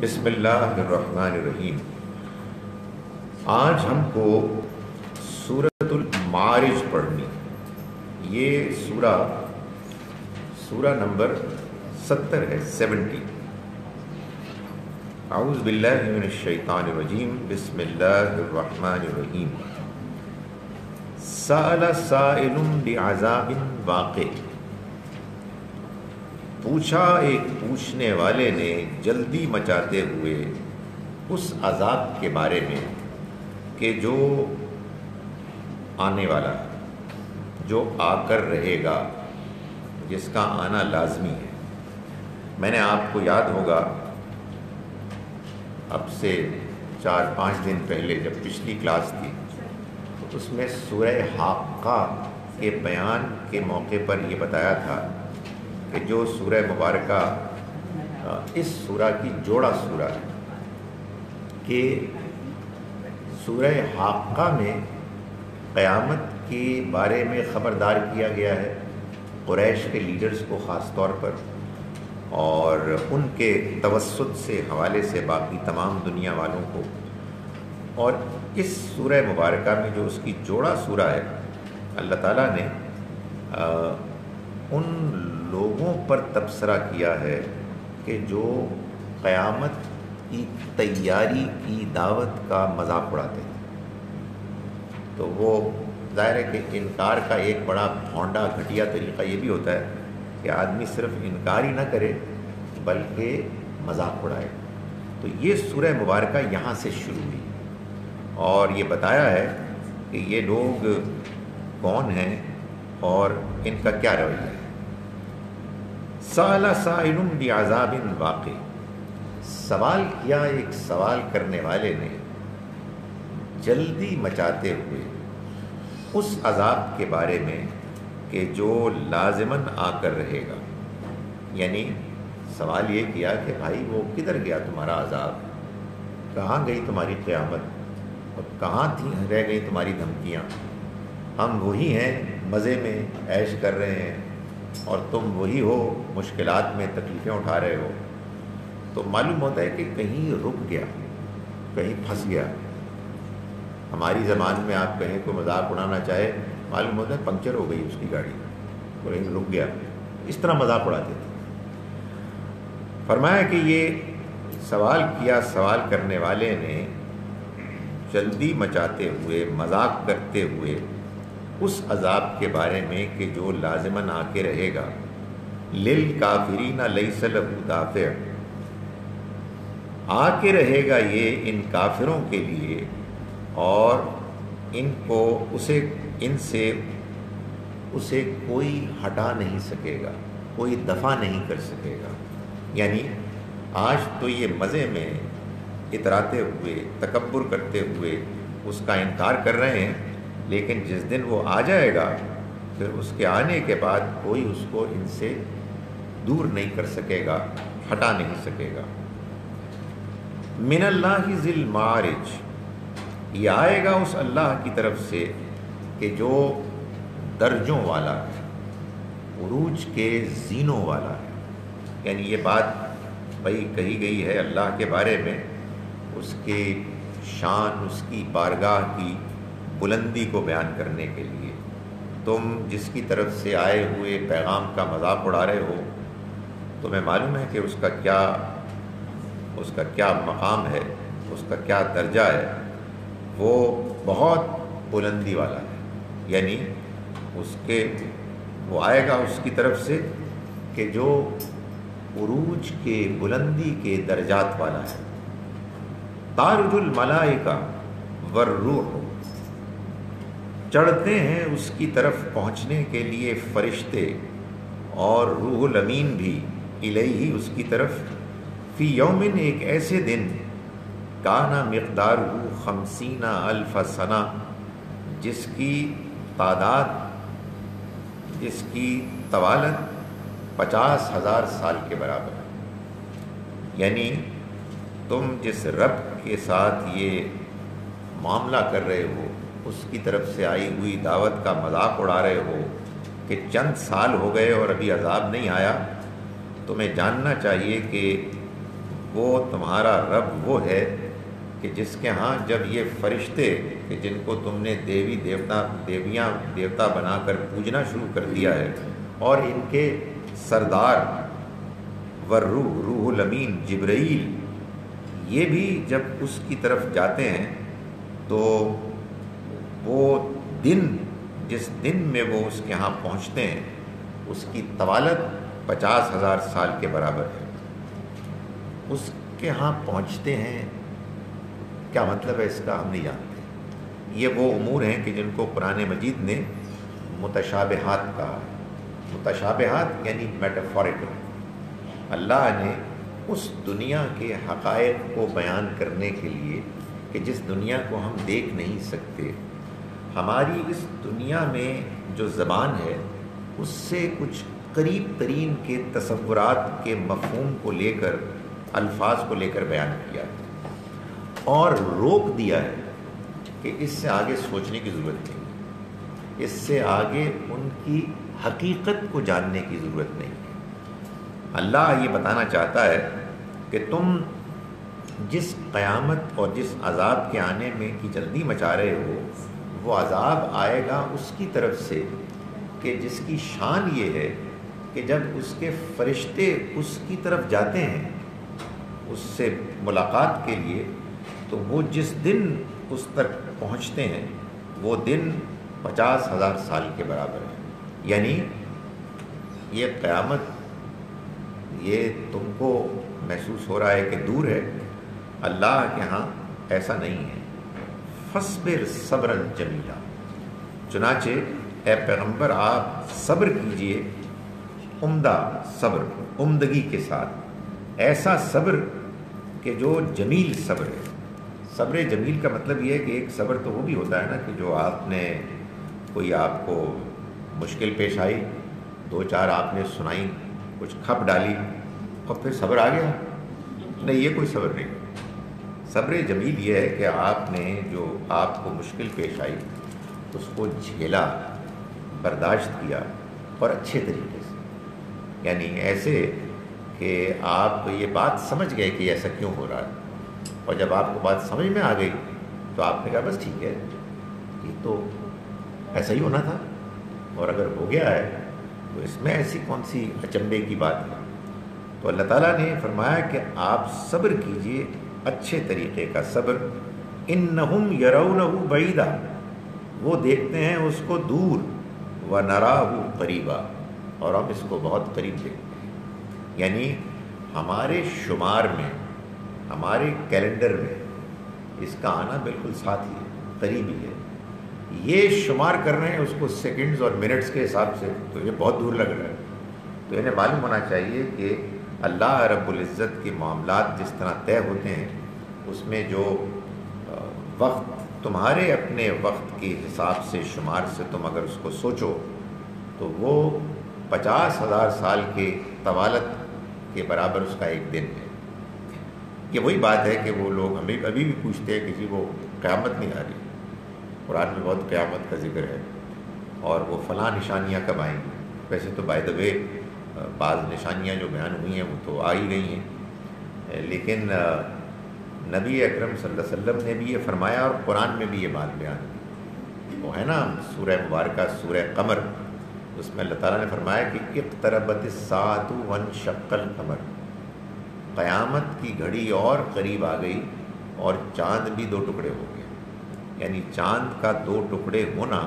بسم اللہ الرحمن الرحیم۔ آج ہم کو سورۃ المعارج پڑھنی۔ یہ سورہ نمبر 70 ہے، 70۔ اعوذ باللہ من الشیطان الرجیم، بسم اللہ الرحمن الرحیم۔ سأل سائل بعذاب واقع، پوچھا ایک پوچھنے والے نے جلدی مچاتے ہوئے اس عذاب کے بارے میں کہ جو آنے والا ہے، جو آ کر رہے گا، جس کا آنا لازمی ہے۔ میں نے آپ کو یاد ہوگا اب سے 4-5 دن پہلے جب پچھلی کلاس تھی تو اس میں سورہ حاقہ کے بیان کے موقع پر یہ بتایا تھا کہ جو سورہ مبارکہ اس سورہ کی جوڑا سورہ ہے، کہ سورہ حاقہ میں قیامت کے بارے میں خبردار کیا گیا ہے قریش کے لیڈرز کو خاص طور پر، اور ان کے توسط سے حوالے سے باقی تمام دنیا والوں کو۔ اور اس سورہ مبارکہ میں جو اس کی جوڑا سورہ ہے، اللہ تعالیٰ نے ان لوگوں پر تبصرہ کیا ہے کہ جو قیامت کی تیاری کی دعوت کا مذاق اڑاتے ہیں۔ تو وہ ظاہر ہے کہ انکار کا ایک بڑا بھونڈا گھٹیا طریقہ یہ بھی ہوتا ہے کہ آدمی صرف انکار ہی نہ کرے بلکہ مذاق اڑائے۔ تو یہ سورہ مبارکہ یہاں سے شروع ہوئی اور یہ بتایا ہے کہ یہ لوگ کون ہیں اور ان کا کیا رویہ ہے۔ سأل سائل بعذاب واقع، سوال کیا ایک سوال کرنے والے نے جلدی مچاتے ہوئے اس عذاب کے بارے میں کہ جو لازماً آ کر رہے گا۔ یعنی سوال یہ کیا کہ بھائی وہ کدھر گیا تمہارا عذاب، کہاں گئی تمہاری قیامت، اور کہاں رہ گئی تمہاری دھمکیاں؟ ہم وہی ہیں مزے میں عیش کر رہے ہیں اور تم وہی ہو مشکلات میں تکلیفیں اٹھا رہے ہو۔ تو معلوم ہوتا ہے کہ کہیں رک گیا، کہیں پھنس گیا۔ ہماری زبان میں آپ کہیں کوئی مذاق اڑانا چاہے، معلوم ہوتا ہے پنکچر ہو گئی اس کی گاڑی، کہیں رک گیا، اس طرح مذاق اڑاتے تھے۔ فرمایا کہ یہ سوال کیا سوال کرنے والے نے جلدی مچاتے ہوئے، مذاق کرتے ہوئے اس عذاب کے بارے میں کہ جو لازماً آ کے رہے گا۔ للکافرین لیس لہ دافع، آ کے رہے گا یہ ان کافروں کے لیے، اور ان کو ان سے اسے کوئی ہٹا نہیں سکے گا، کوئی دفع نہیں کر سکے گا۔ یعنی آج تو یہ مزے میں اتراتے ہوئے، تکبر کرتے ہوئے اس کا انکار کر رہے ہیں، لیکن جس دن وہ آ جائے گا پھر اس کے آنے کے بعد کوئی اس کو ان سے دور نہیں کر سکے گا، ہٹا نہیں سکے گا۔ من اللہ ذی المعارج، یہ آئے گا اس اللہ کی طرف سے کہ جو درجوں والا ہے، عروج کے زینوں والا ہے۔ یعنی یہ بات بھائی کہی گئی ہے اللہ کے بارے میں، اس کے شان، اس کی بارگاہ کی بلندی کو بیان کرنے کے لیے۔ تم جس کی طرف سے آئے ہوئے پیغام کا مذاق اڑا رہے ہو، تمہیں معلوم ہے کہ اس کا کیا مقام ہے، اس کا کیا درجہ ہے، وہ بہت بلندی والا ہے۔ یعنی وہ آئے گا اس کی طرف سے کہ جو عروج کے، بلندی کے درجات والا ہے۔ تعرج الملائکہ والروح، چڑھتے ہیں اس کی طرف پہنچنے کے لیے فرشتے اور روح الامین بھی، الیہ اس کی طرف، فی یومن ایک ایسے دن، کانا مقدارہ 50,000 سنہ، جس کی تعداد، جس کی طوالت 50,000 سال کے برابر ہے۔ یعنی تم جس رب کے ساتھ یہ معاملہ کر رہے ہو، اس کی طرف سے آئی ہوئی دعوت کا مذاق اڑا رہے ہو کہ چند سال ہو گئے اور ابھی عذاب نہیں آیا، تمہیں جاننا چاہیے کہ وہ تمہارا رب وہ ہے کہ جس کے ہاں جب یہ فرشتے کہ جن کو تم نے دیوتا بنا کر پوجنا شروع کر دیا ہے، اور ان کے سردار روح الامین جبرائیل، یہ بھی جب اس کی طرف جاتے ہیں تو وہ دن، جس دن میں وہ اس کے ہاں پہنچتے ہیں، اس کی طوالت 50,000 سال کے برابر ہے۔ اس کے ہاں پہنچتے ہیں، کیا مطلب ہے اس کا ہم نہیں جانتے۔ یہ وہ امور ہیں کہ جن کو قرآن مجید نے متشابہات کہا۔ متشابہات یعنی میٹافوریکل۔ اللہ نے اس دنیا کے حقائق کو بیان کرنے کے لیے کہ جس دنیا کو ہم دیکھ نہیں سکتے، ہماری اس دنیا میں جو زبان ہے اس سے کچھ قریب ترین کے تصورات کے مفہوم کو لے کر، الفاظ کو لے کر بیان کیا اور روک دیا ہے کہ اس سے آگے سوچنے کی ضرورت نہیں، اس سے آگے ان کی حقیقت کو جاننے کی ضرورت نہیں ہے۔ اللہ یہ بتانا چاہتا ہے کہ تم جس قیامت اور جس عذاب کے آنے میں کی جلدی مچا رہے ہو، وہ عذاب آئے گا اس کی طرف سے کہ جس کی شان یہ ہے کہ جب اس کے فرشتے اس کی طرف جاتے ہیں اس سے ملاقات کے لیے، تو وہ جس دن اس تک پہنچتے ہیں وہ دن 50,000 سال کے برابر ہے۔ یعنی یہ قیامت، یہ تم کو محسوس ہو رہا ہے کہ دور ہے، اللہ کے ہاں ایسا نہیں ہے۔ فَاصْبِرْ صَبْرًا جَمِيلًا، چنانچہ اے پیغمبر آپ صبر کیجئے، عمدہ صبر، عمدگی کے ساتھ، ایسا صبر کہ جو جمیل صبر ہے۔ صبر جمیل کا مطلب یہ ہے کہ ایک صبر تو وہ بھی ہوتا ہے نا کہ جو آپ نے کوئی آپ کو مشکل پیش آئی، 2-4 آپ نے سنائی، کچھ کھپ ڈالی اور پھر صبر آ گیا، نہیں، یہ کوئی صبر نہیں۔ صبر جمیل یہ ہے کہ آپ نے جو آپ کو مشکل پیش آئی اس کو جھیلا، برداشت کیا اور اچھے طریقے سے، یعنی ایسے کہ آپ یہ بات سمجھ گئے کہ ایسا کیوں ہو رہا ہے، اور جب آپ کو بات سمجھ میں آ گئی تو آپ نے کہا بس ٹھیک ہے، یہ تو ایسا ہی ہونا تھا، اور اگر ہو گیا ہے تو اس میں ایسی کون سی اچنبے کی بات ہے۔ تو اللہ تعالیٰ نے فرمایا کہ آپ صبر کیجئے، اچھے طریقے کا صبر۔ انہم یرونہ بعیدا، وہ دیکھتے ہیں اس کو دور، ونراہ قریبا، اور ہم اس کو بہت قریب دیکھتے ہیں۔ یعنی ہمارے شمار میں، ہمارے کیلنڈر میں اس کا آنا بالکل ساتھ ہی ہے، قریب ہی ہے۔ یہ شمار کر رہے ہیں اس کو سیکنڈز اور منٹس کے حساب سے، تو یہ بہت دور لگ رہا ہے۔ تو انہیں معلوم ہونا چاہیے کہ اللہ رب العزت کے معاملات جس طرح طے ہوتے ہیں، اس میں جو وقت تمہارے اپنے وقت کے حساب سے، شمار سے تم اگر اس کو سوچو تو وہ 50,000 سال کے طوالت کے برابر اس کا ایک دن ہے۔ یہ وہی بات ہے کہ وہ لوگ ہمیں ابھی بھی پوچھتے ہیں کہ جی وہ قیامت نہیں آ رہی، قرآن میں بہت قیامت کا ذکر ہے اور وہ فلاں نشانیاں کب آئیں گی۔ ویسے تو بائی دا وے بعض نشانیاں جو بیان ہوئی ہیں وہ تو آ ہی گئی ہیں، لیکن نبی اکرم صلی اللہ علیہ وسلم نے بھی یہ فرمایا اور قرآن میں بھی یہ بات بیان کی۔ وہ ہے نا سورہ مبارکہ سورہ قمر، اس میں اللہ تعالیٰ نے فرمایا کہ اقتربت الساعۃ وانشق القمر، قیامت کی گھڑی اور قریب آ گئی اور چاند بھی 2 ٹکڑے ہو گئے۔ یعنی چاند کا 2 ٹکڑے ہونا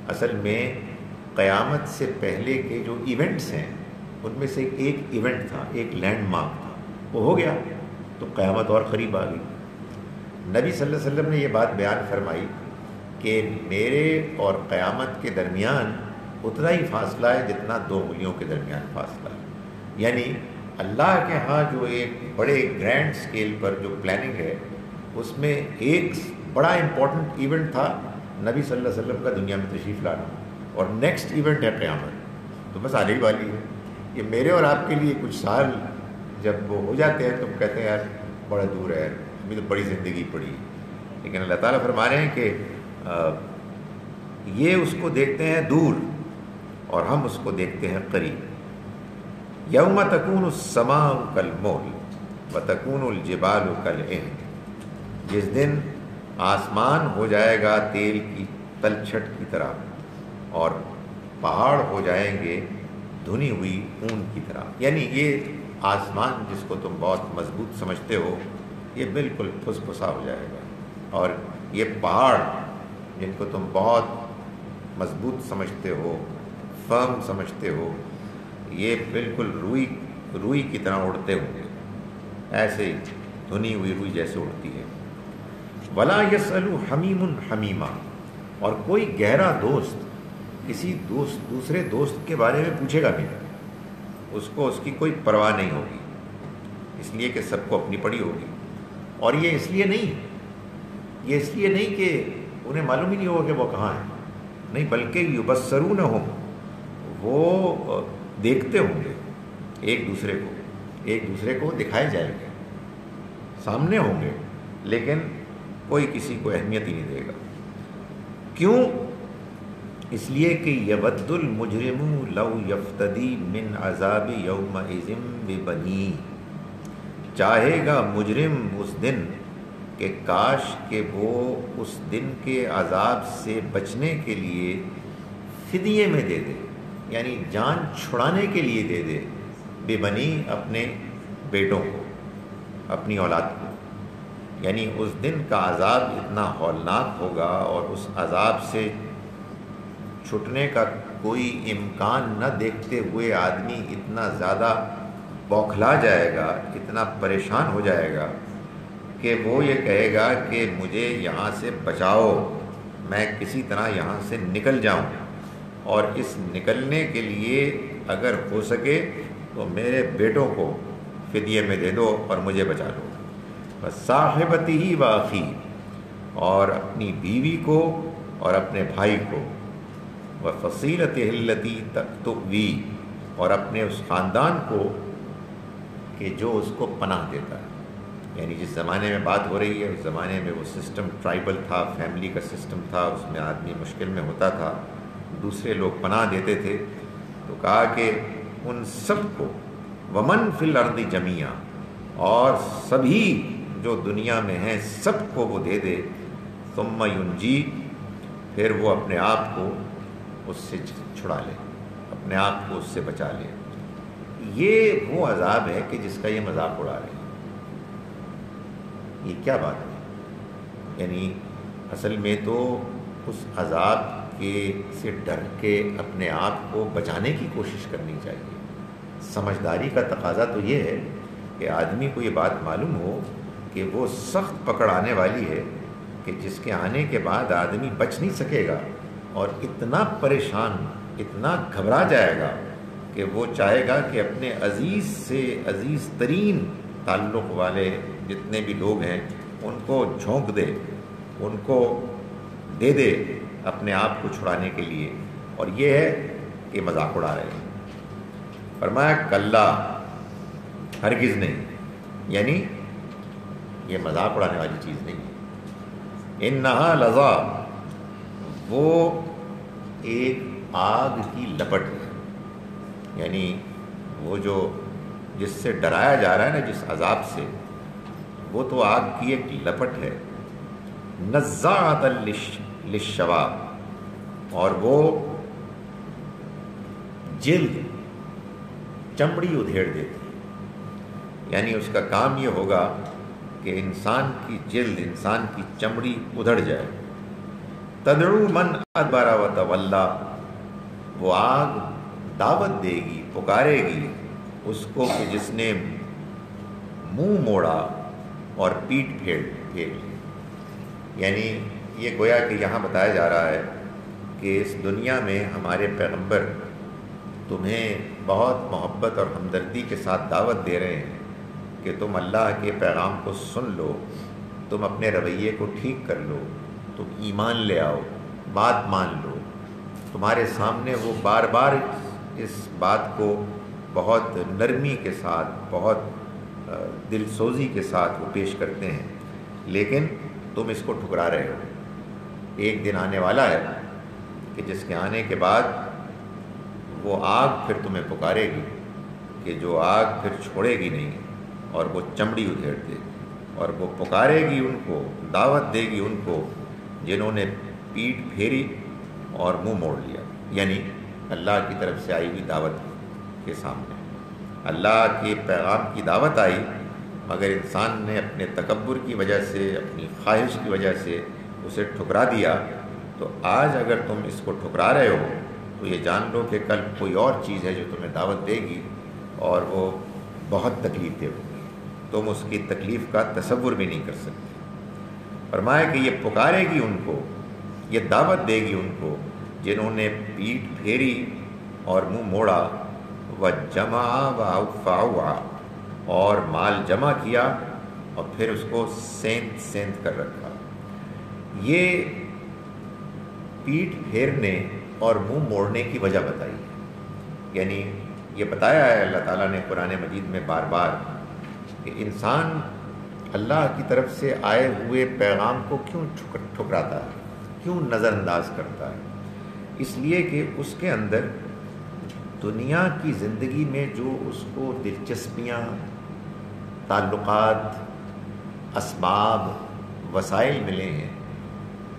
اصل میں قیامت سے پہلے کے جو ایونٹس ہیں ان میں سے ایک ایونٹ تھا، ایک لینڈ مارک تھا، وہ ہو گیا تو قیامت اور قریب آ گئی۔ نبی صلی اللہ علیہ وسلم نے یہ بات بیان فرمائی کہ میرے اور قیامت کے درمیان اتنا ہی فاصلہ ہے جتنا 2 انگلیوں کے درمیان فاصلہ ہے۔ یعنی اللہ کے ہاں جو ایک بڑے گرینڈ سکیل پر جو پلاننگ ہے، اس میں ایک بڑا امپورٹنٹ ایونٹ تھا نبی صلی اللہ علیہ وسلم کا دنیا میں تشریف لانا، اور نیکسٹ ایونٹ ہے قیامت، تو بس آنے ہی والی ہے۔ یہ میرے اور آپ کے لیے کچھ سال جب وہ ہو جاتے ہیں تو کہتے ہیں یار بڑا دور ہے، ابھی تو بڑی زندگی پڑی، لیکن اللہ تعالیٰ فرما رہے ہیں کہ یہ اس کو دیکھتے ہیں دور اور ہم اس کو دیکھتے ہیں قریب۔ یوم تکون السماء کالمہل، وَتَكُونُ الْجِبَالُ كَالْعِهْنِ، جس دن آسمان ہو جائے گا تیل کی تلچھٹ کی طرح اور پہاڑ ہو جائیں گے دھنی ہوئی اون کی طرح. یعنی یہ آسمان جس کو تم بہت مضبوط سمجھتے ہو یہ بالکل پھس پھسا ہو جائے گا، اور یہ پہاڑ جن کو تم بہت مضبوط سمجھتے ہو، فرم سمجھتے ہو، یہ بالکل روئی کی طرح اڑتے ہوں گے، ایسے ہی دھنی ہوئی روئی جیسے اڑتی ہے. وَلَا يَسْأَلُ حَمِيمٌ حَمِيمًا، اور کوئی گہرا دوست کسی دوسرے دوست کے بارے میں پوچھے گا بھی نہیں، اس کو اس کی کوئی پرواہ نہیں ہوگی، اس لیے کہ سب کو اپنی پڑی ہوگی. اور یہ اس لیے نہیں کہ انہیں معلوم ہی نہیں ہوگا کہ وہ کہاں ہیں، نہیں، بلکہ یبصرونہم، وہ دیکھتے ہوں گے ایک دوسرے کو دکھائے جائیں گے، سامنے ہوں گے، لیکن کوئی کسی کو اہمیت ہی نہیں دے گا. کیوں؟ اس لیے کہ یود المجرم لو یفتدی من عذاب یومئذ ببنی، چاہے گا مجرم اس دن کہ کاش کہ وہ اس دن کے عذاب سے بچنے کے لیے فدیے میں دے دے، یعنی جان چھڑانے کے لیے دے دے، ببنی، اپنے بیٹوں کو، اپنی اولاد کو. یعنی اس دن کا عذاب اتنا ہولناک ہوگا اور اس عذاب سے چھٹنے کا کوئی امکان نہ دیکھتے ہوئے آدمی اتنا زیادہ بوکھلا جائے گا، اتنا پریشان ہو جائے گا کہ وہ یہ کہے گا کہ مجھے یہاں سے بچاؤ، میں کسی طرح یہاں سے نکل جاؤں، اور اس نکلنے کے لیے اگر ہو سکے تو میرے بیٹوں کو فدیے میں دے دو اور مجھے بچا لو. وَصَاحِبَتِهِ وَأَخِيهِ، اور اپنی بیوی کو اور اپنے بھائی کو، وَفَصِيلَتِهِ الَّتِي تُؤْوِي، اور اپنے اس خاندان کو کہ جو اس کو پناہ دیتا ہے. یعنی جس زمانے میں بات ہو رہی ہے اس زمانے میں وہ سسٹم ٹرائبل تھا، فیملی کا سسٹم تھا، اس میں آدمی مشکل میں ہوتا تھا، دوسرے لوگ پناہ دیتے تھے. تو کہا کہ ان سب کو، ومن فی الارض جمیعا، اور سبھی جو دنیا میں ہیں سب کو وہ دے دے. ثم ینجی، پھر وہ اپنے آپ کو اس سے چھڑا لے، اپنے آپ کو اس سے بچا لے. یہ وہ عذاب ہے کہ جس کا یہ مذاق اڑا رہے ہیں. یہ کیا بات ہے؟ یعنی اصل میں تو اس عذاب سے ڈر کے اپنے آپ کو بچانے کی کوشش کرنی چاہیے. سمجھداری کا تقاضا تو یہ ہے کہ آدمی کو یہ بات معلوم ہو کہ وہ سخت پکڑ آنے والی ہے کہ جس کے آنے کے بعد آدمی بچ نہیں سکے گا، اور اتنا پریشان، اتنا گھبرا جائے گا کہ وہ چاہے گا کہ اپنے عزیز سے عزیز ترین تعلق والے جتنے بھی لوگ ہیں ان کو جھونک دے، ان کو دے دے اپنے آپ کو چھڑانے کے لیے. اور یہ ہے کہ مذاق اڑا رہے ہیں. فرمایا کلا، ہرگز نہیں، یعنی یہ مذاق اڑانے والی چیز نہیں ہے. انہا لظا، وہ ایک آگ کی لپٹ ہے، یعنی وہ جو جس سے ڈرایا جا رہا ہے نا، جس عذاب سے، وہ تو آگ کی ایک لپٹ ہے. نزاعۃ للشوا، اور وہ جلد، چمڑی ادھیڑ دیتی، یعنی اس کا کام یہ ہوگا کہ انسان کی جلد، انسان کی چمڑی ادھڑ جائے. تدعو من ادبر وتولی، وہ آگ دعوت دے گی، پکارے گی اس کو کہ جس نے منہ موڑا اور پیٹھ پھیر لی. یعنی یہ گویا کہ یہاں بتایا جا رہا ہے کہ اس دنیا میں ہمارے پیغمبر تمہیں بہت محبت اور ہمدردی کے ساتھ دعوت دے رہے ہیں کہ تم اللہ کے پیغام کو سن لو، تم اپنے رویے کو ٹھیک کر لو، تم ایمان لے آؤ، بات مان لو. تمہارے سامنے وہ بار بار اس بات کو بہت نرمی کے ساتھ، بہت دل سوزی کے ساتھ وہ پیش کرتے ہیں، لیکن تم اس کو ٹھکرا رہے ہو. ایک دن آنے والا ہے کہ جس کے آنے کے بعد وہ آگ پھر تمہیں پکارے گی کہ جو آگ پھر چھوڑے گی نہیں، اور وہ چمڑی ادھیڑ دے گی، اور وہ پکارے گی ان کو، دعوت دے گی ان کو جنہوں نے پیٹھ پھیری اور منہ موڑ لیا، یعنی اللہ کی طرف سے آئی ہوئی دعوت کے سامنے اللہ کے پیغام کی دعوت آئی، مگر انسان نے اپنے تکبر کی وجہ سے، اپنی خواہش کی وجہ سے اسے ٹھکرا دیا۔ تو آج اگر تم اس کو ٹھکرا رہے ہو تو یہ جان لو کہ کل کوئی اور چیز ہے جو تمہیں دعوت دے گی، اور وہ بہت تکلیف دے ہوگی، تم اس کی تکلیف کا تصور بھی نہیں کر سکتے۔ فرمایا کہ یہ پکارے گی ان کو، یہ دعوت دے گی ان کو جنہوں نے پیٹھ پھیری اور منہ موڑا، وَجَمَعَ وَأَوْفَعَ، اور مال جمع کیا اور پھر اس کو سینت سینت کر رکھا۔ یہ پیٹھ پھیرنے اور منہ موڑنے کی وجہ بتائی ہے، یعنی یہ بتایا ہے اللہ تعالیٰ نے قرآن مجید میں بار بار کہ انسان اللہ کی طرف سے آئے ہوئے پیغام کو کیوں ٹھکراتا ہے، کیوں نظر انداز کرتا ہے۔ اس لیے کہ اس کے اندر دنیا کی زندگی میں جو اس کو دلچسپیاں، تعلقات، اسباب، وسائل ملے ہیں،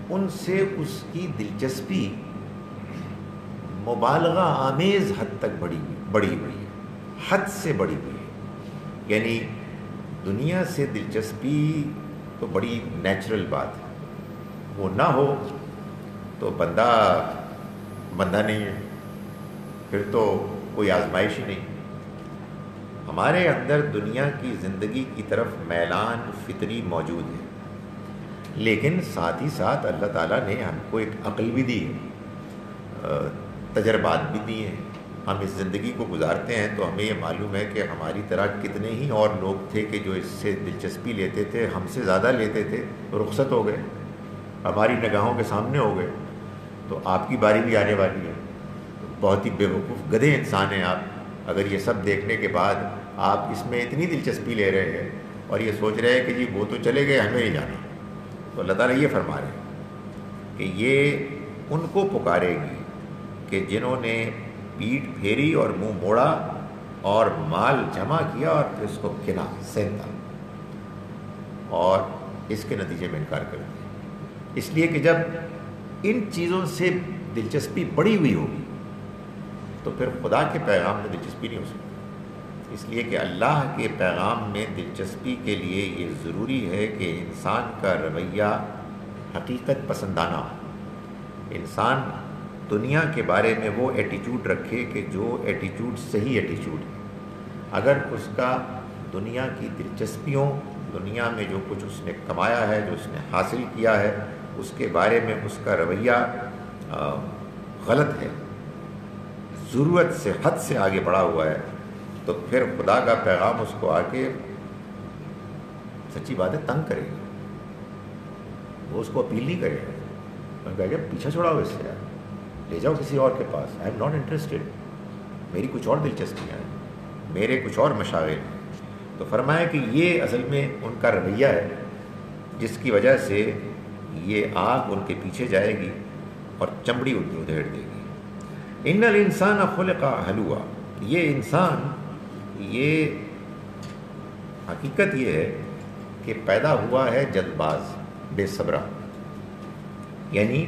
ان سے اس کی دلچسپی مبالغہ آمیز حد تک بڑی ہوئی ہے، حد سے بڑی ہوئی ہے۔ یعنی دنیا سے دلچسپی تو بڑی نیچرل بات ہے، وہ نہ ہو تو بندہ نہیں ہے، پھر تو کوئی آزمائش ہی نہیں۔ ہمارے اندر دنیا کی زندگی کی طرف میلان فطری موجود ہے، لیکن ساتھ ہی ساتھ اللہ تعالیٰ نے ہم کو ایک عقل بھی دی ہے، تجربات بھی دیے ہیں۔ ہم اس زندگی کو گزارتے ہیں تو ہمیں یہ معلوم ہے کہ ہماری طرح کتنے ہی اور لوگ تھے کہ جو اس سے دلچسپی لیتے تھے، ہم سے زیادہ لیتے تھے، رخصت ہو گئے، ہماری نگاہوں کے سامنے ہو گئے، تو آپ کی باری بھی آنے والی ہے۔ بہت ہی بیوقوف گدھے انسان ہیں آپ، اگر یہ سب دیکھنے کے بعد آپ اس میں اتنی دلچسپی لے رہے ہیں اور یہ سوچ رہے ہیں کہ جی وہ تو چلے گئے، ہمیں نہیں جانا۔ تو اللہ تعالیٰ یہ فرما رہے ہیں کہ یہ ان کو پکارے گی کہ جنہوں نے پیٹھ پھیری اور منہ موڑا اور مال جمع کیا اور پھر اس کو گنا، سینتا، اور اس کے نتیجے میں انکار کر دیا۔ اس لیے کہ جب ان چیزوں سے دلچسپی بڑی ہوئی ہوگی تو پھر خدا کے پیغام میں دلچسپی نہیں ہو سکتی۔ اس لیے کہ اللہ کے پیغام میں دلچسپی کے لیے یہ ضروری ہے کہ انسان کا رویہ حقیقت پسندانہ ہو، انسان دنیا کے بارے میں وہ ایٹیچیوڈ رکھے کہ جو ایٹیچیوڈ صحیح ایٹیچیوڈ ہے۔ اگر اس کا دنیا کی دلچسپیوں، دنیا میں جو کچھ اس نے کمایا ہے، جو اس نے حاصل کیا ہے، اس کے بارے میں اس کا رویہ غلط ہے، ضرورت سے حد سے آگے بڑھا ہوا ہے، تو پھر خدا کا پیغام اس کو آ کے سچی بات ہے تنگ کرے گا، وہ اس کو اپیل نہیں کرے گا، وہ کہے گا پیچھا چھوڑاؤ اس سے، یار لے جاؤ کسی اور کے پاس، آئی ایم ناٹ انٹرسٹڈ، میری کچھ اور دلچسپیاں ہیں، میرے کچھ اور مشاغل ہیں۔ تو فرمایا کہ یہ اصل میں ان کا رویہ ہے جس کی وجہ سے یہ آگ ان کے پیچھے جائے گی اور چمڑی ادھیڑ دے گی۔ ان الانسان خلق ہلوعا، یہ انسان، یہ حقیقت یہ ہے کہ پیدا ہوا ہے جلد باز، بے صبرا، یعنی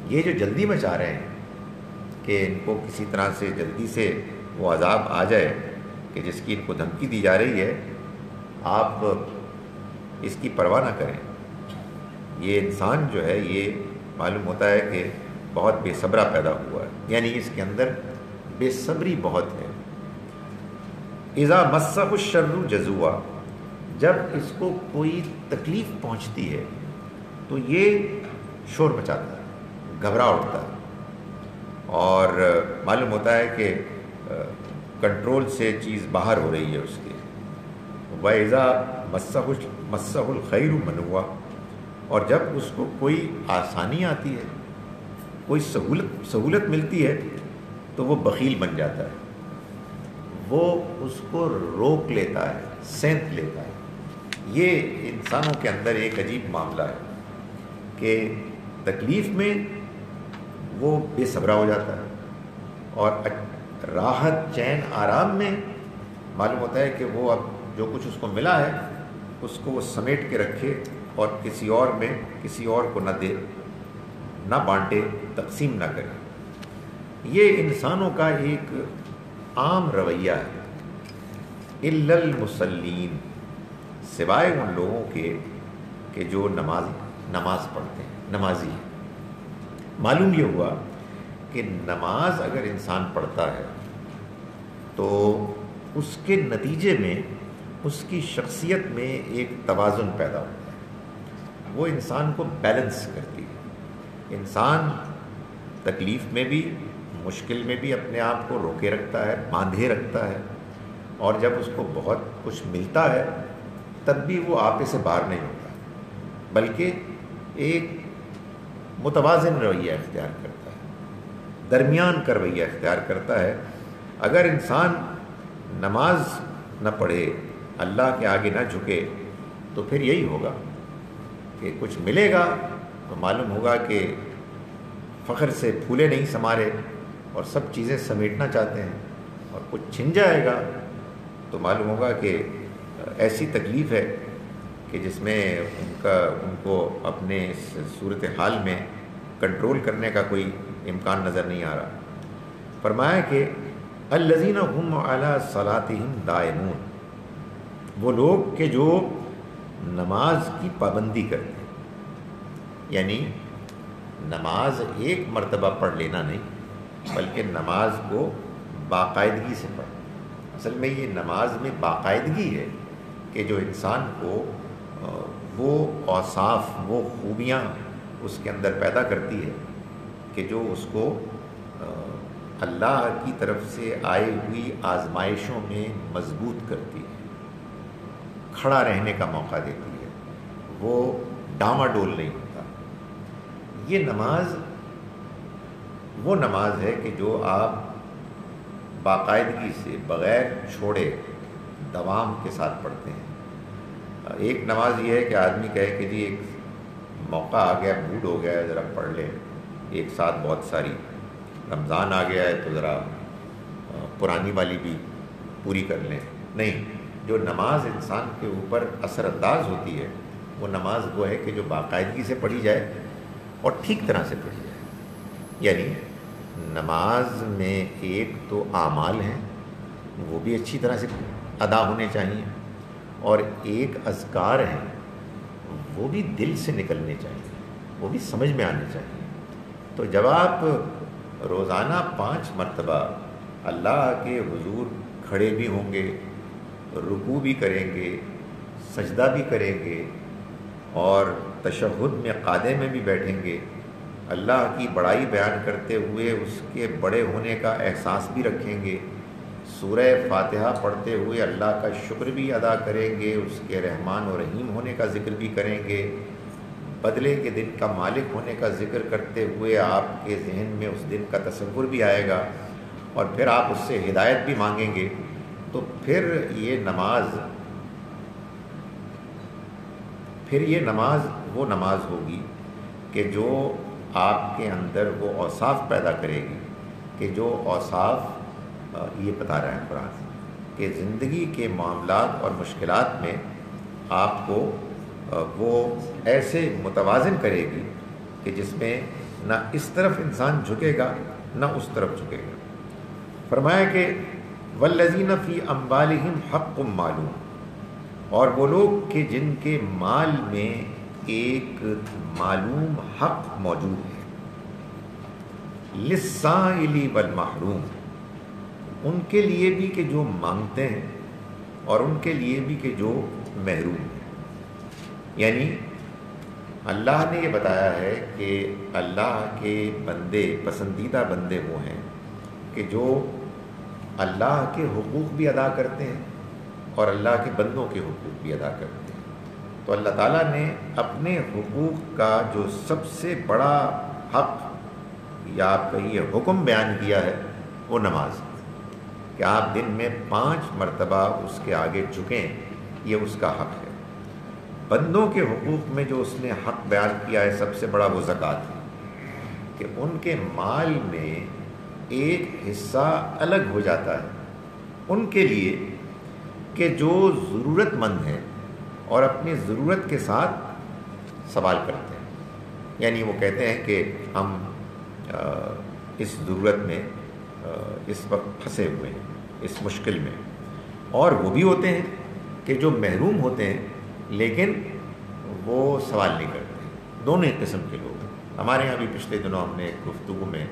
یہ جو جلدی میں چاہ رہے ہیں کہ ان کو کسی طرح سے جلدی سے وہ عذاب آ جائے کہ جس کی ان کو دھمکی دی جا رہی ہے، آپ اس کی پرواہ نہ کریں۔ یہ انسان جو ہے یہ معلوم ہوتا ہے کہ بہت بے صبرا پیدا ہوا ہے، یعنی اس کے اندر بے صبری بہت ہے۔ اذا مسہ الشر جزوعا، جب اس کو کوئی تکلیف پہنچتی ہے تو یہ شور مچاتا ہے، گھبرا اٹھتا ہے، اور معلوم ہوتا ہے کہ کنٹرول سے چیز باہر ہو رہی ہے اس کے۔ وَإِذَا مَسَّهُ الْخَيْرُ مَنُوعًا، اور جب اس کو کوئی آسانی آتی ہے، کوئی سہولت ملتی ہے تو وہ بخیل بن جاتا ہے، وہ اس کو روک لیتا ہے، سینت لیتا ہے۔ یہ انسانوں کے اندر ایک عجیب معاملہ ہے کہ تکلیف میں وہ بے صبرا ہو جاتا ہے، اور راحت، چین، آرام میں معلوم ہوتا ہے کہ وہ اب جو کچھ اس کو ملا ہے اس کو وہ سمیٹ کے رکھے اور کسی اور میں کسی اور کو نہ دے، نہ بانٹے، تقسیم نہ کرے۔ یہ انسانوں کا ایک عام رویہ ہے، الا المصلین، سوائے ان لوگوں کے کہ جو نماز پڑھتے ہیں، نمازی ہیں۔ معلوم یہ ہوا کہ نماز اگر انسان پڑھتا ہے تو اس کے نتیجے میں اس کی شخصیت میں ایک توازن پیدا ہوتا ہے، وہ انسان کو بیلنس کرتی ہے۔ انسان تکلیف میں بھی، مشکل میں بھی اپنے آپ کو روکے رکھتا ہے، باندھے رکھتا ہے، اور جب اس کو بہت کچھ ملتا ہے تب بھی وہ آپے سے باہر نہیں ہوتا، بلکہ ایک متوازن رویہ اختیار کرتا ہے، درمیان کا رویہ اختیار کرتا ہے۔ اگر انسان نماز نہ پڑھے، اللہ کے آگے نہ جھکے، تو پھر یہی ہوگا کہ کچھ ملے گا تو معلوم ہوگا کہ فخر سے پھولے نہیں سمارے اور سب چیزیں سمیٹنا چاہتے ہیں، اور کچھ چھن جائے گا تو معلوم ہوگا کہ ایسی تکلیف ہے کہ جس میں ان کو اپنے اس صورتحال میں کنٹرول کرنے کا کوئی امکان نظر نہیں آ رہا۔ فرمایا کہ الذین هم علی صلاتہم دائمون، وہ لوگ کہ جو نماز کی پابندی کرتے ہیں، یعنی نماز ایک مرتبہ پڑھ لینا نہیں، بلکہ نماز کو باقاعدگی سے پڑھنا۔ اصل میں یہ نماز میں باقاعدگی ہے کہ جو انسان کو وہ اوصاف، وہ خوبیاں اس کے اندر پیدا کرتی ہے کہ جو اس کو اللہ کی طرف سے آئی ہوئی آزمائشوں میں مضبوط کرتی ہے، کھڑا رہنے کا موقع دیتی ہے، وہ ڈاواڈول نہیں ہوتا۔ یہ نماز وہ نماز ہے کہ جو آپ باقاعدگی سے، بغیر چھوڑے، دوام کے ساتھ پڑھتے ہیں۔ ایک نماز یہ ہے کہ آدمی کہے کہ جی ایک موقع آ گیا، موڈ ہو گیا ہے، ذرا پڑھ لیں ایک ساتھ بہت ساری، رمضان آ گیا ہے تو ذرا پرانی والی بھی پوری کر لیں۔ نہیں، جو نماز انسان کے اوپر اثر انداز ہوتی ہے وہ نماز وہ ہے کہ جو باقاعدگی سے پڑھی جائے اور ٹھیک طرح سے پڑھی جائے۔ یعنی نماز میں ایک تو اعمال ہیں، وہ بھی اچھی طرح سے ادا ہونے چاہیے، اور ایک اذکار ہیں، وہ بھی دل سے نکلنے چاہیے، وہ بھی سمجھ میں آنے چاہیے۔ تو جب آپ روزانہ 5 مرتبہ اللہ کے حضور کھڑے بھی ہوں گے، رکوع بھی کریں گے، سجدہ بھی کریں گے، اور تشہد میں قعدے میں بھی بیٹھیں گے، اللہ کی بڑائی بیان کرتے ہوئے اس کے بڑے ہونے کا احساس بھی رکھیں گے، سورہ فاتحہ پڑھتے ہوئے اللہ کا شکر بھی ادا کریں گے، اس کے رحمان و رحیم ہونے کا ذکر بھی کریں گے، بدلے کے دن کا مالک ہونے کا ذکر کرتے ہوئے آپ کے ذہن میں اس دن کا تصور بھی آئے گا، اور پھر آپ اس سے ہدایت بھی مانگیں گے، تو پھر یہ نماز وہ نماز ہوگی کہ جو آپ کے اندر وہ اوصاف پیدا کرے گی، کہ جو اوصاف یہ بتا رہا ہے قرآن کہ زندگی کے معاملات اور مشکلات میں آپ کو وہ ایسے متوازن کرے گی کہ جس میں نہ اس طرف انسان جھکے گا نہ اس طرف جھکے گا۔ فرمایا کہ والذین فی اموالہم حق معلوم، اور وہ لوگ کہ جن کے مال میں ایک معلوم حق موجود ہے، للسائل والمحروم، ان کے لیے بھی کہ جو مانگتے ہیں اور ان کے لیے بھی کہ جو محروم ہیں۔ یعنی اللہ نے یہ بتایا ہے کہ اللہ کے بندے، پسندیدہ بندے وہ ہیں کہ جو اللہ کے حقوق بھی ادا کرتے ہیں اور اللہ کے بندوں کے حقوق بھی ادا کرتے ہیں۔ تو اللہ تعالیٰ نے اپنے حقوق کا جو سب سے بڑا حق یا آپ کہیے حکم بیان کیا ہے وہ نماز، کہ آپ دن میں 5 مرتبہ اس کے آگے جھکیں، یہ اس کا حق ہے۔ بندوں کے حقوق میں جو اس نے حق بیان کیا ہے سب سے بڑا وہ زکوٰۃ ہے، کہ ان کے مال میں ایک حصہ الگ ہو جاتا ہے ان کے لیے کہ جو ضرورت مند ہیں اور اپنی ضرورت کے ساتھ سوال کرتے ہیں. یعنی وہ کہتے ہیں کہ ہم اس ضرورت میں اس وقت پھنسے ہوئے ہیں، اس مشکل میں. اور وہ بھی ہوتے ہیں کہ جو محروم ہوتے ہیں لیکن وہ سوال نہیں کرتے. دونوں ہی قسم کے لوگ ہیں. ہمارے یہاں بھی پچھلے دنوں ہم نے ایک گفتگو میں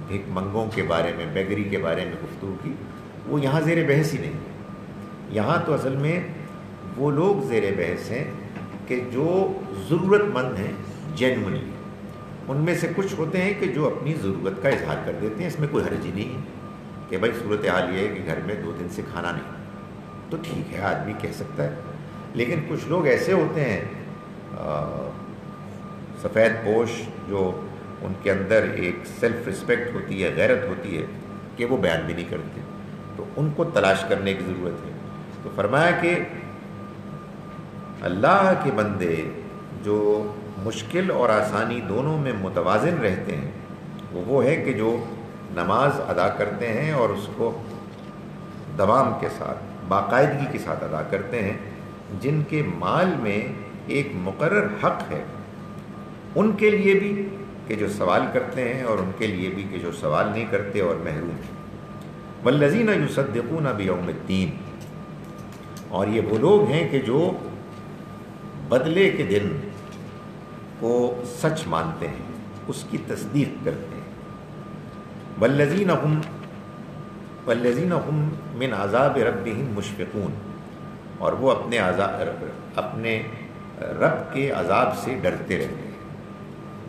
بھیک منگوں کے بارے میں، بیگری کے بارے میں گفتگو کی. وہ یہاں زیر بحث ہی نہیں ہے. یہاں تو اصل میں وہ لوگ زیر بحث ہیں کہ جو ضرورت مند ہیں جینوئنلی. ان میں سے کچھ ہوتے ہیں کہ جو اپنی ضرورت کا اظہار کر دیتے ہیں. اس میں کوئی حرج ہی نہیں ہے کہ بھائی صورتحال یہ ہے کہ گھر میں 2 دن سے کھانا نہیں، تو ٹھیک ہے آدمی کہہ سکتا ہے. لیکن کچھ لوگ ایسے ہوتے ہیں سفید پوش، جو ان کے اندر ایک سیلف رسپیکٹ ہوتی ہے، غیرت ہوتی ہے، کہ وہ بیان بھی نہیں کرتے. تو ان کو تلاش کرنے کی ضرورت ہے. تو فرمایا کہ اللہ کے بندے جو مشکل اور آسانی دونوں میں متوازن رہتے ہیں وہ ہے کہ جو نماز ادا کرتے ہیں اور اس کو دوام کے ساتھ، باقاعدگی کے ساتھ ادا کرتے ہیں، جن کے مال میں ایک مقرر حق ہے، ان کے لیے بھی کہ جو سوال کرتے ہیں اور ان کے لیے بھی کہ جو سوال نہیں کرتے اور محروم ہیں. والذین یصدقون بیوم الدین، اور یہ وہ لوگ ہیں کہ جو بدلے کے دن کو سچ مانتے ہیں، اس کی تصدیق کرتے ہیں. والذین هم من عذاب ربهم مشفقون، اور وہ اپنے رب کے عذاب سے ڈرتے رہتے ہیں.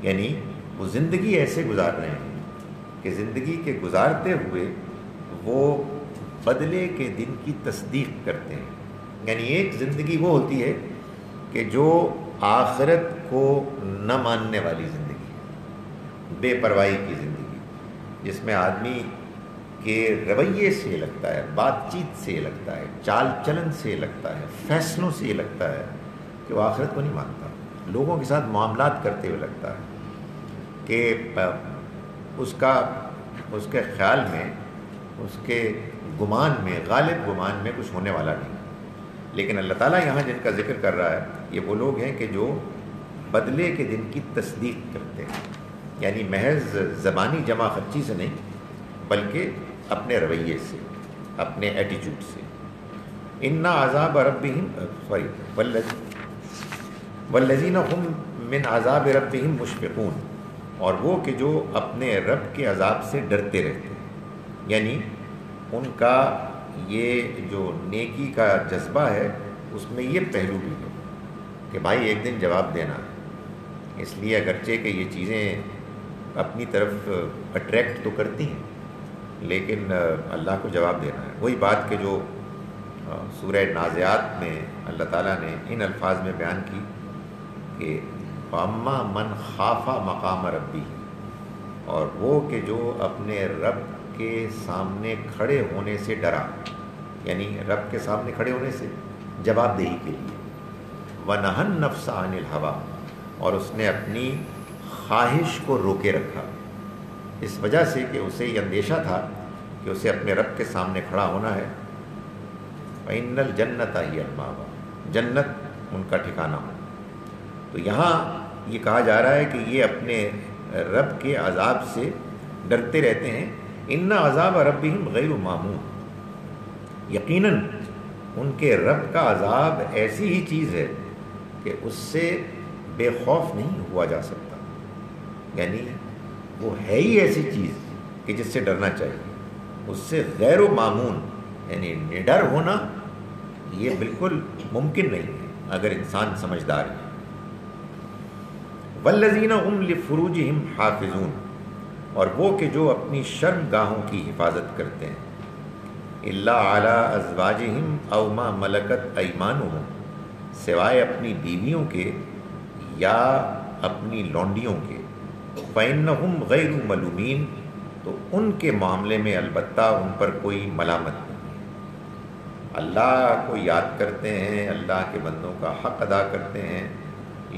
یعنی وہ زندگی ایسے گزار رہے ہیں کہ زندگی کے گزارتے ہوئے وہ بدلے کے دن کی تصدیق کرتے ہیں. یعنی ایک زندگی وہ ہوتی ہے کہ جو آخرت کو نہ ماننے والی زندگی ہے، بے پرواہی کی زندگی، جس میں آدمی کے رویے سے یہ لگتا ہے، بات چیت سے یہ لگتا ہے، چال چلن سے یہ لگتا ہے، فیصلوں سے یہ لگتا ہے کہ وہ آخرت کو نہیں مانتا. لوگوں کے ساتھ معاملات کرتے ہوئے لگتا ہے کہ اس کے خیال میں، اس کے گمان میں، غالب گمان میں کچھ ہونے والا نہیں. لیکن اللہ تعالیٰ یہاں جن کا ذکر کر رہا ہے یہ وہ لوگ ہیں کہ جو بدلے کے دن کی تصدیق کرتے ہیں. یعنی محض زبانی جمع خرچی سے نہیں، بلکہ اپنے رویے سے، اپنے ایٹیچیوڈ سے. اِنَّ عَذَابَ رَبِّهِمْ وَالَّذِينَ هُمْ مِنْ عَذَابِ رَبِّهِمْ مُشْفِقُونَ، اور وہ کہ جو اپنے رب کے عذاب سے ڈرتے رہتے ہیں. یعنی ان کا یہ جو نیکی کا جذبہ ہے اس میں یہ پہلو بھی ہے کہ بھائی ایک دن جواب دینا ہے. اس لیے اگرچہ کہ یہ چیزیں اپنی طرف اٹریکٹ تو کرتی ہیں لیکن اللہ کو جواب دینا ہے. وہی بات کہ جو سورہ نازعات میں اللہ تعالیٰ نے ان الفاظ میں بیان کی کہ فَأَمَّا مَنْ خَافَ مَقَامَ رَبِّهِ، اور وہ کہ جو اپنے رب کے سامنے کھڑے ہونے سے ڈرا. یعنی رب کے سامنے کھڑے ہونے سے جواب دہی کے لیے. وَنَهَى النَّفْسَ عَنِ الْهَوَىٰ، اور اس نے اپنی خواہش کو روکے رکھا، اس وجہ سے کہ اسے یہ اندیشہ تھا کہ اسے اپنے رب کے سامنے کھڑا ہونا ہے. فَإِنَّ الْجَنَّةَ هِيَ الْمَأْوَىٰ، جنت ان کا ٹھکانہ ہو. تو یہاں یہ کہا جا رہا ہے کہ یہ اپنے رب کے عذاب سے ڈرتے رہتے ہیں. ان عذاب ربہم غیر معمون، یقیناً ان کے رب کا عذاب ایسی ہی چیز ہے کہ اس سے بے خوف نہیں ہوا جا سکتا. یعنی وہ ہے ہی ایسی چیز کہ جس سے ڈرنا چاہیے. اس سے غیر و معمون یعنی نڈر ہونا یہ بالکل ممکن نہیں ہے اگر انسان سمجھدار ہے. والذین هم لفروجہم حافظون، اور وہ کہ جو اپنی شرم گاہوں کی حفاظت کرتے ہیں. الا علی ازواجہم او ما ملکت ایمانہم، سوائے اپنی بیویوں کے یا اپنی لونڈیوں کے. فإنہم غیر ملومین، تو ان کے معاملے میں البتہ ان پر کوئی ملامت نہیں ہے. اللہ کو یاد کرتے ہیں، اللہ کے بندوں کا حق ادا کرتے ہیں،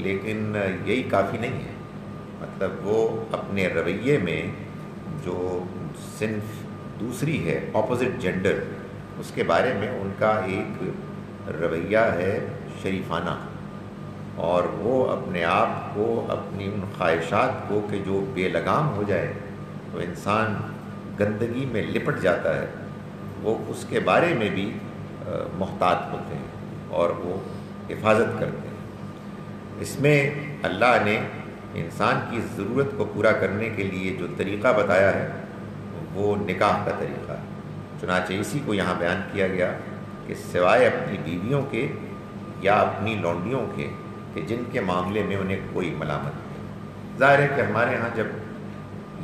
لیکن یہی کافی نہیں ہے. مطلب وہ اپنے رویے میں جو صنف دوسری ہے، اپوزٹ جینڈر، اس کے بارے میں ان کا ایک رویہ ہے شریفانہ، اور وہ اپنے آپ کو، اپنی ان خواہشات کو کہ جو بے لگام ہو جائے تو انسان گندگی میں لپٹ جاتا ہے، وہ اس کے بارے میں بھی محتاط ہوتے ہیں اور وہ حفاظت کرتے ہیں۔ اس میں اللہ نے انسان کی ضرورت کو پورا کرنے کے لیے جو طریقہ بتایا ہے وہ نکاح کا طریقہ ہے۔ چنانچہ اسی کو یہاں بیان کیا گیا کہ سوائے اپنی بیویوں کے یا اپنی لونڈیوں کے کہ جن کے معاملے میں انہیں کوئی ملامت نہیں۔ ظاہر ہے کہ ہمارے ہاں جب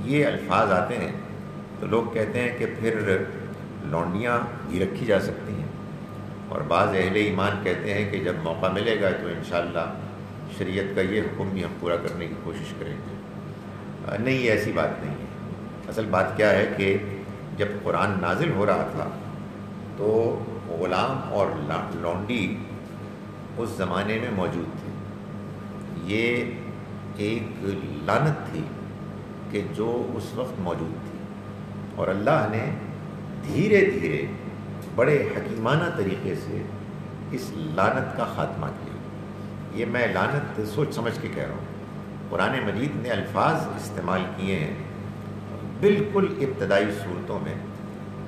یہ الفاظ آتے ہیں تو لوگ کہتے ہیں کہ پھر لونڈیاں بھی رکھی جا سکتی ہیں، اور بعض اہل ایمان کہتے ہیں کہ جب موقع ملے گا تو انشاءاللہ شریعت کا یہ حکم بھی ہم پورا کرنے کی کوشش کریں گے۔ نہیں، ایسی بات نہیں ہے۔ اصل بات کیا ہے کہ جب قرآن نازل ہو رہا تھا تو غلام اور لونڈی اس زمانے میں موجود تھے۔ یہ ایک لعنت تھی کہ جو اس وقت موجود تھی، اور اللہ نے دھیرے دھیرے بڑے حکیمانہ طریقے سے اس لعنت کا خاتمہ کیا۔ یہ میں لعنت سوچ سمجھ کے کہہ رہا ہوں۔ قرآن مجید نے الفاظ استعمال کیے ہیں بالکل ابتدائی صورتوں میں۔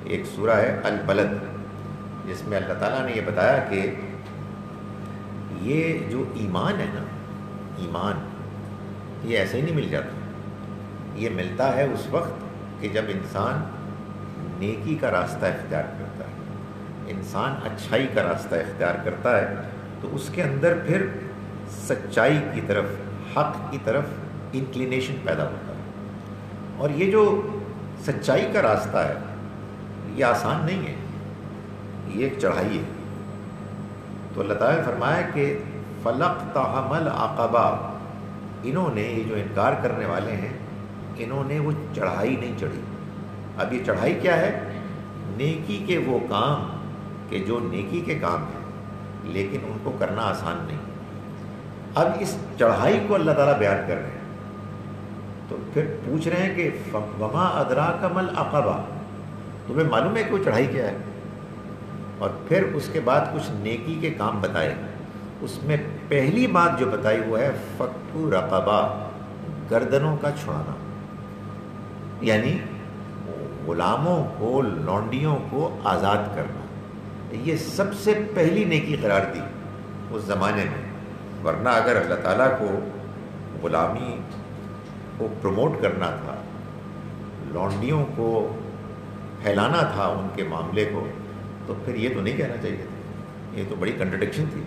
ایک سورہ ہے البلد، جس میں اللہ تعالیٰ نے یہ بتایا کہ یہ جو ایمان ہے نا، ایمان یہ ایسے ہی نہیں مل جاتا، یہ ملتا ہے اس وقت کہ جب انسان نیکی کا راستہ اختیار کرتا ہے، انسان اچھائی کا راستہ اختیار کرتا ہے، تو اس کے اندر پھر سچائی کی طرف، حق کی طرف انکلینیشن پیدا ہوتا ہے۔ اور یہ جو سچائی کا راستہ ہے یہ آسان نہیں ہے، یہ ایک چڑھائی ہے۔ تو اللہ تعالیٰ نے فرمایا کہ فَلَقْتَحَمَ الْعَقَبَةَ، انہوں نے، یہ جو انکار کرنے والے ہیں، انہوں نے وہ چڑھائی نہیں چڑھی۔ اب یہ چڑھائی کیا ہے؟ نیکی کے وہ کام کہ جو نیکی کے کام ہیں لیکن ان کو کرنا آسان نہیں۔ اب اس چڑھائی کو اللہ تعالیٰ بیان کر رہے ہیں، تو پھر پوچھ رہے ہیں کہ وَمَا أَدْرَاكَ مَا الْعَقَبَةُ، تمہیں معلوم ہے کہ وہ چڑھائی کیا ہے؟ اور پھر اس کے بعد کچھ نیکی کے کام بتائے۔ اس میں پہلی بات جو بتائی وہ ہے فَكُّ رَقَبَةٍ، گردنوں کا چھڑانا، یعنی غلاموں کو، لونڈیوں کو آزاد کرنا۔ یہ سب سے پہلی نیکی قرار دی اس زمانے میں، ورنہ اگر اللہ تعالیٰ کو غلامی کو پروموٹ کرنا تھا، لونڈیوں کو پھیلانا تھا ان کے معاملے کو، تو پھر یہ تو نہیں کہنا چاہیے تھا۔ یہ تو بڑی کنٹرڈکشن تھی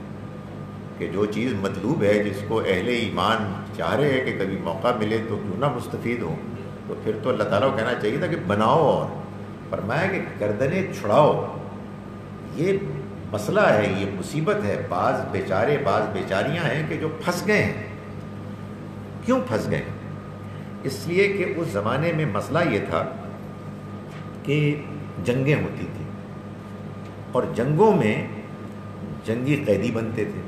کہ جو چیز مطلوب ہے، جس کو اہل ایمان چاہ رہے ہیں کہ کبھی موقع ملے تو کیوں نہ مستفید ہوں، تو پھر تو اللہ تعالیٰ کو کہنا چاہیے تھا کہ بناؤ، اور فرمایا کہ گردنیں چھڑاؤ۔ یہ مسئلہ ہے، یہ مصیبت ہے۔ بعض بیچارے، بعض بیچاریاں ہیں کہ جو پھنس گئے ہیں۔ کیوں پھنس گئے؟ اس لیے کہ اس زمانے میں مسئلہ یہ تھا کہ جنگیں ہوتی تھیں، اور جنگوں میں جنگی قیدی بنتے تھے۔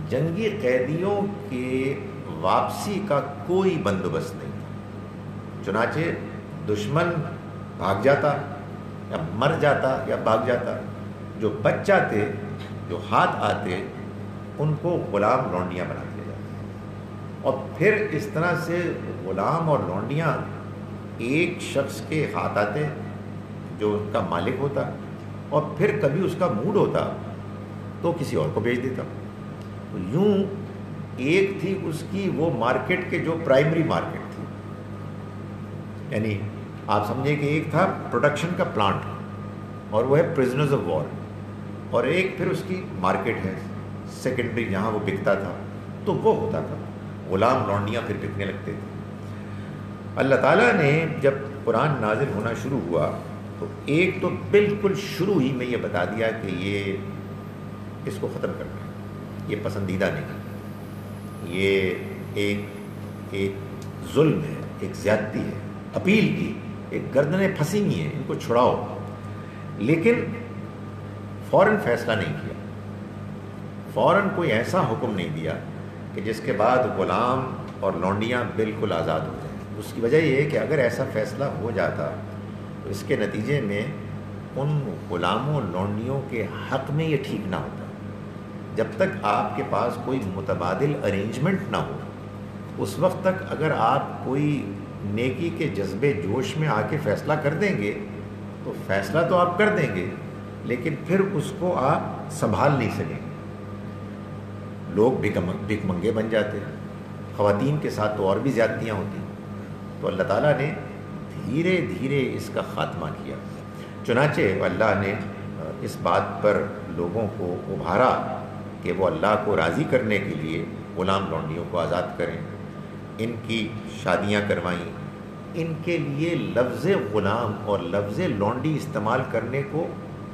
جنگی قیدیوں کے واپسی کا کوئی بندوبست نہیں تھا، چنانچہ دشمن بھاگ جاتا یا مر جاتا یا بھاگ جاتا، جو بچ جاتے، جو ہاتھ آتے، ان کو غلام لونڈیاں بنا دیا جاتا، اور پھر اس طرح سے غلام اور لونڈیاں ایک شخص کے ہاتھ آتے جو ان کا مالک ہوتا، اور پھر کبھی اس کا موڈ ہوتا تو کسی اور کو بھیج دیتا۔ تو یوں ایک تھی اس کی وہ مارکیٹ کے جو پرائمری مارکیٹ تھی، یعنی آپ سمجھیں کہ ایک تھا پروڈکشن کا پلانٹ، اور وہ ہے پرزنرز آف وار، اور ایک پھر اس کی مارکیٹ ہے سیکنڈری جہاں وہ بکتا تھا۔ تو وہ ہوتا تھا، غلام لونڈیاں پھر بکنے لگتے تھے۔ اللہ تعالیٰ نے جب قرآن نازل ہونا شروع ہوا تو ایک تو بالکل شروع ہی میں یہ بتا دیا کہ یہ اس کو ختم کرنا ہے، یہ پسندیدہ نہیں، یہ ایک ظلم ہے، ایک زیادتی ہے، اپیل کی، ایک گردنیں پھنسی ہوئی ہیں، ان کو چھڑاؤ۔ لیکن فوراً فیصلہ نہیں کیا، فوراً کوئی ایسا حکم نہیں دیا کہ جس کے بعد غلام اور لونڈیاں بالکل آزاد ہو جائیں۔ اس کی وجہ یہ ہے کہ اگر ایسا فیصلہ ہو جاتا تو اس کے نتیجے میں ان غلاموں لونڈیوں کے حق میں یہ ٹھیک نہ ہوتا جب تک آپ کے پاس کوئی متبادل ارینجمنٹ نہ ہو. اس وقت تک اگر آپ کوئی نیکی کے جذبے جوش میں آ کے فیصلہ کر دیں گے تو فیصلہ تو آپ کر دیں گے لیکن پھر اس کو آپ سنبھال نہیں سکیں گے. لوگ بھک منگے بن جاتے ہیں, خواتین کے ساتھ تو اور بھی زیادتیاں ہوتی ہیں. تو اللہ تعالیٰ نے دھیرے دھیرے اس کا خاتمہ کیا. چنانچہ اللہ نے اس بات پر لوگوں کو ابھارا کہ وہ اللہ کو راضی کرنے کے لیے غلام لونڈیوں کو آزاد کریں, ان کی شادیاں کروائیں. ان کے لیے لفظ غلام اور لفظ لونڈی استعمال کرنے کو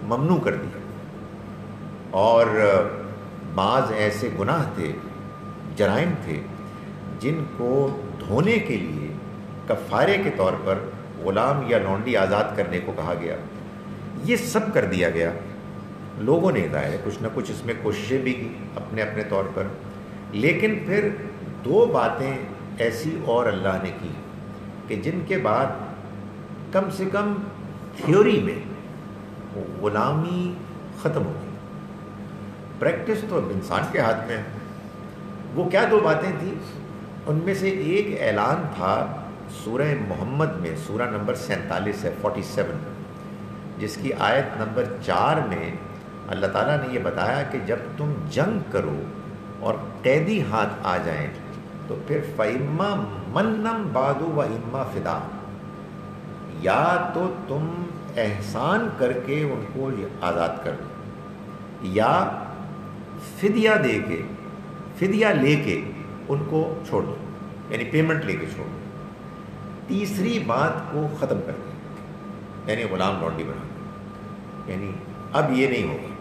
ممنوع کر دیا. اور بعض ایسے گناہ تھے, جرائم تھے, جن کو دھونے کے لیے کفارے کے طور پر غلام یا لونڈی آزاد کرنے کو کہا گیا. یہ سب کر دیا گیا. لوگوں نے ظاہر کچھ نہ کچھ اس میں کوششیں بھی کی اپنے اپنے طور پر, لیکن پھر دو باتیں ایسی اور اللہ نے کی کہ جن کے بعد کم سے کم تھیوری میں غلامی ختم ہو گئی. پریکٹس تو انسان کے ہاتھ میں ہے. وہ کیا دو باتیں تھیں؟ ان میں سے ایک اعلان تھا سورہ محمد میں, سورہ نمبر 47 ہے, 47, جس کی آیت نمبر 4 میں اللہ تعالیٰ نے یہ بتایا کہ جب تم جنگ کرو اور قیدی ہاتھ آ جائیں تو پھر فَإِمَّا مَنًّا بَعْدُ وَإِمَّا فِدَاءً, یا تو تم احسان کر کے ان کو آزاد کر دو یا فدیہ دے کے, فدیہ لے کے ان کو چھوڑ دو, یعنی پیمنٹ لے کے چھوڑ دو. تیسری بات کو ختم کر دیں, یعنی غلام لونڈی بنا دیں. یعنی اب یہ نہیں ہوگا.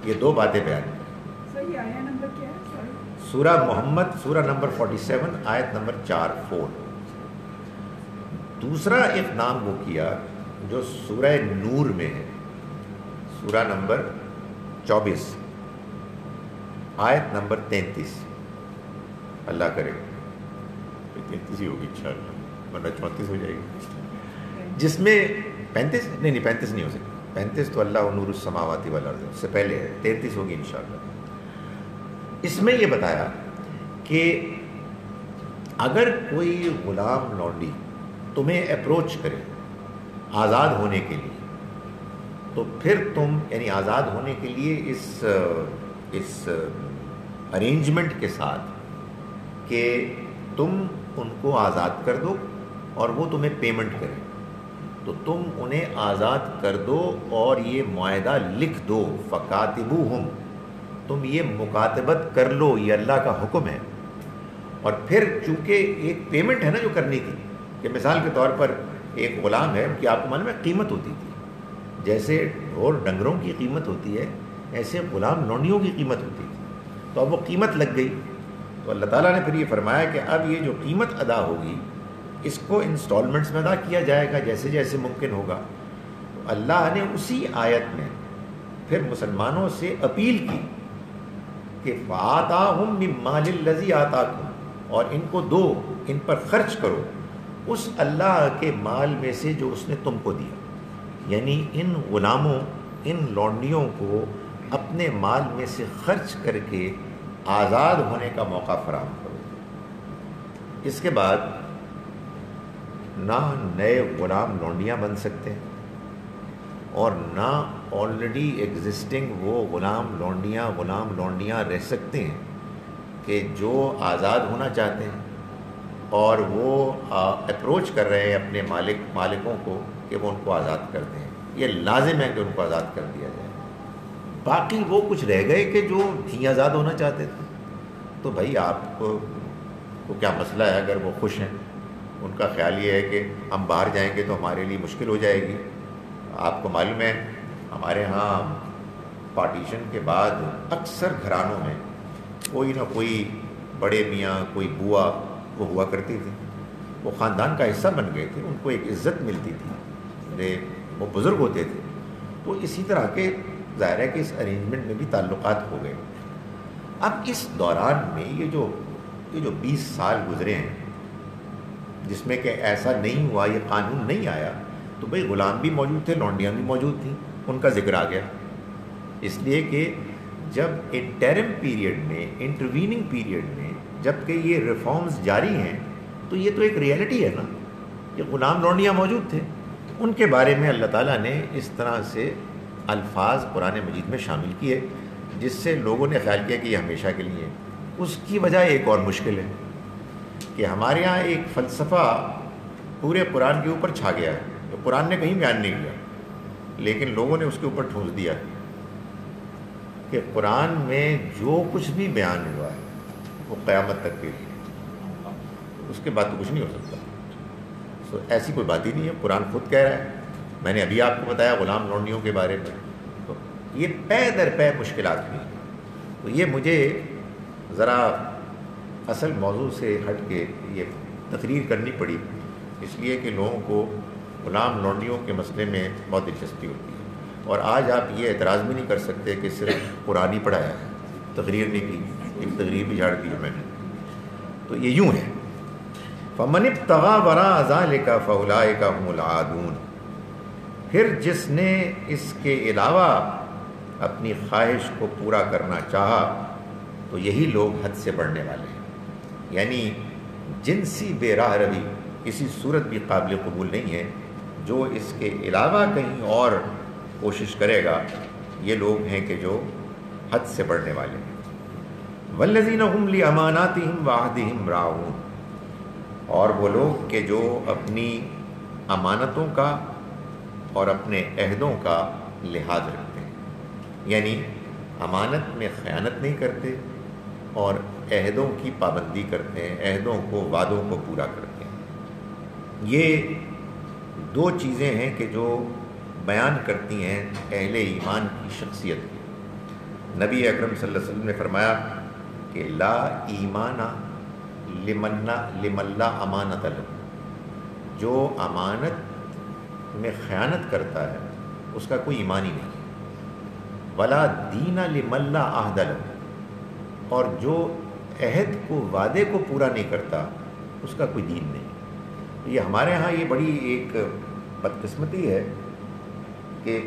یہ دو باتیں بیان کی. صحیح آیا نمبر کیا ہے؟ سورہ محمد, سورہ نمبر 47, آیت نمبر 4. دوسرا اقدام وہ کیا جو سورہ نور میں ہے, سورہ نمبر 24, آیت نمبر 33. اللہ کرے 33 ہی ہوگی انشاءاللہ, ورنہ 34 ہو جائے گی. جس میں 35 نہیں ہو سکتی. 35 تو اللہ نور السماوات والارض سے پہلے ہے. 33 ہوگی انشاءاللہ. اس میں یہ بتایا کہ اگر کوئی غلام لونڈی تمہیں اپروچ کرے آزاد ہونے کے لیے تو پھر تم, یعنی آزاد ہونے کے لیے اس ارینجمنٹ کے ساتھ کہ تم ان کو آزاد کر دو اور وہ تمہیں پیمنٹ کریں, تو تم انہیں آزاد کر دو اور یہ معاہدہ لکھ دو. فَكَاتِبُوهُمْ, تم یہ مکاتبت کر لو, یہ اللہ کا حکم ہے. اور پھر چونکہ ایک پیمنٹ ہے نا جو کرنے کی, کہ مثال کے طور پر ایک غلام ہے, ان کی آپ کو معلوم ہے قیمت ہوتی تھی, جیسے ڈھور ڈنگروں کی قیمت ہوتی ہے ایسے غلام لونڈیوں کی قیمت ہوتی تھی. تو اب وہ قیمت لگ گئی, تو اللہ تعالیٰ نے پھر یہ فرمایا کہ اب یہ جو قیمت ادا ہوگی اس کو انسٹالمنٹس میں ادا کیا جائے گا جیسے جیسے ممکن ہوگا. تو اللہ نے اسی آیت میں پھر مسلمانوں سے اپیل کی کہ فَآتَاهُمْ مِن مَّالِ الَّذِي آتَاكُمْ, اور ان کو دو, ان پر خرچ کرو اس اللہ کے مال میں سے جو اس نے تم کو دیا. یعنی ان غلاموں, ان لونڈیوں کو اپنے مال میں سے خرچ کر کے آزاد ہونے کا موقع فراہم کرو. اس کے بعد نہ نئے غلام لونڈیاں بن سکتے ہیں اور نہ آلریڈی ایگزسٹنگ وہ غلام لونڈیاں رہ سکتے ہیں کہ جو آزاد ہونا چاہتے ہیں اور وہ اپروچ کر رہے ہیں اپنے مالکوں کو کہ وہ ان کو آزاد کر دیں. یہ لازم ہے کہ ان کو آزاد کر دیا جائے. باقی وہ کچھ رہ گئے کہ جو نہیں آزاد ہونا چاہتے تھے, تو بھائی آپ کو کیا مسئلہ ہے اگر وہ خوش ہیں. ان کا خیال یہ ہے کہ ہم باہر جائیں گے تو ہمارے لیے مشکل ہو جائے گی. آپ کو معلوم ہے ہمارے ہاں پارٹیشن کے بعد اکثر گھرانوں میں کوئی نہ کوئی بڑے میاں, کوئی بوا وہ ہوا کرتی تھی, وہ خاندان کا حصہ بن گئے تھے, ان کو ایک عزت ملتی تھی, وہ بزرگ ہوتے تھے. تو اسی طرح کے ظاہر ہے کہ اس ارینجمنٹ میں بھی تعلقات ہو گئے. اب اس دوران میں یہ جو 20 سال گزرے ہیں جس میں کہ ایسا نہیں ہوا, یہ قانون نہیں آیا, تو بھئی غلام بھی موجود تھے، لونڈیاں بھی موجود تھیں، ان کا ذکر آ گیا، اس لیے کہ جب انٹرم پیریڈ میں، انٹرویننگ پیریڈ میں جب کہ یہ ریفارمز جاری ہیں تو یہ تو ایک ریئلٹی ہے نا کہ غلام لونڈیاں موجود تھے، ان کے بارے میں اللہ تعالیٰ نے اس طرح سے الفاظ قرآن مجید میں شامل کیے جس سے لوگوں نے خیال کیا کہ یہ ہمیشہ کے لیے ہے۔ اس کی وجہ ایک اور مشکل ہے کہ ہمارے ہاں ایک فلسفہ پورے قرآن کے اوپر چھا گیا ہے جو قرآن نے کہیں بیان نہیں کیا، لیکن لوگوں نے اس کے اوپر ٹھونس دیا کہ قرآن میں جو کچھ بھی بیان ہوا ہے وہ قیامت تک کے لیے، اس کے بعد تو کچھ نہیں ہو سکتا۔ ایسی کوئی بات ہی نہیں ہے، قرآن خود کہہ رہا ہے۔ میں نے ابھی آپ کو بتایا غلام لونڈیوں کے بارے میں، تو یہ پے در پے مشکلات ہوئی، تو یہ مجھے ذرا اصل موضوع سے ہٹ کے یہ تقریر کرنی پڑی، اس لیے کہ لوگوں کو غلام لونڈیوں کے مسئلے میں بہت دلچسپی ہوتی ہے، اور آج آپ یہ اعتراض بھی نہیں کر سکتے کہ صرف قرآن ہی پڑھایا ہے، تقریر نہیں کی، ایک تقریر بھی جھاڑ دی ہے میں نے۔ تو یہ یوں ہے، فَمَنِ ابْتَغَىٰ وَرَاءَ ذَٰلِكَ فَأُولَٰئِكَ هُمُ الْعَادُونَ، پھر جس نے اس کے علاوہ اپنی خواہش کو پورا کرنا چاہا تو یہی لوگ حد سے بڑھنے والے ہیں، یعنی جنسی بے راہ روی کسی صورت بھی قابل قبول نہیں ہے۔ جو اس کے علاوہ کہیں اور کوشش کرے گا یہ لوگ ہیں کہ جو حد سے بڑھنے والے ہیں۔ وَالَّذِينَ هُمْ لِأَمَانَاتِهِمْ وَعَهْدِهِمْ رَاعُونَ، اور وہ لوگ کہ جو اپنی امانتوں کا اور اپنے عہدوں کا لحاظ رکھتے ہیں، یعنی امانت میں خیانت نہیں کرتے اور عہدوں کی پابندی کرتے ہیں، عہدوں کو، وعدوں کو پورا کرتے ہیں۔ یہ دو چیزیں ہیں کہ جو بیان کرتی ہیں اہل ایمان کی شخصیت کی۔ نبی اکرم صلی اللہ علیہ وسلم نے فرمایا کہ لا ایمان لمن لا امانت له، جو امانت میں خیانت کرتا ہے اس کا کوئی ایمان ہی نہیں، ولا دین لمن لا عہد له، اور جو عہد کو، وعدے کو پورا نہیں کرتا اس کا کوئی دین نہیں۔ یہ ہمارے ہاں یہ بڑی ایک بدقسمتی ہے کہ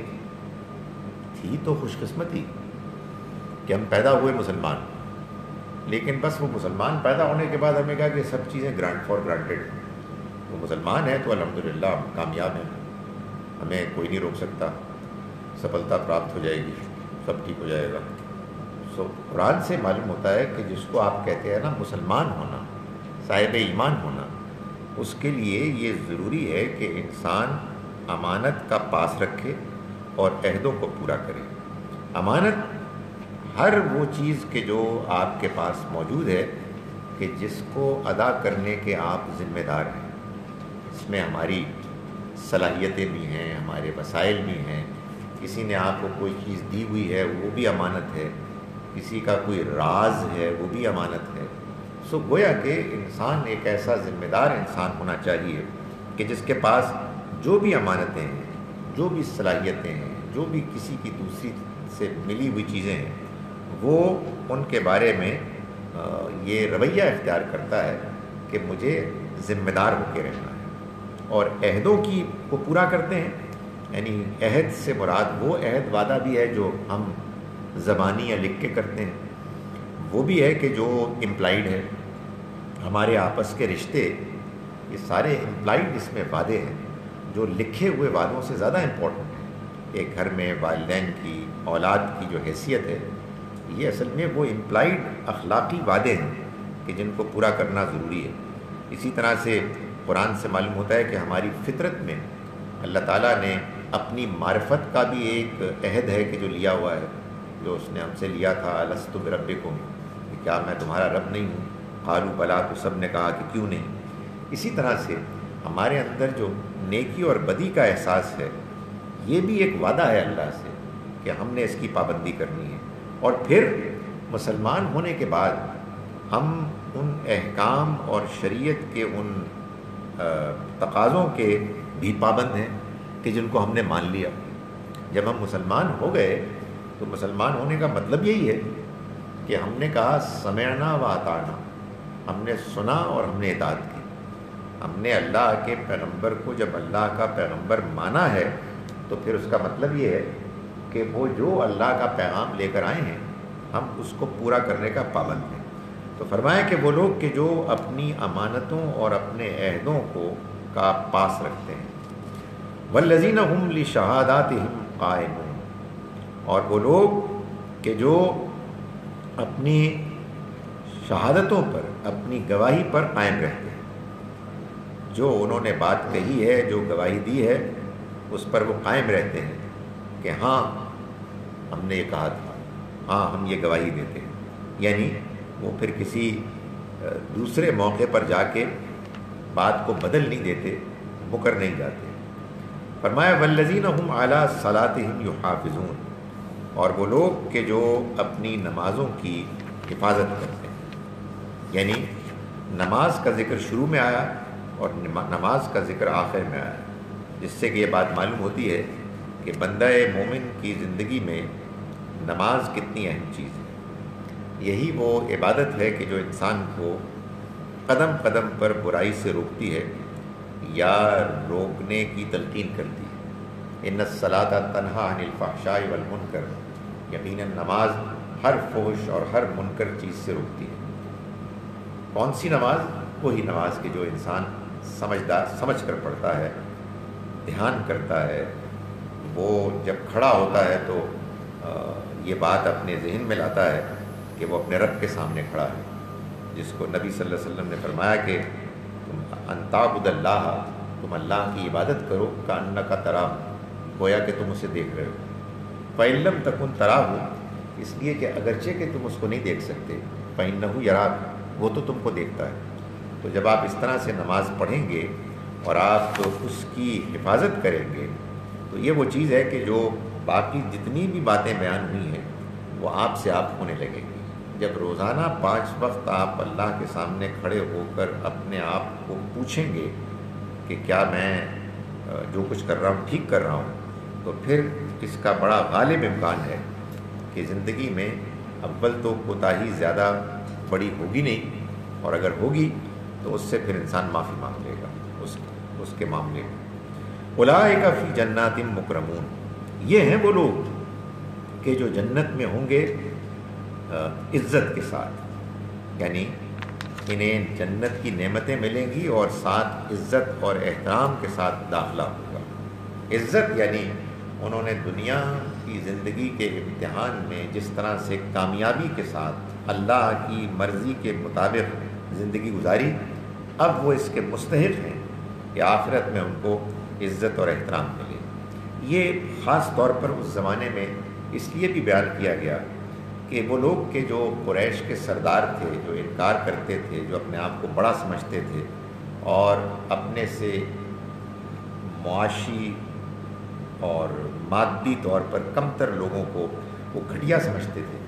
تھی تو خوش قسمتی کہ ہم پیدا ہوئے مسلمان، لیکن بس وہ مسلمان پیدا ہونے کے بعد ہمیں کہا کہ سب چیزیں فار گرانٹیڈ، وہ مسلمان ہے تو الحمدللہ ہم کامیاب ہیں، ہمیں کوئی نہیں روک سکتا، سفلتا پراپت ہو جائے گی، سب ٹھیک ہو جائے گا۔ قرآن سے معلوم ہوتا ہے کہ جس کو آپ کہتے ہیں نا مسلمان ہونا، صاحب ایمان ہونا، اس کے لیے یہ ضروری ہے کہ انسان امانت کا پاس رکھے اور عہدوں کو پورا کرے۔ امانت ہر وہ چیز کہ جو آپ کے پاس موجود ہے کہ جس کو ادا کرنے کے آپ ذمہ دار ہیں، اس میں ہماری صلاحیتیں بھی ہیں، ہمارے وسائل بھی ہیں، کسی نے آپ کو کوئی چیز دی ہوئی ہے وہ بھی امانت ہے، کسی کا کوئی راز ہے وہ بھی امانت ہے۔ گویا کہ انسان ایک ایسا ذمہ دار انسان ہونا چاہیے کہ جس کے پاس جو بھی امانتیں ہیں، جو بھی صلاحیتیں ہیں، جو بھی کسی کی دوسری سے ملی ہوئی چیزیں ہیں، وہ ان کے بارے میں یہ رویہ اختیار کرتا ہے کہ مجھے ذمہ دار ہو کے رہنا ہے، اور عہدوں کی کو پورا کرتے ہیں۔ یعنی عہد سے مراد وہ عہد وعدہ بھی ہے جو ہم زبانی یا لکھ کے کرتے ہیں، وہ بھی ہے کہ جو امپلائڈ ہے۔ ہمارے آپس کے رشتے یہ سارے امپلائڈ اس میں وعدے ہیں جو لکھے ہوئے وعدوں سے زیادہ امپورٹنٹ ہیں۔ ایک گھر میں والدین کی، اولاد کی جو حیثیت ہے، یہ اصل میں وہ امپلائڈ اخلاقی وعدے ہیں کہ جن کو پورا کرنا ضروری ہے۔ اسی طرح سے قرآن سے معلوم ہوتا ہے کہ ہماری فطرت میں اللہ تعالیٰ نے اپنی معرفت کا بھی ایک عہد ہے کہ جو لیا ہوا ہے، جو اس نے ہم سے لیا تھا، الست بربکم، کہ کیا میں تمہارا رب نہیں ہوں؟ قالوا بلا، تو سب نے کہا کہ کیوں نہیں۔ اسی طرح سے ہمارے اندر جو نیکی اور بدی کا احساس ہے، یہ بھی ایک وعدہ ہے اللہ سے کہ ہم نے اس کی پابندی کرنی ہے، اور پھر مسلمان ہونے کے بعد ہم ان احکام اور شریعت کے ان تقاضوں کے بھی پابند ہیں کہ جن کو ہم نے مان لیا۔ جب ہم مسلمان ہو گئے تو مسلمان ہونے کا مطلب یہی ہے کہ ہم نے کہا سمعنا و اطعنا، ہم نے سنا اور ہم نے اطاعت کی۔ ہم نے اللہ کے پیغمبر کو جب اللہ کا پیغمبر مانا ہے تو پھر اس کا مطلب یہ ہے کہ وہ جو اللہ کا پیغام لے کر آئے ہیں ہم اس کو پورا کرنے کا پابند ہیں۔ تو فرمایا کہ وہ لوگ کہ جو اپنی امانتوں اور اپنے عہدوں کا پاس رکھتے ہیں، والذین هم لشہاداتہم قائمون، اور وہ لوگ کہ جو اپنی شہادتوں پر، اپنی گواہی پر قائم رہتے ہیں، جو انہوں نے بات کہی ہے، جو گواہی دی ہے اس پر وہ قائم رہتے ہیں کہ ہاں ہم نے یہ کہا تھا، ہاں ہم یہ گواہی دیتے ہیں، یعنی وہ پھر کسی دوسرے موقع پر جا کے بات کو بدل نہیں دیتے، مکر نہیں جاتے۔ فرمایا والذین هم علی صلاتہم یحافظون، اور وہ لوگ کہ جو اپنی نمازوں کی حفاظت کرتے ہیں، یعنی نماز کا ذکر شروع میں آیا اور نماز کا ذکر آخر میں آیا، جس سے کہ یہ بات معلوم ہوتی ہے کہ بندہ مومن کی زندگی میں نماز کتنی اہم چیز ہے۔ یہی وہ عبادت ہے کہ جو انسان کو قدم قدم پر برائی سے روکتی ہے یا روکنے کی تلقین کرتی ہے۔ ان الصلاۃ تنہی عن الفحشاء والمنکر، یقیناً نماز ہر فحش اور ہر منکر چیز سے روکتی ہے۔ کون سی نماز؟ وہی نماز کہ جو انسان سمجھ کر پڑھتا ہے، دھیان کرتا ہے، وہ جب کھڑا ہوتا ہے تو یہ بات اپنے ذہن میں لاتا ہے کہ وہ اپنے رب کے سامنے کھڑا ہے، جس کو نبی صلی اللہ علیہ وسلم نے فرمایا کہ ان تعبد اللہ، تم اللہ کی عبادت کرو کأنک تراہ، گویا کہ تم اسے دیکھ رہے ہو۔ فإن لم تکن تراہ، اس لیے کہ اگرچہ کہ تم اس کو نہیں دیکھ سکتے، فإنہ یراک، وہ تو تم کو دیکھتا ہے۔ تو جب آپ اس طرح سے نماز پڑھیں گے اور آپ اس کی حفاظت کریں گے تو یہ وہ چیز ہے کہ جو باقی جتنی بھی باتیں بیان ہوئی ہیں وہ آپ سے آپ ہونے لگے گی۔ جب روزانہ 5 وقت آپ اللہ کے سامنے کھڑے ہو کر اپنے آپ کو پوچھیں گے کہ کیا میں جو کچھ کر رہا ہوں ٹھیک کر رہا ہوں، تو پھر اس کا بڑا غالب امکان ہے کہ زندگی میں اول تو کوتاہی زیادہ بڑی ہوگی نہیں، اور اگر ہوگی تو اس سے پھر انسان معافی مانگ لے گا اس کے معاملے میں۔ اولئک فی جنات مکرمون، یہ ہیں وہ لوگ کہ جو جنت میں ہوں گے عزت کے ساتھ، یعنی انہیں جنت کی نعمتیں ملیں گی اور ساتھ عزت اور احترام کے ساتھ داخلہ ہوگا۔ عزت یعنی انہوں نے دنیا کی زندگی کے امتحان میں جس طرح سے کامیابی کے ساتھ اللہ کی مرضی کے مطابق زندگی گزاری، اب وہ اس کے مستحق ہیں کہ آخرت میں ان کو عزت اور احترام ملے۔ یہ خاص طور پر اس زمانے میں اس لیے بھی بیان کیا گیا کہ وہ لوگ کہ جو قریش کے سردار تھے، جو انکار کرتے تھے، جو اپنے آپ کو بڑا سمجھتے تھے اور اپنے سے معاشی اور مادی طور پر کمتر لوگوں کو وہ گھٹیا سمجھتے تھے،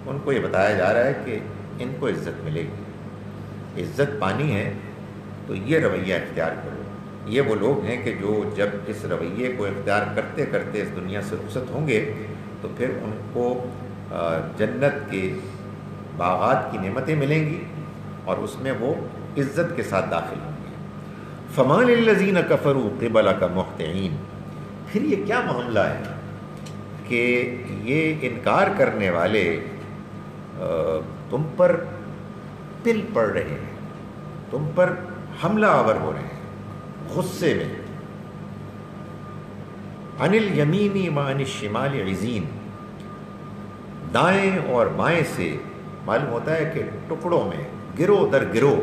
ان کو یہ بتایا جا رہا ہے کہ ان کو عزت ملے گی۔ عزت پانی ہے تو یہ رویہ اختیار کرو۔ یہ وہ لوگ ہیں کہ جو جب اس رویے کو اختیار کرتے کرتے اس دنیا سے رخصت ہوں گے تو پھر ان کو جنت کے باغات کی نعمتیں ملیں گی اور اس میں وہ عزت کے ساتھ داخل ہوں گے۔ فَمَا لِلَّذِينَ كَفَرُوا قِبَلَكَ مُهْطِعِينَ، پھر یہ کیا معاملہ ہے کہ یہ انکار کرنے والے تم پر پل پڑ رہے ہیں، تم پر حملہ آور ہو رہے ہیں غصے میں۔ عن الیمین وعن الشمال عزین، دائیں اور بائیں سے معلوم ہوتا ہے کہ ٹکڑوں میں گروہ در گروہ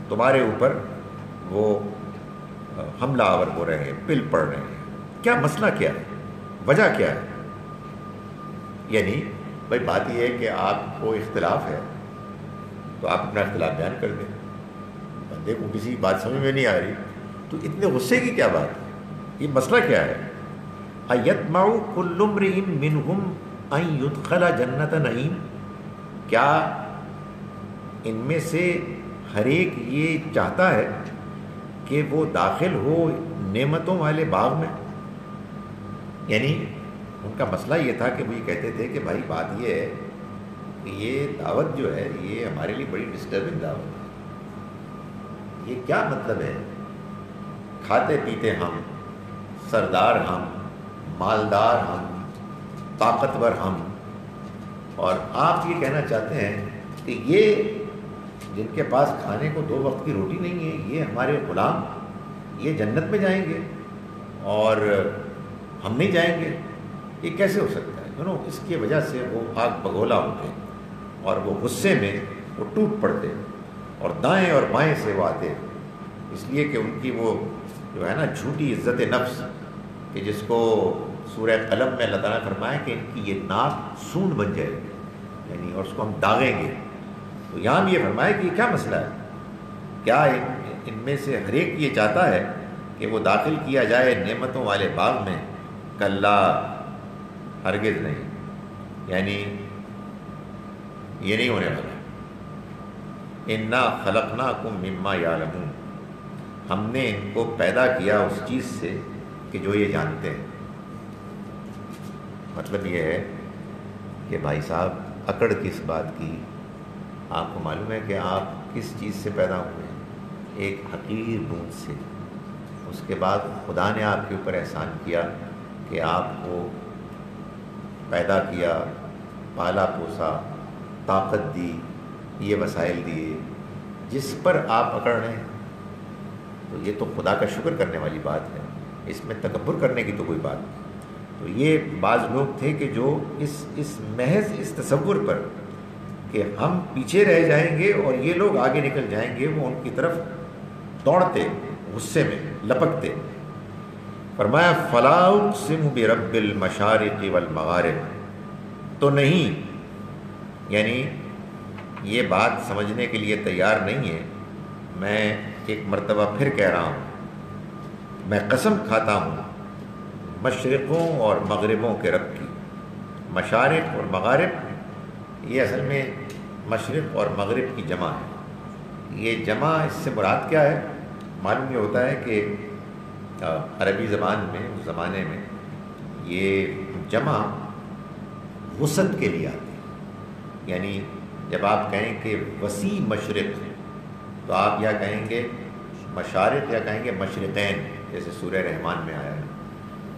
تمہارے اوپر وہ حملہ آور ہو رہے ہیں، پل پڑ رہے ہیں۔ کیا مسئلہ کیا ہے، وجہ کیا ہے؟ یعنی بھائی بات یہ ہے کہ آپ کو اختلاف ہے تو آپ اپنا اختلاف بیان کر دیں، بندے کو کسی بات سمجھ میں نہیں آ رہی تو اتنے غصے کی کیا بات ہے، یہ مسئلہ کیا ہے؟ اَيَطْمَعُ كُلُّ امْرِئٍ مِّنْهُمْ أَن يُدْخَلَ جَنَّةَ نَعِيمٍ، کیا ان میں سے ہر ایک یہ چاہتا ہے کہ وہ داخل ہو نعمتوں والے باغ میں؟ یعنی ان کا مسئلہ یہ تھا کہ وہ یہ کہتے تھے کہ بھائی بات یہ ہے کہ یہ دعوت جو ہے یہ ہمارے لیے بڑی ڈسٹربنگ دعوت ہے، یہ کیا مطلب ہے؟ کھاتے پیتے ہم، سردار ہم، مالدار ہم، طاقتور ہم، اور آپ یہ کہنا چاہتے ہیں کہ یہ جن کے پاس کھانے کو 2 وقت کی روٹی نہیں ہے، یہ ہمارے غلام، یہ جنت میں جائیں گے اور ہم نہیں جائیں گے؟ یہ کیسے ہو سکتا ہے؟ سنو، اس کی وجہ سے وہ آگ بگولا ہوتے اور وہ غصے میں وہ ٹوٹ پڑتے اور دائیں اور بائیں سے وہ آتے، اس لیے کہ ان کی وہ جو ہے نا جھوٹی عزت نفس، کہ جس کو سورہ قلم میں اللہ تعالیٰ نے فرمایا کہ ان کی یہ ناک سونڈ بن جائے گی، یعنی اور اس کو ہم داغیں گے۔ تو یہاں بھی یہ فرمایا کہ یہ کیا مسئلہ ہے؟ کیا ان میں سے ہر ایک یہ چاہتا ہے کہ وہ داخل کیا جائے نعمتوں والے باغ میں؟ کلا، ہرگز نہیں، یعنی یہ نہیں ہونے والا۔ انا خلقناکم مما یعلمون، ہم نے ان کو پیدا کیا اس چیز سے کہ جو یہ جانتے ہیں۔ مطلب یہ ہے کہ بھائی صاحب اکڑ کس بات کی؟ آپ کو معلوم ہے کہ آپ کس چیز سے پیدا ہوئے ہیں؟ ایک حقیر بوند سے۔ اس کے بعد خدا نے آپ کے اوپر احسان کیا کہ آپ کو پیدا کیا، پالا پوسا، طاقت دی، یہ وسائل دیے، جس پر آپ اکڑ رہے ہیں۔ تو یہ تو خدا کا شکر کرنے والی بات ہے، اس میں تکبر کرنے کی تو کوئی بات نہیں۔ تو یہ بعض لوگ تھے کہ جو اس محض اس تصور پر کہ ہم پیچھے رہ جائیں گے اور یہ لوگ آگے نکل جائیں گے، وہ ان کی طرف دوڑتے، غصے میں لپکتے۔ فرمایا فلا اقسم برب المشارق والمغارب، تو نہیں، یعنی یہ بات سمجھنے کے لیے تیار نہیں ہے۔ میں ایک مرتبہ پھر کہہ رہا ہوں، میں قسم کھاتا ہوں مشرقوں اور مغربوں کے رب کی۔ مشارق اور مغارب یہ اصل میں مشرق اور مغرب کی جمع ہے۔ یہ جمع اس سے مراد کیا ہے؟ معلوم یہ ہوتا ہے کہ عربی زبان میں اس زمانے میں یہ جمع وسعت کے لیے آتی ہے، یعنی جب آپ کہیں کہ وسیع مشرق، تو آپ یا کہیں گے مشارق یا کہیں گے مشرقین، جیسے سورہ رحمان میں آیا ہے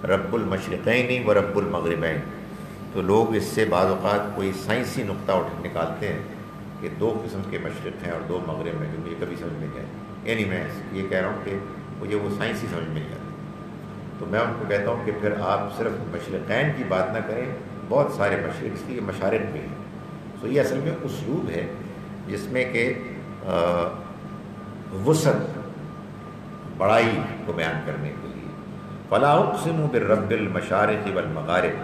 رب المشرقین و رب المغربین۔ تو لوگ اس سے بعض اوقات کوئی سائنسی نقطہ نکالتے ہیں کہ 2 قسم کے مشرق ہیں اور 2 مغرب ہیں، جو مجھے کبھی سمجھ میں نہیں آئی۔ یعنی میں یہ کہہ رہا ہوں کہ مجھے وہ سائنسی سمجھ میں نہیں آتی۔ تو میں ان کو کہتا ہوں کہ پھر آپ صرف مشرقین کی بات نہ کریں، بہت سارے مشرق، اس لیے مشارق بھی ہیں۔ تو یہ اصل میں اسلوب ہے جس میں کہ وسعت، بڑائی کو بیان کرنے کے لیے۔ فلا اقسم بالرب المشارق والمغارب،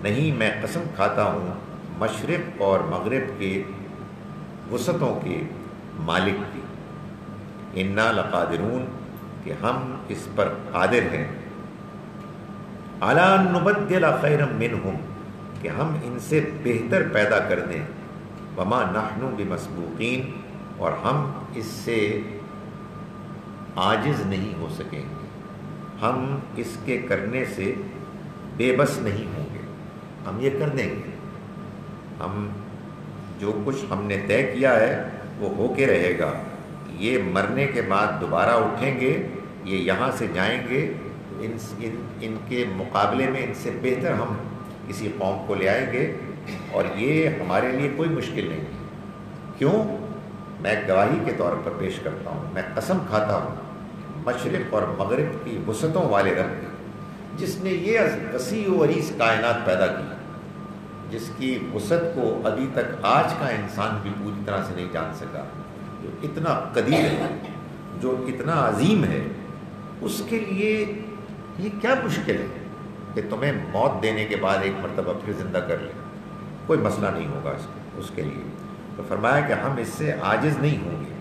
نہیں میں قسم کھاتا ہوں مشرق اور مغرب کے وسعتوں کے مالک کی۔ انا لقادرون، کہ ہم اس پر قادر ہیں، علی ان نبدل خیرا منہم، کہ ہم ان سے بہتر پیدا کر دیں، وما نحن بمسبوقین، اور ہم اس سے عاجز نہیں ہو سکیں گے، ہم اس کے کرنے سے بے بس نہیں ہوں گے، ہم یہ کر دیں گے۔ ہم جو کچھ ہم نے طے کیا ہے وہ ہو کے رہے گا۔ یہ مرنے کے بعد دوبارہ اٹھیں گے، یہ یہاں سے جائیں گے، ان کے مقابلے میں ان سے بہتر ہم کسی قوم کو لے آئیں گے، اور یہ ہمارے لیے کوئی مشکل نہیں ہے۔ کیوں؟ میں گواہی کے طور پر پیش کرتا ہوں، میں قسم کھاتا ہوں مشرق اور مغرب کی وسعتوں والے رب کی، جس نے یہ وسیع و عریض کائنات پیدا کی، جس کی وسعت کو ابھی تک آج کا انسان بھی پوری طرح سے نہیں جان سکا، جو اتنا قدیر ہے، جو اتنا عظیم ہے، اس کے لیے یہ کیا مشکل ہے کہ تمہیں موت دینے کے بعد ایک مرتبہ پھر زندہ کر لے؟ کوئی مسئلہ نہیں ہوگا اس کے لیے۔ تو فرمایا کہ ہم اس سے عاجز نہیں ہوں گے۔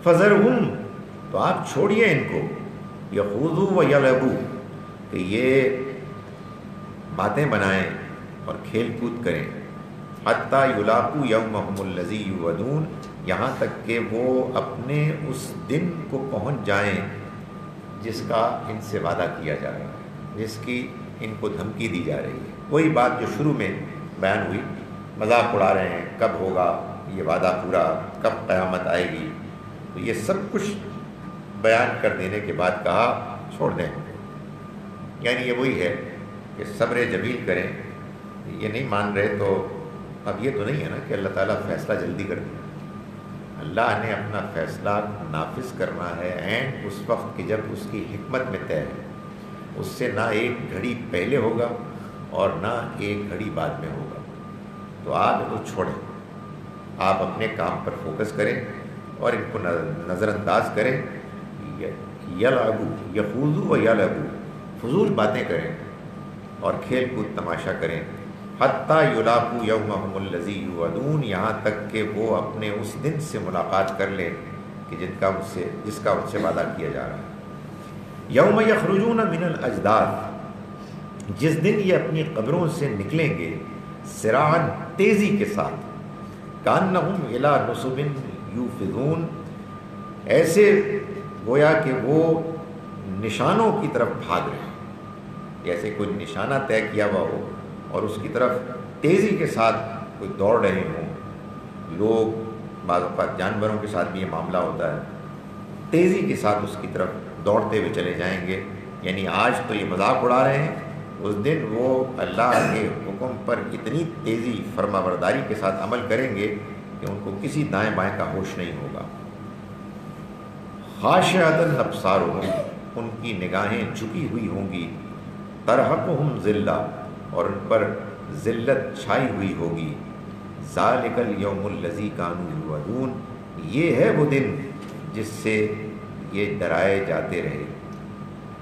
فذرہم، تو آپ چھوڑیے ان کو، یخوضوا ویلعبوا، کہ یہ باتیں بنائیں اور کھیل کود کریں، حتی یلاقوا یومہم الذی یوعدون، یہاں تک کہ وہ اپنے اس دن کو پہنچ جائیں جس کا ان سے وعدہ کیا جا رہا ہے، جس کی ان کو دھمکی دی جا رہی ہے۔ وہی بات جو شروع میں بیان ہوئی، مذاق اڑا رہے ہیں کب ہوگا یہ وعدہ پورا، کب قیامت آئے گی، تو یہ سب کچھ بیان کر دینے کے بعد کہا چھوڑ دیں، یعنی یہ وہی ہے کہ صبر جمیل کریں. یہ نہیں مان رہے تو اب یہ تو نہیں ہے نا کہ اللہ تعالیٰ فیصلہ جلدی کر دیا. اللہ نے اپنا فیصلہ نافذ کرنا ہے اینڈ اس وقت کہ جب اس کی حکمت میں طے ہے. اس سے نہ ایک گھڑی پہلے ہوگا اور نہ ایک گھڑی بعد میں ہوگا. تو آپ تو چھوڑیں، آپ اپنے کام پر فوکس کریں اور ان کو نظر انداز کریں. یلعبو یخوضوا و یلعبو، فضول باتیں کریں اور کھیل کود تماشا کریں. حتیٰ یلاقوا یومہم الذی یوعدون، یہاں تک کہ وہ اپنے اس دن سے ملاقات کر لیں کہ جس کا ان سے وعدہ کیا جا رہا ہے. یوم یخرجون من الاجداث، جس دن یہ اپنی قبروں سے نکلیں گے سراعاً تیزی کے ساتھ. کانہم الی نصب یوفضون، ایسے گویا کہ وہ نشانوں کی طرف بھاگ رہے ہیں، جیسے کوئی نشانہ طے کیا ہوا ہو اور اس کی طرف تیزی کے ساتھ کوئی دوڑ رہے ہوں. لوگ بعض اوقات جانوروں کے ساتھ بھی یہ معاملہ ہوتا ہے، تیزی کے ساتھ اس کی طرف دوڑتے ہوئے چلے جائیں گے. یعنی آج تو یہ مذاق اڑا رہے ہیں، اس دن وہ اللہ کے حکم پر اتنی تیزی فرما برداری کے ساتھ عمل کریں گے کہ ان کو کسی دائیں بائیں کا ہوش نہیں ہوگا. خاشعۃ ابصارہم، ان کی نگاہیں جھکی ہوئی ہوں گی. ترہقہم ذلہ، اور ان پر ذلت چھائی ہوئی ہوگی. ذالک الیوم الذی کانوا یوعدون، یہ ہے وہ دن جس سے یہ ڈرائے جاتے رہے،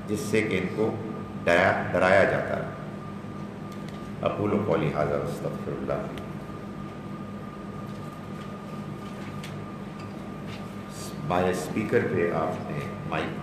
جس سے کہ ان کو ڈرایا جاتا ہے. اقول قولی ھذا واستغفر اللہ. بائیں اسپیکر پہ آپ نے مائک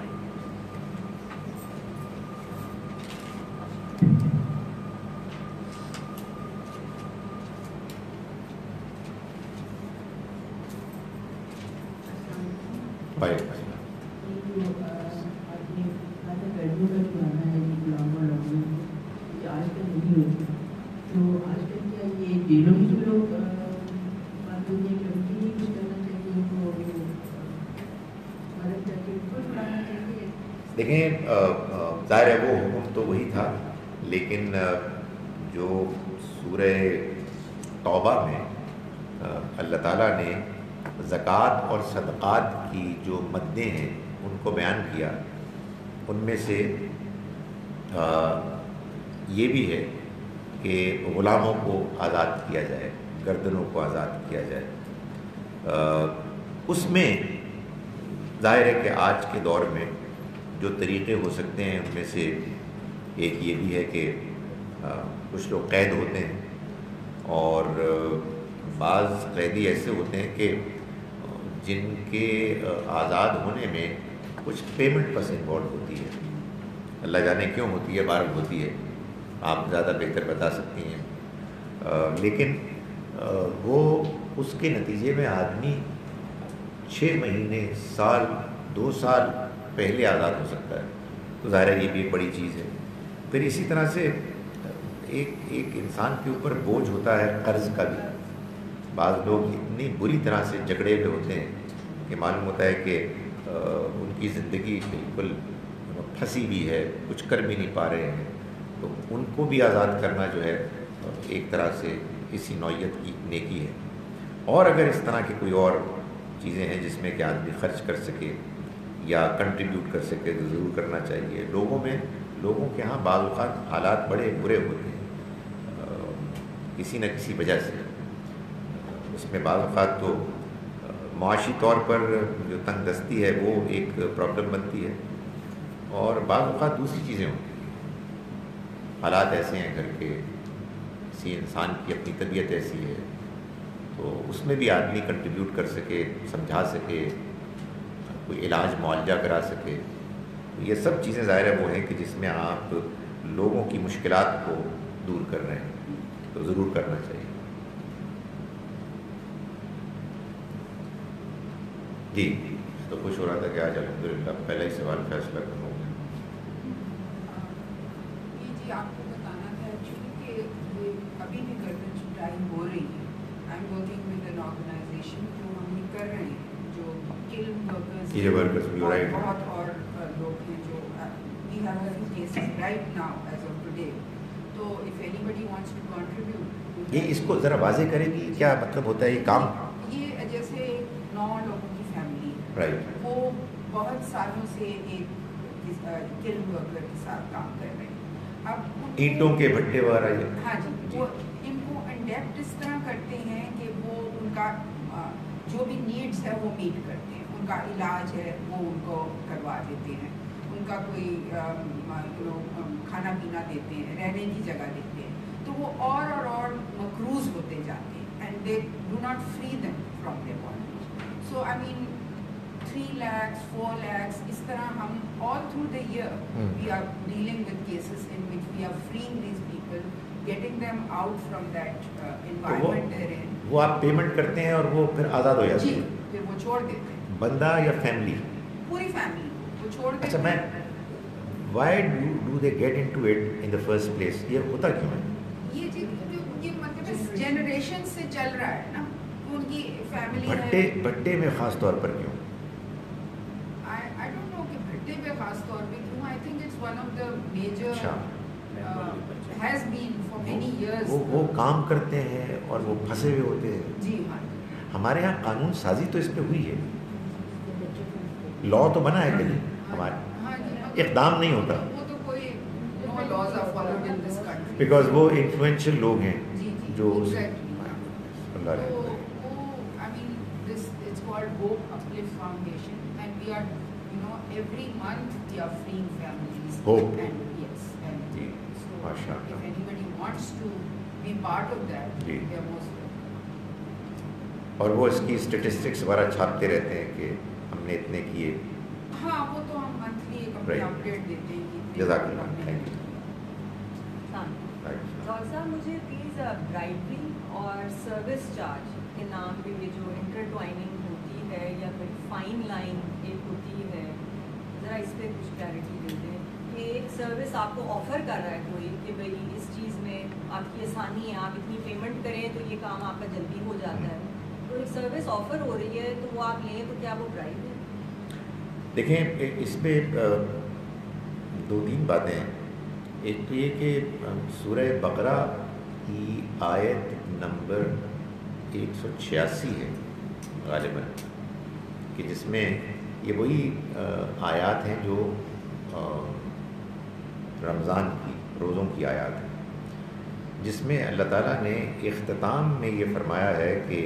دیکھیں. ظاہر ہے وہ حکم تو وہی تھا، لیکن جو سورہ توبہ میں اللہ تعالیٰ نے زکوٰۃ اور صدقات کی جو مدیں ہیں ان کو بیان کیا، ان میں سے یہ بھی ہے کہ غلاموں کو آزاد کیا جائے، گردنوں کو آزاد کیا جائے. اس میں ظاہر ہے کہ آج کے دور میں جو طریقے ہو سکتے ہیں ان میں سے ایک یہ بھی ہے کہ کچھ لوگ قید ہوتے ہیں، اور بعض قیدی ایسے ہوتے ہیں کہ جن کے آزاد ہونے میں کچھ پیمنٹ بس انوالو ہوتی ہے. اللہ جانے کیوں ہوتی ہے، بہرحال ہوتی ہے، آپ زیادہ بہتر بتا سکتی ہیں. لیکن وہ اس کے نتیجے میں آدمی 6 مہینے، سال، 2 سال پہلے آزاد ہو سکتا ہے. تو ظاہر ہے یہ بھی ایک بڑی چیز ہے. پھر اسی طرح سے ایک انسان کے اوپر بوجھ ہوتا ہے قرض کا بھی. بعض لوگ اتنی بری طرح سے جھگڑے ہوئے ہوتے ہیں کہ معلوم ہوتا ہے کہ ان کی زندگی بالکل پھنسی بھی ہے، کچھ کر بھی نہیں پا رہے ہیں. تو ان کو بھی آزاد کرنا جو ہے ایک طرح سے اسی نوعیت کی نیکی ہے. اور اگر اس طرح کی کوئی اور چیزیں ہیں جس میں کہ آدمی خرچ کر سکے یا کنٹریبیوٹ کر سکے تو ضرور کرنا چاہیے. لوگوں کے ہاں بعض اوقات حالات بڑے برے ہوتے ہیں کسی نہ کسی وجہ سے. اس میں بعض اوقات تو معاشی طور پر جو تنگ دستی ہے وہ ایک پرابلم بنتی ہے، اور بعض اوقات دوسری چیزیں ہوتی ہیں. حالات ایسے ہیں گھر کے، کسی انسان کی اپنی طبیعت ایسی ہے، تو اس میں بھی آدمی کنٹریبیوٹ کر سکے، سمجھا سکے، کوئی علاج معالجہ کرا سکے. یہ سب چیزیں ظاہر ہے وہ ہیں کہ جس میں آپ لوگوں کی مشکلات کو دور کر رہے ہیں، تو ضرور کرنا چاہیے. جی تو خوش ہو رہا تھا کہ آج الحمدللہ پہلا ہی سوال فیصلہ کرنا ہو گیا. جی آپ کو بتانا تھا ایکچولی کہ ابھی بھی گردن چھٹائی ہو رہی ہے. I am working with an organisation جو ہم کر رہے ہیں، جو علم workers Key workers, you're right. بہت اور لوگ ہیں جو we have a few cases right now as of today. تو if anybody wants to contribute یہ اس کو ذرا واضح کریں گی کیا مطلب ہوتا ہے یہ کام؟ یہ جیسے 9 لوگوں کی فیملی ہے رائٹ، وہ بہت سالوں سے ایک کلڈ ورکر کے ساتھ کام کر رہے ہیں. اب اینٹوں کے بھٹے وغیرہ ہاں جی وہ ان کو انڈیپٹ اس طرح کرتے ہیں کہ وہ ان کا جو بھی نیڈس ہے وہ میٹ کرتے ہیں. ان کا علاج ہے وہ ان کو کروا دیتے ہیں, ان کا کوئی کھانا پینا دیتے ہیں, رہنے کی جگہ دیتے ہیں. تو وہ اور مقروض ہوتے جاتے ہیں and they do not free them from their body. So I mean 3 lakhs 4 lakhs اس طرح ہم all through the year we are dealing with cases in which we are freeing these people, getting them out from that environment they're in. وہ آپ payment کرتے ہیں اور وہ پھر آزاد ہو جاتے ہیں؟ جی پھر وہ چھوڑ دیتے ہیں. بندہ یا فیملی؟ پوری فیملی وہ چھوڑ دیتے اچھا ہیں. میں why do they get into it in the first place? یہ ہوتا کیوں ہے؟ یہ مطلب جنریشن سے چل رہا ہے نا, ان کی فیملی ہے. بھٹے میں خاص طور پر کیوں؟ I don't know کہ بھٹے پہ خاص طور پہ کیوں. I think it's one of the major has been for many years. وہ کام کرتے ہیں اور وہ پھنسے ہوئے ہوتے ہیں. جی ہاں. ہمارے یہاں قانون سازی تو اس پہ ہوئی ہے, لا تو بنا ہے کہیں, ہمارے اقدام نہیں ہوتا. وہ تو کوئی no laws are followed in this country. Because وہ انفلوئنشیل لوگ ہیں جو اللہ I mean this it's called Hope Uplift Foundation and we are every month we are freeing families. Hope. And yes, and so Masha Allah. if anybody wants to be part of that, G. they are most welcome. اور وہ اس کی statistics وغیرہ چھاپتے رہتے ہیں کہ ہم نے اتنے کیے. ہاں وہ تو ہم منتھلی ایک اپنے اپڈیٹ دیتے ہیں کہ جزاک اللہ, تھینک یو. ڈاکٹر صاحب مجھے پلیز برائڈری اور سروس چارج کے نام پہ یہ جو انٹرٹوائننگ ہوتی ہے یا پھر فائن لائن ایک ہوتی ہے, ذرا اس پہ کچھ کلیئرٹی دے دیں کہ ایک سروس آپ کو آفر کر رہا ہے کوئی کہ بھائی اس چیز میں آپ کی آسانی ہے, آپ اتنی پیمنٹ کریں تو یہ کام آپ کا جلدی ہو جاتا ہے, تو ایک سروس آفر ہو رہی ہے تو وہ آپ لیں تو کیا وہ پرائز ہے؟ دیکھیں اس پہ 2-3 باتیں ہیں. ایک تو یہ کہ سورہ بقرہ کی آیت نمبر 186 ہے غالباً, کہ جس میں یہ وہی آیات ہیں جو رمضان کی روزوں کی آیات ہیں, جس میں اللہ تعالیٰ نے اختتام میں یہ فرمایا ہے کہ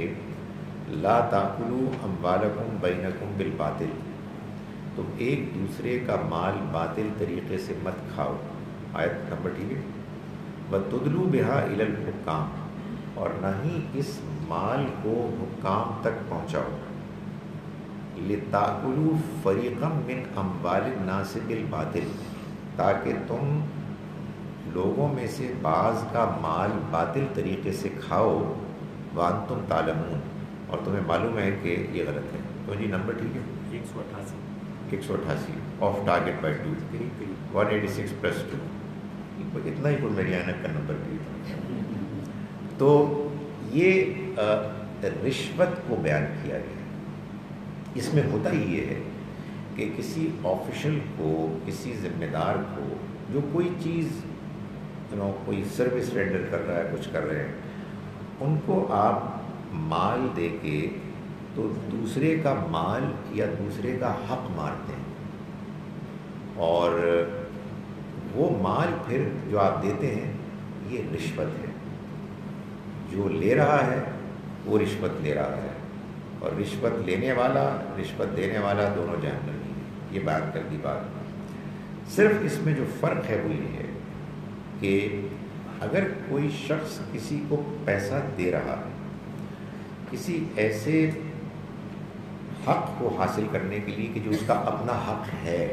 لا تاکلوا اموالکم بینکم بالباطل, تم ایک دوسرے کا مال باطل طریقے سے مت کھاؤ. آیت نمبر ٹھیک ہے. وَتُدْلُوا بِهَا إِلَى الْحُكَّامِ, اور نہ ہی اس مال کو حکام تک پہنچاؤ. لِتَأْكُلُوا فَرِيقًا مِّنْ أَمْوَالِ النَّاسِ بِالْبَاطِلِ, تاکہ تم لوگوں میں سے بعض کا مال باطل طریقے سے کھاؤ. وَأَنْتُمْ تَعْلَمُونَ, اور تمہیں معلوم ہے کہ یہ غلط ہے. تو جی نمبر ٹھیک ہے 188 آف ٹارگیٹ بائی 2 186 + 2, اتنا ہی کوئی میری اینک کا نمبر بھی تھا. تو یہ رشوت کو بیان کیا گیا. اس میں ہوتا ہی یہ ہے کہ کسی آفیشل کو, کسی ذمہ دار کو جو کوئی چیز کوئی سروس رینڈر کر رہا ہے, کچھ کر رہے ہیں, ان کو آپ مال دے کے تو دوسرے کا مال یا دوسرے کا حق مارتے ہیں, اور وہ مال پھر جو آپ دیتے ہیں یہ رشوت ہے. جو لے رہا ہے وہ رشوت لے رہا ہے, اور رشوت لینے والا رشوت دینے والا دونوں جہنمی ہیں. یہ بات کر دی بات. صرف اس میں جو فرق ہے وہ یہ ہے کہ اگر کوئی شخص کسی کو پیسہ دے رہا ہے کسی ایسے حق کو حاصل کرنے کے لیے کہ جو اس کا اپنا حق ہے,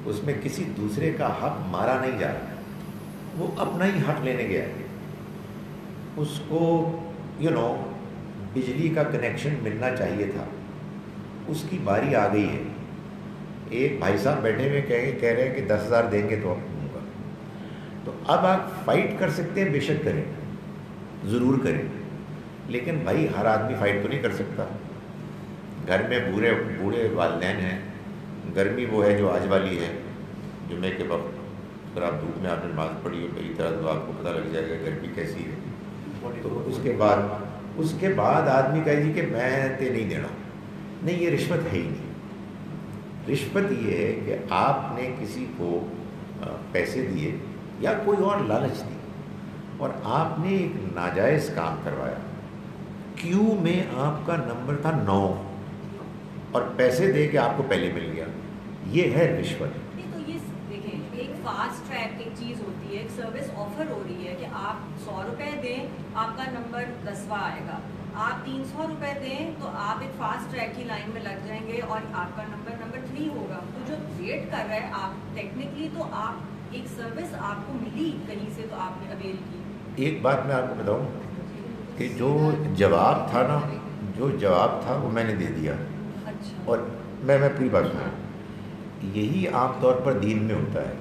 اس میں کسی دوسرے کا حق مارا نہیں جا رہا, وہ اپنا ہی حق لینے گیا ہے. اس کو بجلی کا کنیکشن ملنا چاہیے تھا, اس کی باری آ گئی ہے. ایک بھائی صاحب بیٹھے ہوئے کہہ رہے ہیں کہ 10,000 دیں گے تو آپ دوں گا. تو اب آپ فائٹ کر سکتے ہیں, بے شک کریں, ضرور کریں, لیکن بھائی ہر آدمی فائٹ تو نہیں کر سکتا. گھر میں بوڑھے والدین ہیں، گرمی وہ ہے جو آج والی ہے، جمعے کے وقت اگر آپ دھوپ میں آپ نے نماز پڑھی ہو میری طرح تو آپ کو پتہ لگ جائے گا گرمی کیسی ہے. تو اس کے بعد آدمی کہے جی کہ میں تے نہیں دینا. نہیں، یہ رشوت ہے ہی نہیں. رشوت یہ ہے کہ آپ نے کسی کو پیسے دیے یا کوئی اور لالچ دی اور آپ نے ایک ناجائز کام کروایا. کیو میں آپ کا نمبر تھا 9 اور پیسے دے کے آپ کو پہلے مل گیا، یہ ہے رشوت. تو یہ دیکھیں ایک فاسٹ ٹریک ایک چیز ہوتی ہے، ایک سروس آفر ہو رہی ہے کہ آپ 100 روپے دیں آپ کا نمبر 10واں آئے گا، آپ 300 روپے دیں تو آپ ایک فاسٹ ٹریک کی لائن میں لگ جائیں گے اور آپ کا نمبر 3 ہوگا. تو جو ویٹ کر رہا ہے آپ ٹیکنیکلی تو آپ ایک سروس آپ کو ملی کہیں سے تو آپ نے اویل کی. ایک بات میں آپ کو بتاؤں کہ جو جواب تھا نا، جو جواب تھا وہ میں نے دے دیا. اچھا. اور میں پوری بات سنا، یہی عام طور پر دین میں ہوتا ہے،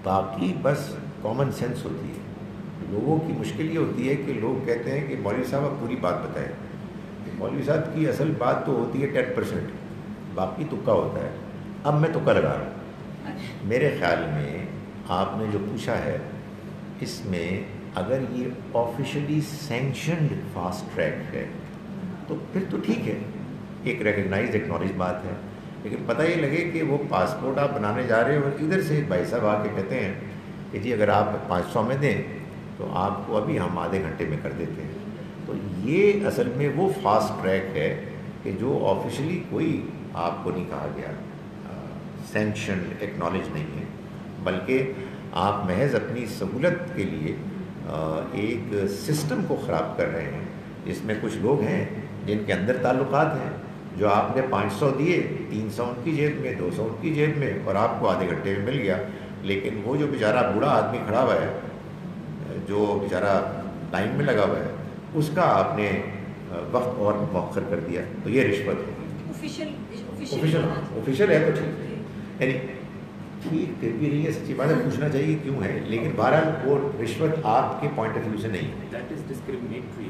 باقی بس کامن سینس ہوتی ہے. لوگوں کی مشکل یہ ہوتی ہے کہ لوگ کہتے ہیں کہ مولوی صاحب آپ پوری بات بتائیں. مولوی صاحب کی اصل بات تو ہوتی ہے 10%، باقی تکا ہوتا ہے. اب میں تکا لگا رہا ہوں. میرے خیال میں آپ نے جو پوچھا ہے اس میں اگر یہ آفیشلی سینکشنڈ فاسٹ ٹریک ہے تو پھر تو ٹھیک ہے، ایک ریکگنائز ایکنالج بات ہے. لیکن پتہ یہ لگے کہ وہ پاسپورٹ آپ بنانے جا رہے ہیں اور ادھر سے بھائی صاحب آ کے کہتے ہیں کہ جی اگر آپ 500 میں دیں تو آپ کو ابھی ہم آدھے گھنٹے میں کر دیتے ہیں. تو یہ اصل میں وہ فاسٹ ٹریک ہے کہ جو آفیشلی کوئی آپ کو نہیں کہا گیا، سینکشن ایکنالج نہیں ہے، بلکہ آپ محض اپنی سہولت کے لیے ایک سسٹم کو خراب کر رہے ہیں جس میں کچھ لوگ ہیں جن کے اندر تعلقات ہیں، جو آپ نے 500 دیے، 300 ان کی جیب میں، 200 ان کی جیب میں اور آپ کو آدھے گھنٹے میں مل گیا. لیکن وہ جو بیچارہ بوڑھا آدمی کھڑا ہوا ہے، جو بیچارہ لائن میں لگا ہوا ہے، اس کا آپ نے وقت اور مؤخر کر دیا. تو یہ رشوت ہے. آفیشل ہے تو ٹھیک ہے، یعنی ٹھیک پھر بھی نہیں ہے، سچی بات ہے، پوچھنا چاہیے کیوں ہے. لیکن بہرحال وہ رشوت آپ کے پوائنٹ آف ویو سے نہیں ہے.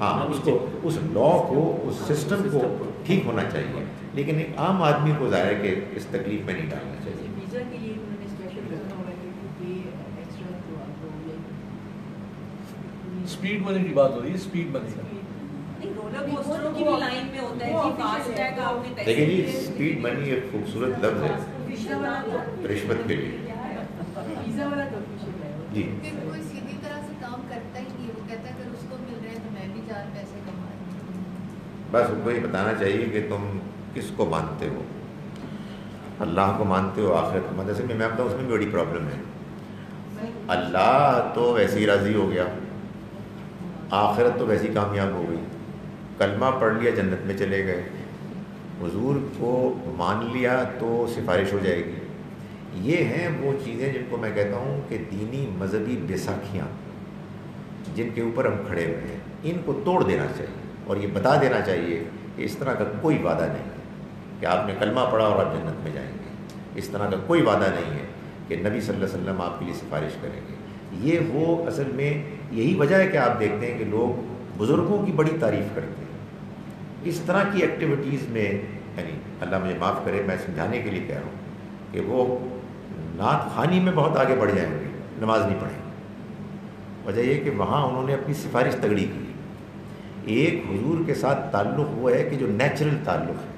ہاں، اس کو، اس لا کو، اس سسٹم کو ٹھیک ہونا چاہیے، لیکن ایک عام آدمی کو ظاہر ہے کہ اس تکلیف میں نہیں ڈالنا چاہیے. اسپیڈ منی کی بات ہو رہی ہے، اسپیڈ منی. دیکھیں جی، اسپیڈ منی ایک خوبصورت لفظ ہے رشوت کے لیے. جی کوئی سیدھی طرح سے کام کرتا ہی نہیں، وہ کہتا ہے اگر اس کو مل رہے ہیں تو میں بھی 4 پیسے کماؤں. بس ان کو یہ بتانا چاہیے کہ تم کس کو مانتے ہو، اللہ کو مانتے ہو، آخرت کو مانتے ہو. میں بتاؤں اس میں بھی بڑی پرابلم ہے. اللہ تو ویسے ہی راضی ہو گیا، آخرت تو ویسی کامیاب ہو گئی. کلمہ پڑھ لیا جنت میں چلے گئے، حضور کو مان لیا تو سفارش ہو جائے گی. یہ ہیں وہ چیزیں جن کو میں کہتا ہوں کہ دینی مذہبی بیساکھیاں جن کے اوپر ہم کھڑے ہوئے ہیں. ان کو توڑ دینا چاہیے اور یہ بتا دینا چاہیے کہ اس طرح کا کوئی وعدہ نہیں ہے کہ آپ نے کلمہ پڑھا اور آپ جنت میں جائیں گے. اس طرح کا کوئی وعدہ نہیں ہے کہ نبی صلی اللہ علیہ وسلم آپ کے لیے سفارش کریں گے. یہ وہ اصل میں یہی وجہ ہے کہ آپ دیکھتے ہیں کہ لوگ بزرگوں کی بڑی تعریف کرتے ہیں. اس طرح کی ایکٹیویٹیز میں، یعنی اللہ مجھے معاف کرے، میں سمجھانے کے لیے کہہ رہا ہوں کہ وہ نعت خوانی میں بہت آگے بڑھ جائیں گے، نماز نہیں پڑھیں. وجہ یہ کہ وہاں انہوں نے اپنی سفارش تگڑی کی. ایک حضور کے ساتھ تعلق وہ ہے کہ جو نیچرل تعلق ہے.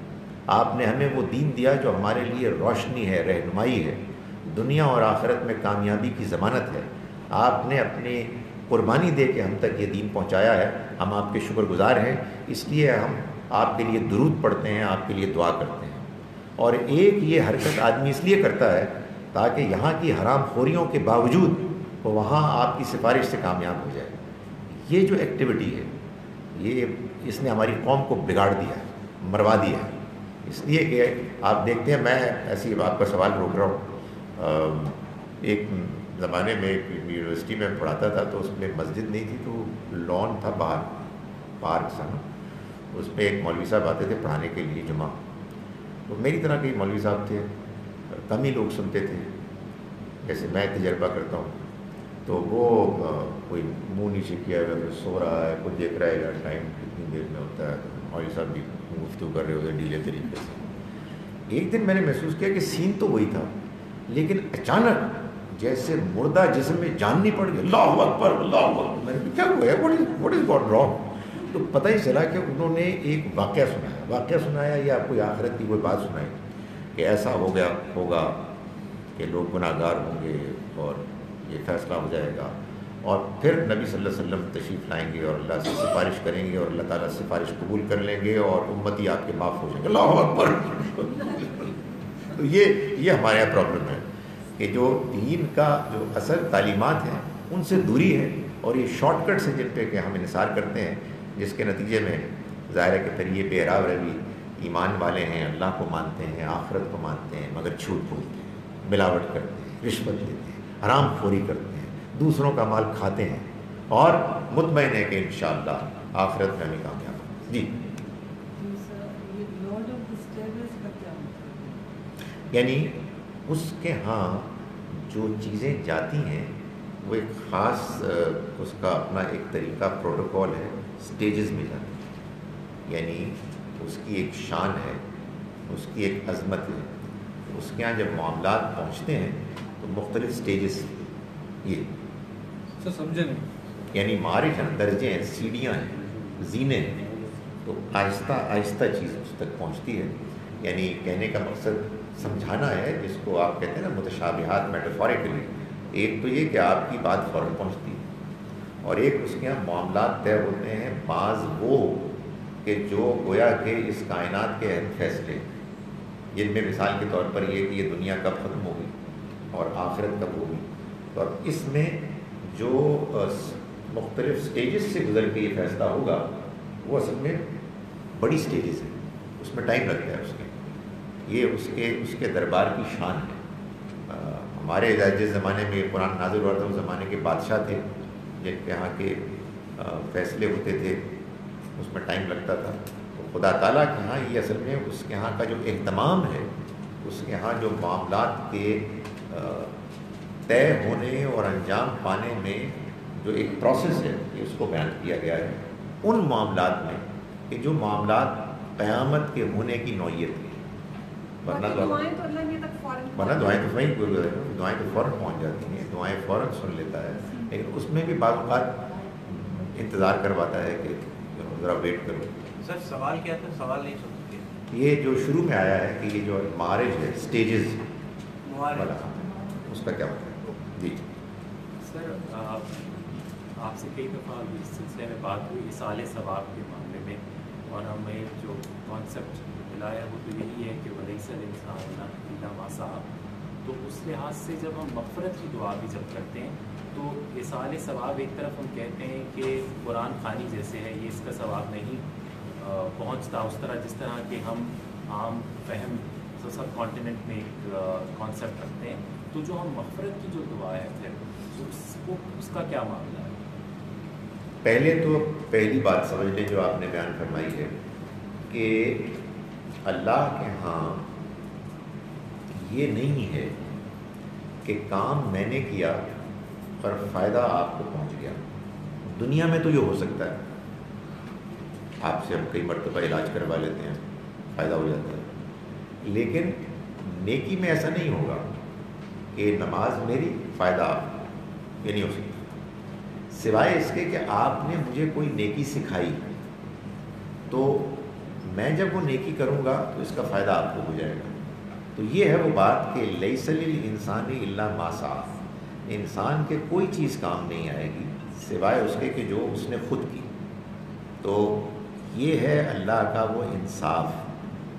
آپ نے ہمیں وہ دین دیا جو ہمارے لیے روشنی ہے، رہنمائی ہے، دنیا اور آخرت میں کامیابی کی ضمانت ہے. آپ نے اپنی قربانی دے کے ہم تک یہ دین پہنچایا ہے. ہم آپ کے شکر گزار ہیں، اس لیے ہم آپ کے لیے درود پڑھتے ہیں، آپ کے لیے دعا کرتے ہیں. اور ایک یہ حرکت آدمی اس لیے کرتا ہے تاکہ یہاں کی حرام خوریوں کے باوجود وہ وہاں آپ کی سفارش سے کامیاب ہو جائے. یہ جو ایکٹیویٹی ہے، یہ اس نے ہماری قوم کو بگاڑ دیا ہے، مروا دیا ہے. اس لیے کہ آپ دیکھتے ہیں، میں ایسی آپ کا سوال روک رہا ہوں. ایک زمانے میں ایک یونیورسٹی میں پڑھاتا تھا تو اس میں مسجد نہیں تھی، تو لان تھا باہر، پارک تھا نا. اس پہ ایک مولوی صاحب آتے تھے پڑھانے کے لیے جمعہ. تو میری طرح کے مولوی صاحب تھے، کم ہی لوگ سنتے تھے، جیسے میں تجربہ کرتا ہوں. تو وہ کوئی منہ نیچے کیا ہوا، کوئی سو رہا ہے، کوئی دیکھ رہا ہے ٹائم کتنی دیر میں ہوتا ہے. مولوی صاحب بھی گفتگو کر رہے ہوتے ڈھیلے طریقے سے. ایک دن میں نے محسوس کیا کہ سین تو وہی تھا لیکن اچانک جیسے مردہ جسم میں جان نہیں پڑ گئی. اللہ اکبر اللہ اکبر. میں نے کیا ہوا ہے, واٹ از گاٹ رانگ؟ تو پتہ ہی چلا کہ انہوں نے ایک واقعہ سنایا یا کوئی آخرت کی کوئی بات سنائی کہ ایسا ہو گیا ہوگا کہ لوگ گناہ گار ہوں گے اور یہ فیصلہ ہو جائے گا, اور پھر نبی صلی اللہ علیہ وسلم تشریف لائیں گے اور اللہ سے سفارش کریں گے اور اللہ تعالیٰ سفارش قبول کر لیں گے اور امتی آپ کے معاف ہو جائیں گے. اللہ اکبر. تو یہ ہمارے یہاں پرابلم ہے کہ جو دین کا جو اصل تعلیمات ہیں ان سے دوری ہے, اور یہ شارٹ کٹس ہیں جن پہ کہ ہم انحصار کرتے ہیں, جس کے نتیجے میں ظاہر ہے کہ پھر یہ بے راہ روی ایمان والے ہیں, اللہ کو مانتے ہیں, آخرت کو مانتے ہیں, مگر جھوٹ بولتے ہیں, ملاوٹ کرتے ہیں, رشوت دیتے ہیں, حرام خوری کرتے ہیں, دوسروں کا مال کھاتے ہیں, اور مطمئن ہے کہ انشاءاللہ آخرت میں ہمیں کامیاب ہوں. جی یعنی اس کے ہاں جو چیزیں جاتی ہیں وہ ایک خاص اس کا اپنا ایک طریقہ پروٹوکول ہے, سٹیجز میں جاتی ہے, یعنی اس کی ایک شان ہے, اس کی ایک عظمت ہے. اس کے ہاں جب معاملات پہنچتے ہیں تو مختلف سٹیجز, یہ سر سمجھے نہیں, یعنی معارج ہیں, درجے ہیں, سیڑھیاں ہیں, زینے ہیں, تو آہستہ آہستہ چیز اس تک پہنچتی ہے. یعنی کہنے کا مقصد سمجھانا ہے, جس کو آپ کہتے ہیں نا متشابہات میٹافوریکلی. ایک تو یہ کہ آپ کی بات فوراً پہنچتی ہے, اور ایک اس کے یہاں معاملات طے ہوتے ہیں, بعض وہ کہ جو گویا کہ اس کائنات کے اہم فیصلے, جن میں مثال کے طور پر یہ کہ یہ دنیا کب ختم ہوگی اور آخرت کب ہوگی, اور اس میں جو مختلف سٹیجز سے گزر کے یہ فیصلہ ہوگا وہ اصل میں بڑی سٹیجز ہیں, اس میں ٹائم لگتا ہے. یہ اس کے دربار کی شان ہے. ہمارے جس زمانے میں قرآن نازل ہوا تھا اس زمانے کے بادشاہ تھے جن کے یہاں کے فیصلے ہوتے تھے, اس میں ٹائم لگتا تھا. تو خدا تعالیٰ کے ہاں یہ اصل میں اس کے ہاں کا جو اہتمام ہے, اس کے ہاں جو معاملات کے طے ہونے اور انجام پانے میں جو ایک پروسیس ہے, یہ اس کو بیان کیا گیا ہے ان معاملات میں کہ جو معاملات قیامت کے ہونے کی نوعیت کی. ورنہ دعائیں تو فوراً پہنچ جاتی ہیں, دعائیں فوراً سن لیتا ہے, لیکن اس میں بھی بعض اوقات انتظار کرواتا ہے کہ ذرا ویٹ کرو. سر سوال کیا تھا, سوال نہیں سن سکتے. یہ جو شروع میں آیا ہے کہ یہ جو معارج ہے, سٹیجز والا, اس کا کیا مطلب ہے؟ جی سر آپ سے کئی دفعہ اس سلسلے میں بات ہوئی اصال ثواب کے معاملے میں, اور ہمیں جو کانسیپٹ ملا ہے وہ تو یہی ہے کہ ولیس الانسان الا ما سعی. تو اس لحاظ سے جب ہم مغفرت کی دعا بھی جب کرتے ہیں تو اصال ثواب ایک طرف ہم کہتے ہیں کہ قرآن خوانی جیسے ہے, یہ اس کا ثواب نہیں پہنچتا اس طرح جس طرح کہ ہم عام فہم سب کانٹیننٹ میں ایک کانسیپٹ رکھتے ہیں. تو جو ہم مغفرت کی جو دعا ہے پھر اس کا کیا معاملہ ہے؟ پہلے تو پہلی بات سمجھ لیں جو آپ نے بیان فرمائی ہے کہ اللہ کے ہاں یہ نہیں ہے کہ کام میں نے کیا اور فائدہ آپ کو پہنچ گیا. دنیا میں تو یہ ہو سکتا ہے, آپ سے ہم کئی مرتبہ علاج کروا لیتے ہیں, فائدہ ہو جاتا ہے, لیکن نیکی میں ایسا نہیں ہوگا کہ نماز میری فائدہ آپ کو, یہ نہیں ہو سکتا, سوائے اس کے کہ آپ نے مجھے کوئی نیکی سکھائی تو میں جب وہ نیکی کروں گا تو اس کا فائدہ آپ کو ہو جائے گا. تو یہ ہے وہ بات کہ لیس للانسان الا ما سعی, انسان کے کوئی چیز کام نہیں آئے گی سوائے اس کے کہ جو اس نے خود کی. تو یہ ہے اللہ کا وہ انصاف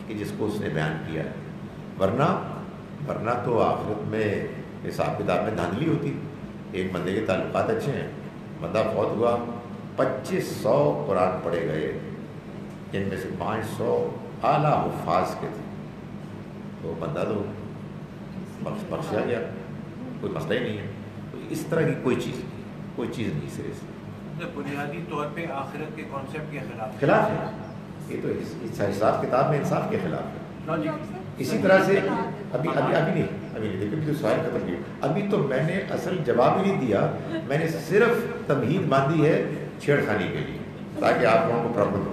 کہ جس کو اس نے بیان کیا ہے. ورنہ تو آخرت میں حساب کتاب میں دھاندلی ہوتی. ایک بندے کے تعلقات اچھے ہیں, بندہ فوت ہوا, 2500 قرآن پڑھے گئے, جن میں سے 500 اعلیٰ حفاظ کے تھے, تو بندہ تو بخشا گیا, کوئی مسئلہ ہی نہیں ہے. تو اس طرح کی کوئی چیز نہیں سرے سے. بنیادی طور پہ آخرت کے کانسیپٹ کے خلاف ہے. یہ تو حساب کتاب میں انصاف کے خلاف ہے. اسی طرح سے ابھی نہیں لیکن جو سوال ختم کیا, ابھی تو میں نے اصل جواب ہی نہیں دیا, میں نے صرف تمہید باندھی ہے چھیڑ خانی کے لیے تاکہ آپ لوگوں کو پرابلم ہو.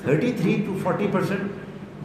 33 to 40%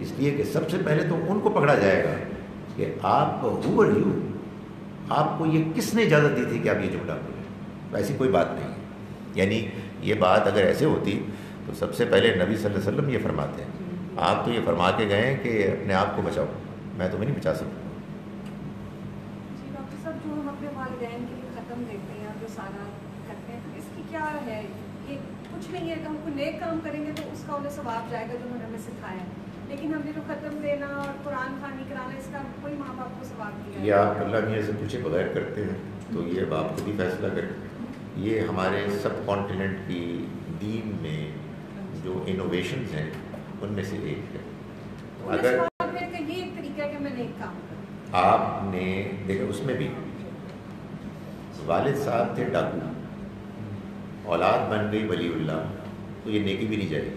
اس لیے کہ سب سے پہلے تو ان کو پکڑا جائے گا کہ آپ ہو آر یو، آپ کو یہ کس نے اجازت دی تھی کہ آپ یہ جملہ بولیں؟ ایسی کوئی بات نہیں ہے. یعنی یہ بات اگر ایسے ہوتی تو سب سے پہلے نبی صلی اللہ علیہ وسلم یہ فرماتے ہیں، آپ تو یہ فرما کے گئے ہیں کہ اپنے آپ کو بچاؤ، میں تمہیں نہیں بچا سکتا. جی ڈاکٹر صاحب، جو ہم اپنے والدین کے لیے ختم دیتے ہیں جو سارا کرتے ہیں، اس کی کیا ہے؟ یہ کچھ نہیں ہے کہ ہم کوئی نیک کام کریں گے تو اس کا انہیں ثواب جائے گا جو انہوں نے ہمیں سکھایا ہے، لیکن ہم نے جو ختم دینا اور قرآن خوانی کرانا، اس کا کوئی ماں باپ کو ثواب نہیں. یہ آپ اللہ میاں سے پوچھے بغیر کرتے ہیں تو یہ باپ خود ہی فیصلہ کریں. یہ ہمارے سب کانٹیننٹ کی دین میں جو انوویشنز ہیں ان میں سے ایک ہے. اگر یہ ایک طریقہ ہے کہ میں نیک کام کروں. آپ نے دیکھا اس میں بھی والد صاحب تھے ڈاکو، اولاد بن گئی ولی اللہ، تو یہ نیکی بھی نہیں جائے گی.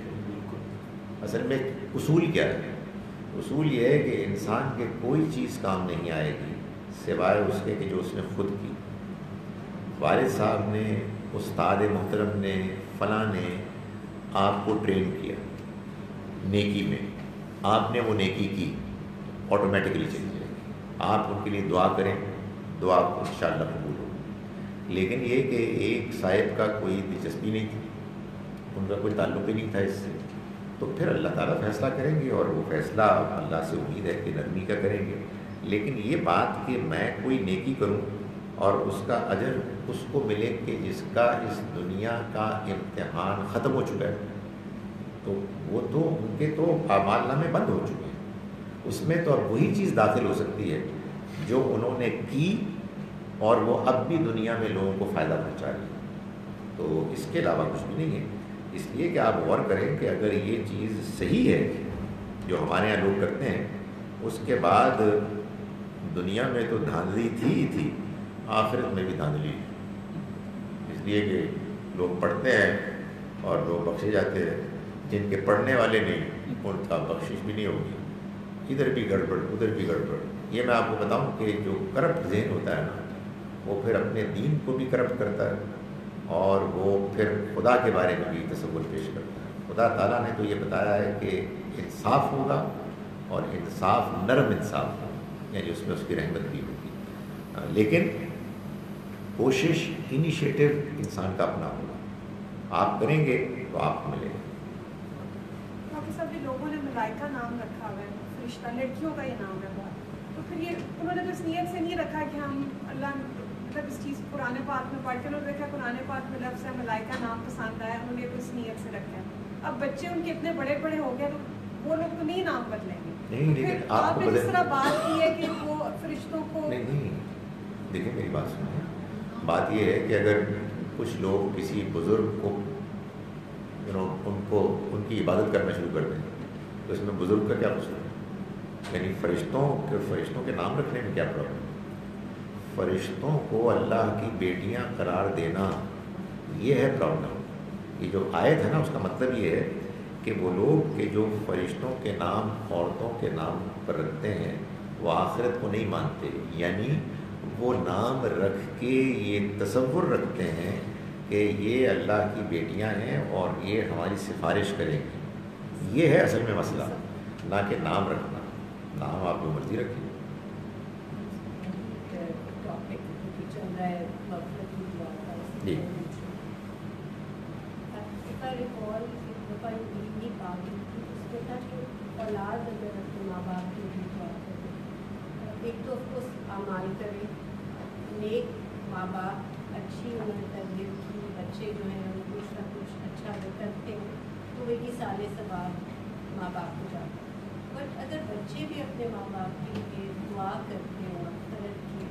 اصل میں اصول کیا ہے؟ اصول یہ ہے کہ انسان کے کوئی چیز کام نہیں آئے گی سوائے اس کے کہ جو اس نے خود کی. والد صاحب نے، استاد محترم نے، فلاں نے آپ کو ٹرین کیا نیکی میں، آپ نے وہ نیکی کی، آٹومیٹکلی چلی جائے گی. آپ ان کے لیے دعا کریں، دعا انشاءاللہ قبول ہو. لیکن یہ کہ ایک صاحب کا کوئی دلچسپی نہیں تھی، ان کا کوئی تعلق ہی نہیں تھا اس سے، تو پھر اللہ تعالیٰ فیصلہ کریں گے، اور وہ فیصلہ اللہ سے امید ہے کہ نرمی کا کریں گے. لیکن یہ بات کہ میں کوئی نیکی کروں اور اس کا اجر اس کو ملے کہ جس کا اس دنیا کا امتحان ختم ہو چکا ہے، تو وہ تو ان کے تو اعمال نامے بند ہو چکے ہیں. اس میں تو اب وہی چیز داخل ہو سکتی ہے جو انہوں نے کی اور وہ اب بھی دنیا میں لوگوں کو فائدہ پہنچا رہی ہے. تو اس کے علاوہ کچھ بھی نہیں ہے. اس لیے کہ آپ غور کریں کہ اگر یہ چیز صحیح ہے جو ہمارے یہاں لوگ کرتے ہیں، اس کے بعد دنیا میں تو دھاندلی تھی ہی تھی، آخرت میں بھی دھاندلی. اس لیے کہ لوگ پڑھتے ہیں اور لوگ بخشے جاتے ہیں. جن کے پڑھنے والے نہیں ان کا بخشش بھی نہیں ہوگی، ادھر بھی گڑبڑ ادھر بھی گڑبڑ. یہ میں آپ کو بتاؤں کہ جو کرپٹ ذہن ہوتا ہے نا، وہ پھر اپنے دین کو بھی کرپٹ کرتا ہے اور وہ پھر خدا کے بارے میں بھی تصور پیش کرتا ہے. خدا تعالیٰ نے تو یہ بتایا ہے کہ انصاف ہوگا، اور انصاف نرم انصاف ہوگا، یعنی اس میں اس کی رحمت بھی ہوگی. لیکن کوشش، انیشیٹو انسان کا اپنا ہوگا. آپ کریں گے تو آپ کو ملے گا. ڈاکٹر صاحب، یہ لوگوں نے ملائکہ نام رکھا ہوا ہے، فرشتہ، لڑکیوں کا یہ نام ہے بہت، تو پھر یہ انہوں نے تو اس نیت سے نہیں رکھا کہ ہم اللہ، مطلب اس چیز قرآن پاک میں پڑھ کے انہوں نے دیکھا قرآن پاک میں لفظ ہے ملائکہ نام پسند آیا، انہوں نے تو اس نیت سے رکھا ہے. اب بچے ان کے اتنے بڑے بڑے ہو گئے تو وہ لوگ تو نہیں نام بدلیں گے. نہیں، لیکن آپ نے جس طرح بات کی ہے کہ وہ فرشتوں کو، نہیں، دیکھیں میری بات سنیں. بات یہ ہے کہ اگر کچھ لوگ کسی بزرگ کو ان کی عبادت کرنا شروع کر دیں تو اس میں بزرگ کا کیا قصور ہے؟ یعنی فرشتوں کے نام رکھنے میں کیا پرابلم ہے؟ فرشتوں کو اللہ کی بیٹیاں قرار دینا، یہ ہے پرابلم. یہ جو آیت ہے نا، اس کا مطلب یہ ہے کہ وہ لوگ کہ جو فرشتوں کے نام عورتوں کے نام پر رکھتے ہیں وہ آخرت کو نہیں مانتے. یعنی وہ نام رکھ کے یہ تصور رکھتے ہیں کہ یہ اللہ کی بیٹیاں ہیں اور یہ ہماری سفارش کریں گی. یہ ہے اصل میں مسئلہ، نہ کہ نام رکھنا. نام آپ جو مرضی رکھیں. جی، اولاد اگر اپنے ماں باپ کے لیے دعا کرے، ایک تو اس کو اعمال کرے، نیک ماں باپ، اچھی انہوں نے تربیت کی، بچے جو ہیں ان کو کچھ نہ کچھ اچھا کرتے ہیں تو وہی سارے ثواب ماں باپ کو جاتا ہے. بٹ اگر بچے بھی اپنے ماں باپ کے لیے دعا کرتے ہیں مغفرت کی،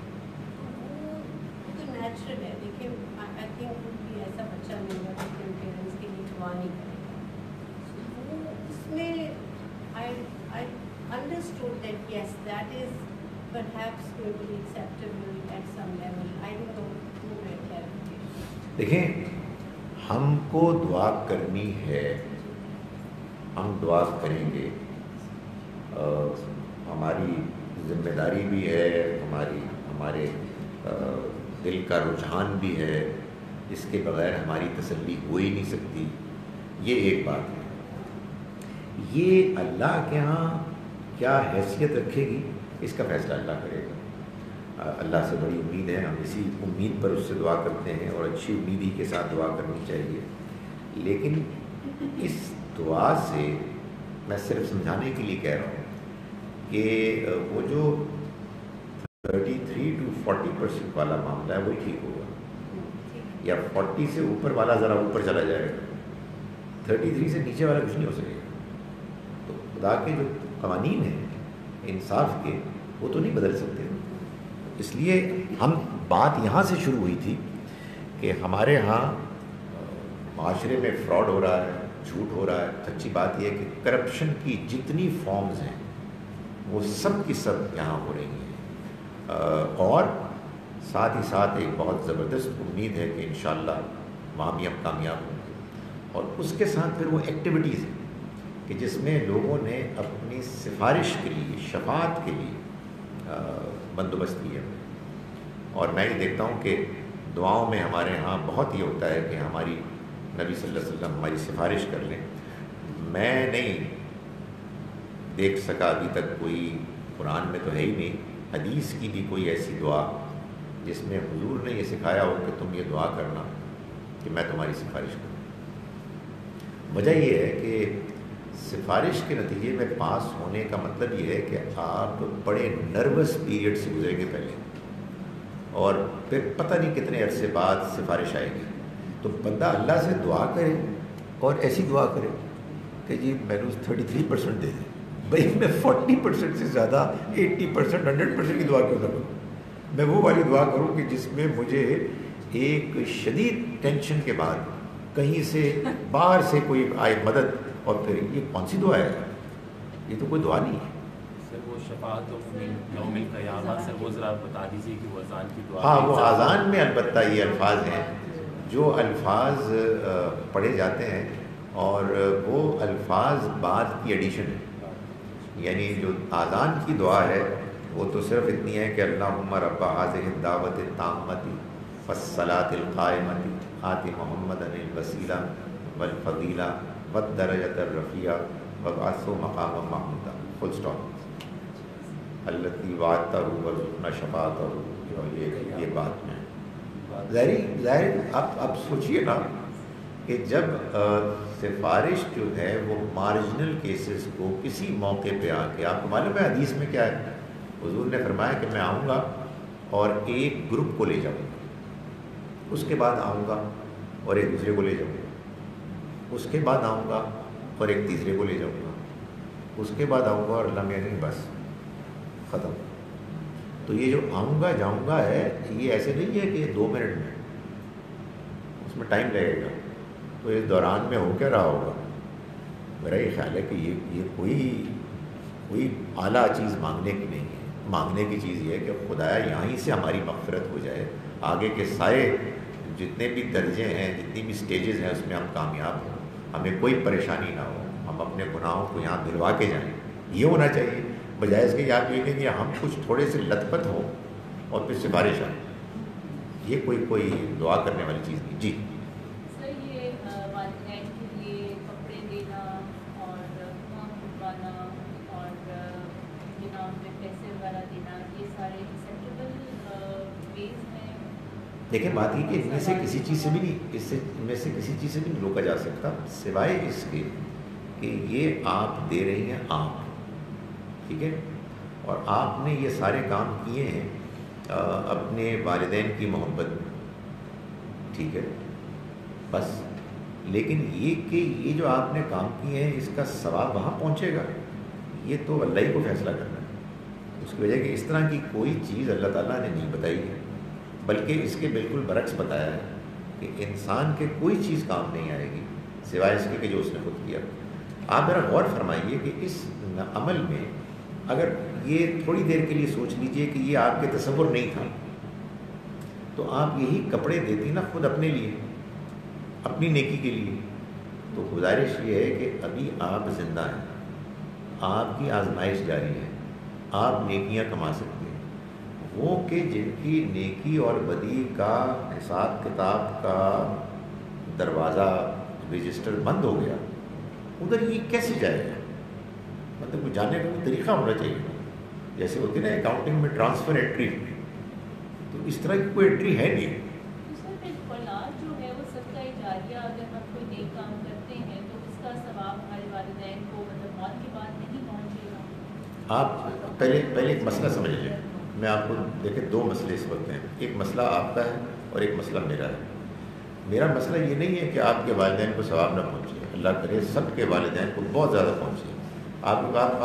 تو وہ تو نیچرل ہے. دیکھیں آئی تھنک کوئی بھی ایسا بچہ نہیں ہوگا جو اپنے پیرنٹس کے لیے دعا نہیں کرے گا. وہ اس میں I understood that yes, that is perhaps going to be acceptable at some level. I don't know who may clarification. دیکھیں ہم کو دعا کرنی ہے، ہم دعا کریں گے، ہماری ذمہ داری بھی ہے، ہمارے دل کا رجحان بھی ہے، اس کے بغیر ہماری تسلی ہو ہی نہیں سکتی. یہ ایک بات ہے. یہ اللہ کے ہاں کیا حیثیت رکھے گی اس کا فیصلہ اللہ کرے گا. اللہ سے بڑی امید ہے, ہم اسی امید پر اس سے دعا کرتے ہیں, اور اچھی امید ہی کے ساتھ دعا کرنی چاہیے. لیکن اس دعا سے میں صرف سمجھانے کے لیے کہہ رہا ہوں کہ وہ جو 33 to 40% والا معاملہ ہے وہی ٹھیک ہوگا, یا 40 سے اوپر والا ذرا اوپر چلا جائے گا, 33 سے نیچے والا کچھ نہیں ہو سکے گا. تو خدا کے جو قوانین ہیں انصاف کے وہ تو نہیں بدل سکتے. اس لیے ہم بات یہاں سے شروع ہوئی تھی کہ ہمارے ہاں معاشرے میں فراڈ ہو رہا ہے, جھوٹ ہو رہا ہے. سچی بات یہ ہے کہ کرپشن کی جتنی فارمز ہیں وہ سب کی سب یہاں ہو رہی ہیں, اور ساتھ ہی ساتھ ایک بہت زبردست امید ہے کہ انشاءاللہ وہاں بھی ہم کامیاب ہوں گے. اور اس کے ساتھ پھر وہ ایکٹیویٹیز ہیں کہ جس میں لوگوں نے اپنی سفارش کے لیے, شفاعت کے لیے بندوبست کیا. اور میں یہ دیکھتا ہوں کہ دعاؤں میں ہمارے ہاں بہت یہ ہوتا ہے کہ ہماری نبی صلی اللہ علیہ وسلم ہماری سفارش کر لیں. میں نہیں دیکھ سکا ابھی تک کوئی, قرآن میں تو ہے ہی نہیں, حدیث کی بھی کوئی ایسی دعا جس میں حضور نے یہ سکھایا ہو کہ تم یہ دعا کرنا کہ میں تمہاری سفارش کروں. وجہ یہ ہے کہ سفارش کے نتیجے میں پاس ہونے کا مطلب یہ ہے کہ آپ بڑے نروس پیریڈ سے گزریں گے پہلے, اور پھر پتہ نہیں کتنے عرصے بعد سفارش آئے گی. تو بندہ اللہ سے دعا کرے اور ایسی دعا کرے کہ جی میں نے 33% دے دیں. بھائی میں 40% سے زیادہ 80%, 100% کی دعا کیوں نہ کروں؟ میں وہ والی دعا کروں کہ جس میں مجھے ایک شدید ٹینشن کے بعد کہیں سے باہر سے کوئی آئے مدد, اور پھر یہ کون سی دعا ہے؟ یہ تو کوئی دعا نہیں ہے. سر وہ شفاعت یوم القیامہ, سر وہ ذرا بتا دیجیے کہ وہ اذان کی دعا. ہاں, وہ اذان میں البتہ یہ الفاظ ہیں جو الفاظ پڑھے جاتے ہیں, اور وہ الفاظ بعد کی ایڈیشن ہے. یعنی جو اذان کی دعا ہے وہ تو صرف اتنی ہے کہ اللہم رب هذه الدعوۃ التامۃ والصلاۃ القائمۃ آت محمدا الوسیلہ والفضیلہ والدرجۃ الرفیعہ وابعثہ مقاما محمودا, فل اسٹاپ. التی وعدتہ وارزقنا شفاعتہ, یہ بات میں ظاہر. اب سوچئے نا کہ جب سفارش جو ہے وہ مارجنل کیسز کو کسی موقع پہ آ کے, آپ کو معلوم ہے حدیث میں کیا ہے, حضور نے فرمایا کہ میں آؤں گا اور ایک گروپ کو لے جاؤں گا, اس کے بعد آؤں گا اور ایک دوسرے کو لے جاؤں گا, اس کے بعد آؤں گا اور ایک تیسرے کو لے جاؤں گا, اس کے بعد آؤں گا اور اللہ میں نہیں, بس ختم. تو یہ جو آؤں گا جاؤں گا ہے, یہ ایسے نہیں ہے کہ 2 منٹ میں, اس میں ٹائم لگے گا. تو اس دوران میں ہو کیا رہا ہوگا؟ میرا یہ خیال ہے کہ یہ کوئی اعلیٰ چیز مانگنے کی نہیں ہے. مانگنے کی چیز یہ ہے کہ خدایا یہیں سے ہماری مغفرت ہو جائے, آگے کے سارے جتنے بھی درجے ہیں, جتنی بھی سٹیجز ہیں, اس میں ہم کامیاب ہوں, ہمیں کوئی پریشانی نہ ہو, ہم اپنے گناہوں کو یہاں دھلوا کے جائیں. یہ ہونا چاہیے, بجائے اس کے کہ آپ یہ کہیں گے ہم کچھ تھوڑے سے لت پت ہوں اور پھر سفارش آئے. یہ کوئی دعا کرنے والی چیز نہیں. جی سر, یہ والدین کے لیے کپڑے دینا اور منہ کھلوانا اور جناب میں پیسے وغیرہ دینا, یہ سارے ایکسیپٹیبل ویز ہیں؟ دیکھیں بات یہ کہ ان میں سے کسی چیز سے بھی نہیں روکا جا سکتا, سوائے اس کے کہ یہ آپ دے رہی ہیں آپ, ٹھیک ہے, اور آپ نے یہ سارے کام کیے ہیں اپنے والدین کی محبت, ٹھیک ہے, بس. لیکن یہ کہ یہ جو آپ نے کام کیے ہیں اس کا ثواب وہاں پہنچے گا, یہ تو اللہ ہی کو فیصلہ کرنا ہے. اس کی وجہ کہ اس طرح کی کوئی چیز اللہ تعالیٰ نے نہیں بتائی ہے, بلکہ اس کے بالکل برعکس بتایا ہے کہ انسان کے کوئی چیز کام نہیں آئے گی سوائے اس کے کہ جو اس نے خود کیا. آپ ذرا غور فرمائیے کہ اس عمل میں اگر یہ تھوڑی دیر کے لیے سوچ لیجئے کہ یہ آپ کے تصور نہیں تھا, تو آپ یہی کپڑے دیتی نا خود اپنے لیے, اپنی نیکی کے لیے. تو گزارش یہ ہے کہ ابھی آپ زندہ ہیں, آپ کی آزمائش جاری ہے, آپ نیکیاں کما سکتے ہیں. وہ کہ جن کی نیکی اور بدی کا حساب کتاب کا دروازہ رجسٹر بند ہو گیا, ادھر یہ کیسے جائے گا؟ مطلب وہ جاننے کا کوئی طریقہ ہونا چاہیے. جیسے ہوتی نا اکاؤنٹنگ میں ٹرانسفر انٹری, تو اس طرح کی کوئی انٹری ہے نہیں. اولاد جو ہے وہ صدقہ جاریہ اگر ہم کوئی نیک کام کرتے ہیں تو اس کا ثواب ہمارے والدین کو مطلب موت کے بعد نہیں پہنچے گا. آپ پہلے ایک مسئلہ سمجھ لیں. میں آپ کو دیکھیں 2 مسئلے اس وقت ہیں. ایک مسئلہ آپ کا ہے اور ایک مسئلہ میرا ہے. میرا مسئلہ یہ نہیں ہے کہ آپ کے والدین کو ثواب نہ پہنچے, اللہ کرے سب کے والدین کو بہت زیادہ پہنچے. آپ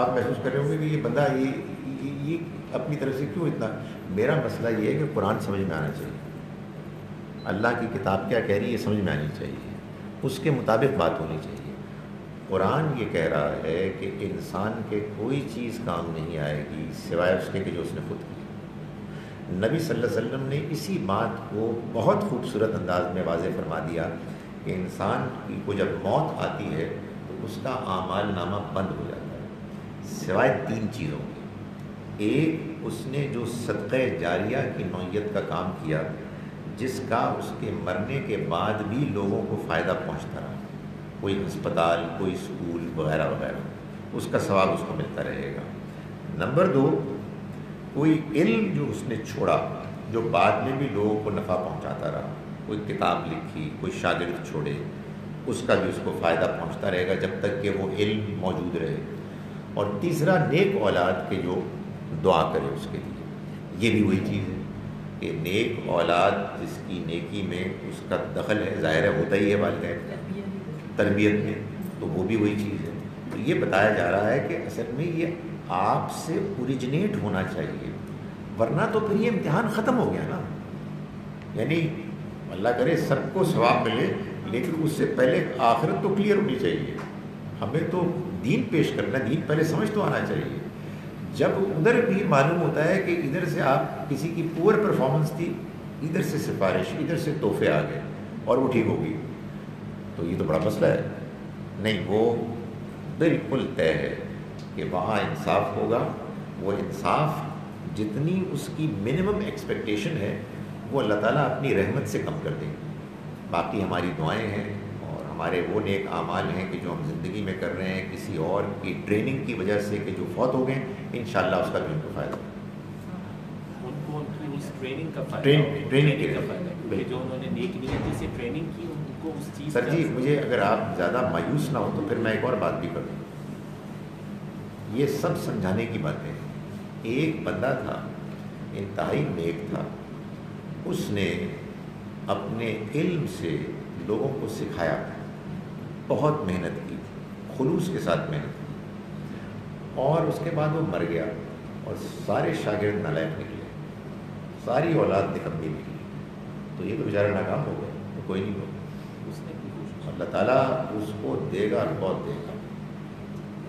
محسوس کر رہے ہوں گے کہ یہ بندہ یہ اپنی طرف سے کیوں اتنا. میرا مسئلہ یہ ہے کہ قرآن سمجھ میں آنا چاہیے, اللہ کی کتاب کیا کہہ رہی ہے یہ سمجھ میں آنی چاہیے, اس کے مطابق بات ہونی چاہیے. قرآن یہ کہہ رہا ہے کہ انسان کے کوئی چیز کام نہیں آئے گی سوائے اس کے کہ جو اس نے خود کی. نبی صلی اللہ علیہ وسلم نے اسی بات کو بہت خوبصورت انداز میں واضح فرما دیا کہ انسان کو جب موت آتی ہے تو اس کا اعمال نامہ بند ہو جاتا ہے سوائے 3 چیزوں کے. ایک, اس نے جو صدقہ جاریہ کی نوعیت کا کام کیا جس کا اس کے مرنے کے بعد بھی لوگوں کو فائدہ پہنچتا رہا, کوئی ہسپتال, کوئی اسکول وغیرہ وغیرہ, اس کا ثواب اس کو ملتا رہے گا. نمبر 2, کوئی علم جو اس نے چھوڑا جو بعد میں بھی لوگوں کو نفع پہنچاتا رہا, کوئی کتاب لکھی, کوئی شاگرد چھوڑے, اس کا بھی اس کو فائدہ پہنچتا رہے گا جب تک کہ وہ علم موجود رہے. اور تیسرا, نیک اولاد کے جو دعا کرے اس کے لیے. یہ بھی وہی چیز ہے کہ نیک اولاد جس کی نیکی میں اس کا دخل ہے, ظاہر ہے ہوتا ہی ہے والدین کا تربیت میں, تو وہ بھی وہی چیز ہے. تو یہ بتایا جا رہا ہے کہ اصل میں یہ آپ سے اوریجنیٹ ہونا چاہیے, ورنہ تو پھر یہ امتحان ختم ہو گیا نا. یعنی اللہ کرے سب کو ثواب ملے, لیکن اس سے پہلے آخرت تو کلیئر ہونی چاہیے. ہمیں تو دین پیش کرنا, دین پہلے سمجھ تو آنا چاہیے. جب ادھر بھی معلوم ہوتا ہے کہ ادھر سے آپ کسی کی پور پرفارمنس تھی, ادھر سے سفارش, ادھر سے تحفے آ گئے اور وہ ٹھیک ہوگی, تو یہ تو بڑا مسئلہ ہے. نہیں, وہ بالکل طے ہے کہ وہاں انصاف ہوگا. وہ انصاف جتنی اس کی منیمم ایکسپیکٹیشن ہے وہ اللہ تعالیٰ اپنی رحمت سے کم کر دیں گے. باقی ہماری دعائیں ہیں اور ہمارے وہ نیک اعمال ہیں کہ جو ہم زندگی میں کر رہے ہیں کسی اور کی ٹریننگ کی وجہ سے کہ جو فوت ہو گئے, انشاءاللہ اس کا بھی ان کو فائدہ ہوگا. ان کو اس ٹریننگ کا فائدہ ٹریننگ کا فائدہ جو انہوں نے نیک نیتی سے ٹریننگ کی ان کو اس چیز. سر جی, مجھے اگر آپ زیادہ مایوس نہ ہو تو پھر میں ایک اور بات بھی کروں. یہ سب سمجھانے کی باتیں. ایک بندہ تھا, انتہائی نیک تھا, اس نے اپنے علم سے لوگوں کو سکھایا, بہت محنت کی, خلوص کے ساتھ محنت کی, اور اس کے بعد وہ مر گیا اور سارے شاگرد نالائق نکلے, ساری اولاد نکمی نکلی. تو یہ تو بیچارہ ناکام ہو گیا, تو کوئی نہیں ہوگا. اللہ تعالیٰ اس کو دے گا اور بہت دے گا.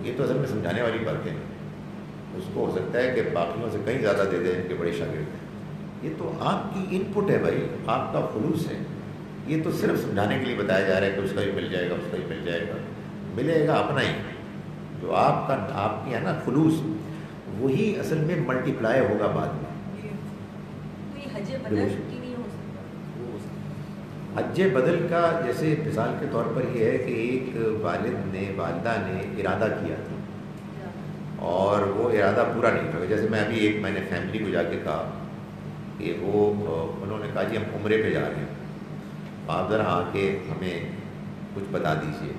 یہ تو اصل میں سمجھانے والی باتیں ہیں. اس کو ہو سکتا ہے کہ باقیوں سے کہیں زیادہ دے دیں کہ بڑے شاگرد ہیں. یہ تو آپ کی ان پٹ ہے بھائی, آپ کا خلوص ہے. یہ تو صرف سمجھانے کے لیے بتایا جا رہا ہے کہ اس کا بھی مل جائے گا, اس کا بھی مل جائے گا. ملے گا اپنا ہی, جو آپ کی ہے نا خلوص, وہی اصل میں ملٹی پلائی ہوگا بعد میں. کوئی حج بدل چھٹی نہیں ہو سکتا. حج بدل کا جیسے مثال کے طور پر یہ ہے کہ ایک والد نے, والدہ نے ارادہ کیا تھا اور وہ ارادہ پورا نہیں ہوا. جیسے میں نے فیملی کو جا کے کہا کہ انہوں نے کہا جی ہم عمرے پہ جا رہے ہیں, آپ ذرا آ کے ہمیں کچھ بتا دیجیے.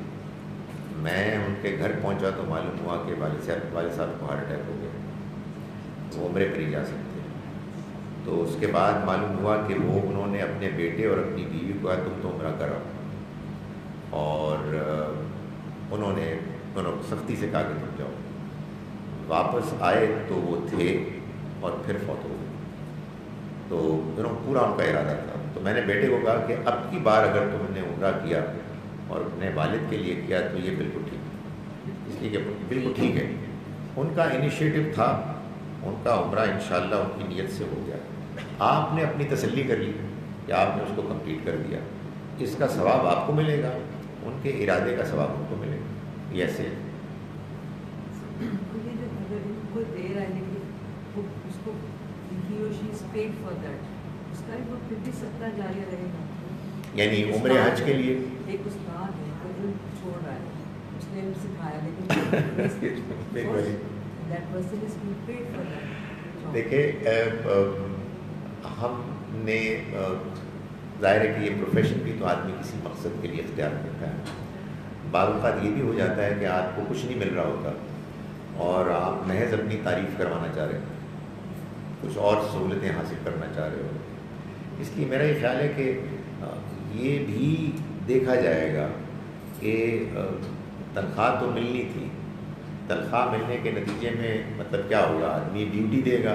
میں ان کے گھر پہنچا تو معلوم ہوا کہ والد صاحب کو ہارٹ اٹیک ہو گیا, وہ عمرے پہ نہیں جا سکتے. تو اس کے بعد معلوم ہوا کہ انہوں نے اپنے بیٹے اور اپنی بیوی کو کہا تم تو عمرہ کرو, اور انہوں نے سختی سے کہا کہ تم جاؤ. واپس آئے تو وہ تھے اور پھر فوت ہو گئے. تو پورا ان کا ارادہ تھا. تو میں نے بیٹے کو کہا کہ اب کی بار اگر تم نے عمرہ کیا اور اپنے والد کے لیے کیا تو یہ بالکل ٹھیک ہے, اس لیے کہ بالکل ٹھیک ہے. ان کا انیشیٹو تھا, ان کا عمرہ انشاءاللہ ان کی نیت سے ہو گیا. آپ نے اپنی تسلی کر لی کہ آپ نے اس کو کمپلیٹ کر دیا, اس کا ثواب آپ کو ملے گا, ان کے ارادے کا ثواب ان کو ملے گا. یہ ایسے ہے. کوئی دے رہا ہے لیکن اس کو ہی اور شی از پیڈ فار دیٹ, اس کا وہ پھر بھی صدقہ جاریہ رہے گا. یعنی عمرے حج کے لیے ایک استاد ہے جو چھوڑ رہا ہے اس نے سکھایا لیکن that person is being paid for that job. دیکھیں ہم نے ظاہر ہے کہ یہ پروفیشن بھی تو آدمی کسی مقصد کے لیے اختیار کرتا ہے. بعض اوقات یہ بھی ہو جاتا ہے کہ آپ کو کچھ نہیں مل رہا ہوتا اور آپ محض اپنی تعریف کروانا چاہ رہے ہیں, کچھ اور سہولتیں حاصل کرنا چاہ رہے ہو. اس لیے میرا یہ خیال ہے کہ یہ بھی دیکھا جائے گا کہ تنخواہ تو ملنی تھی, تنخواہ ملنے کے نتیجے میں مطلب کیا ہوگا, آدمی ڈیوٹی دے گا,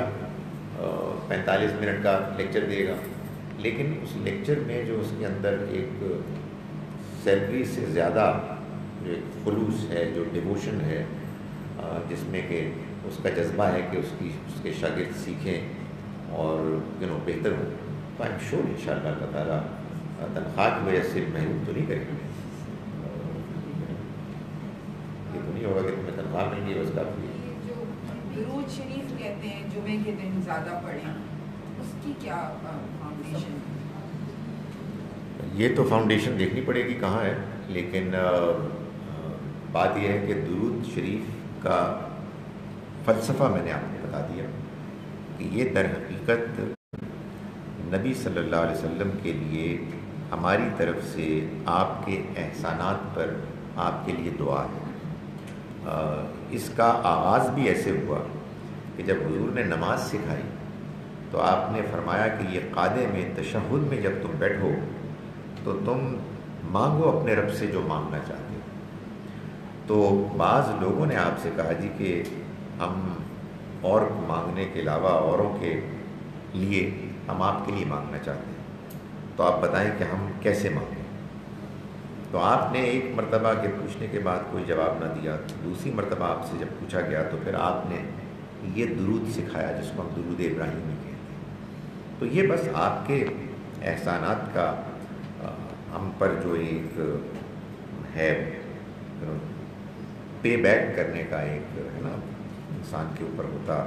45 منٹ کا لیکچر دے گا, لیکن اس لیکچر میں جو اس کے اندر ایک سیلری سے زیادہ جو ایک خلوص ہے, جو ڈیووشن ہے, جس میں کہ اس کا جذبہ ہے کہ اس کے شاگرد سیکھیں اور بہتر ہوں, تو آئی ایم شیور ان شاء اللہ اللہ تعالیٰ تنخواہ کی وجہ سے محروم تو نہیں کریں گے. یہ تو نہیں ہوگا کہ تمہیں تنخواہ مل گئی اس کا. جو درود شریف کہتے ہیں جمعے کے دن زیادہ پڑھیں, اس کی کیا فاؤنڈیشن؟ یہ تو فاؤنڈیشن دیکھنی پڑے گی کہاں ہے, لیکن بات یہ ہے کہ درود شریف کا فلسفہ میں نے آپ کو بتا دیا کہ یہ در حقیقت نبی صلی اللہ علیہ وسلم کے لیے ہماری طرف سے آپ کے احسانات پر آپ کے لیے دعا ہے. اس کا آغاز بھی ایسے ہوا کہ جب حضور نے نماز سکھائی تو آپ نے فرمایا کہ یہ قعدے میں تشہد میں جب تم بیٹھو تو تم مانگو اپنے رب سے جو مانگنا چاہتے ہو. تو بعض لوگوں نے آپ سے کہا جی کہ ہم اور مانگنے کے علاوہ اوروں کے لیے ہم آپ کے لیے مانگنا چاہتے ہیں, تو آپ بتائیں کہ ہم کیسے مانگیں. تو آپ نے ایک مرتبہ کے پوچھنے کے بعد کوئی جواب نہ دیا, دوسری مرتبہ آپ سے جب پوچھا گیا تو پھر آپ نے یہ درود سکھایا جس کو ہم درود ابراہیمی کہتے ہیں. تو یہ بس آپ کے احسانات کا ہم پر جو ایک ہے پے بیک کرنے کا ایک ہے نا انسان کے اوپر ہوتا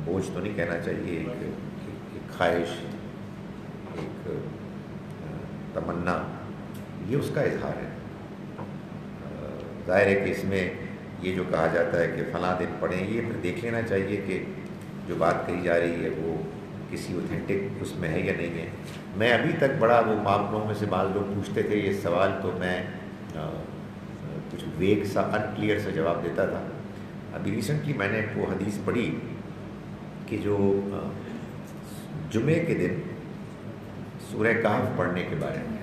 بوجھ تو نہیں کہنا چاہیے, ایک خواہش, ایک تمنا, یہ اس کا اظہار ہے. ظاہر ہے کہ اس میں یہ جو کہا جاتا ہے کہ فلاں دن پڑھیں, یہ پھر دیکھ لینا چاہیے کہ جو بات کہی جا رہی ہے وہ کسی اوتھینٹک اس میں ہے یا نہیں ہے. میں ابھی تک بڑا وہ آپ لوگوں میں سے بعض لوگ پوچھتے تھے یہ سوال, تو میں کچھ ویگ سا ان کلیئر سا جواب دیتا تھا. ابھی ریسنٹلی میں نے وہ حدیث پڑھی کہ جو جمعے کے دن سورہ کہف پڑھنے کے بارے میں,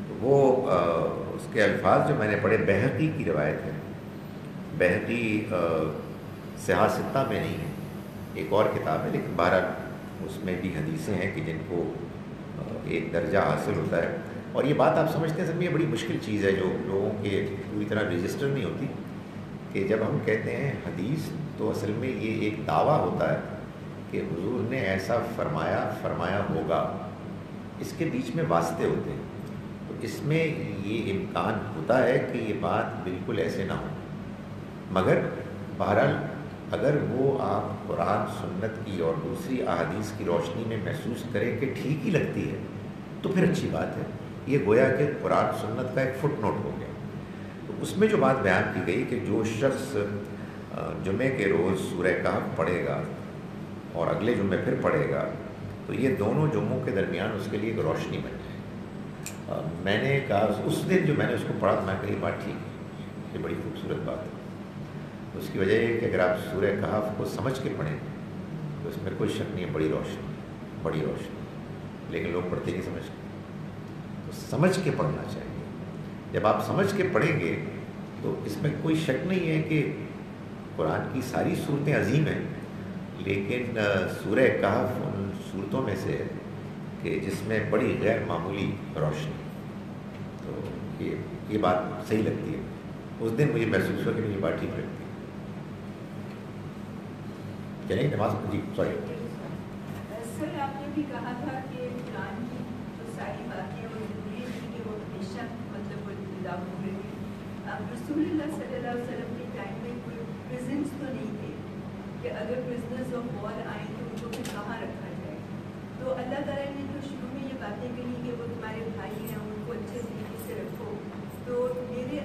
تو وہ اس کے الفاظ جو میں نے پڑھے, بہقی کی روایت ہے. بہقی صحاح ستہ میں نہیں ہے, ایک اور کتاب ہے, لیکن بہرحال اس میں بھی حدیثیں ہیں کہ جن کو ایک درجہ حاصل ہوتا ہے. اور یہ بات آپ سمجھتے ہیں سب یہ بڑی مشکل چیز ہے جو لوگوں کے پوری طرح رجسٹر نہیں ہوتی, کہ جب ہم کہتے ہیں حدیث تو اصل میں یہ ایک دعویٰ ہوتا ہے کہ حضور نے ایسا فرمایا ہوگا, اس کے بیچ میں واسطے ہوتے ہیں. تو اس میں یہ امکان ہوتا ہے کہ یہ بات بالکل ایسے نہ ہو, مگر بہرحال اگر وہ آپ قرآن سنت کی اور دوسری احادیث کی روشنی میں محسوس کریں کہ ٹھیک ہی لگتی ہے تو پھر اچھی بات ہے. یہ گویا کہ قرآن سنت کا ایک فٹ نوٹ ہو گیا. تو اس میں جو بات بیان کی گئی کہ جو شخص جمعے کے روز سورہ کہف پڑھے گا اور اگلے جمعے پھر پڑھے گا تو یہ دونوں جمعوں کے درمیان اس کے لیے ایک روشنی بن جائے. میں نے کہا اس دن جو میں نے اس کو پڑھا تو میں کہی بات ٹھیک ہے, یہ بڑی خوبصورت بات ہے. اس کی وجہ یہ کہ اگر آپ سورہ کہف کو سمجھ کے پڑھیں تو اس میں کوئی شک نہیں ہے, بڑی روشنی, لیکن لوگ پڑھتے نہیں سمجھتے. تو سمجھ کے پڑھنا چاہیے. جب آپ سمجھ کے پڑھیں گے تو اس میں کوئی شک نہیں ہے کہ قرآن کی ساری صورتیں عظیم ہیں, لیکن سورہ کہف ان صورتوں میں سے ہے کہ جس میں بڑی غیر معمولی روشنی. تو یہ بات صحیح لگتی ہے. اس دن مجھے محسوس ہوا کہ مجھے بات ٹھیک لگتی ہے. چلیے نماز جی سوری. سر آپ نے بھی کہا تھا کہ قرآن کی جو ساری باتیں وہ ضروری نہیں کہ وہ ہمیشہ مطلب وہ التزام ہو گئی. اب رسول اللہ صلی اللہ علیہ وسلم کے ٹائم میں کوئی پریزنس تو نہیں تھے کہ اگر پرزنرز آف وار آئیں تو ان کو پھر کہاں رکھا جائے. تو اللہ تعالیٰ نے تو شروع میں یہ باتیں کہی کہ وہ تمہارے بھائی ہیں, ان کو اچھے طریقے سے رکھو. تو میرے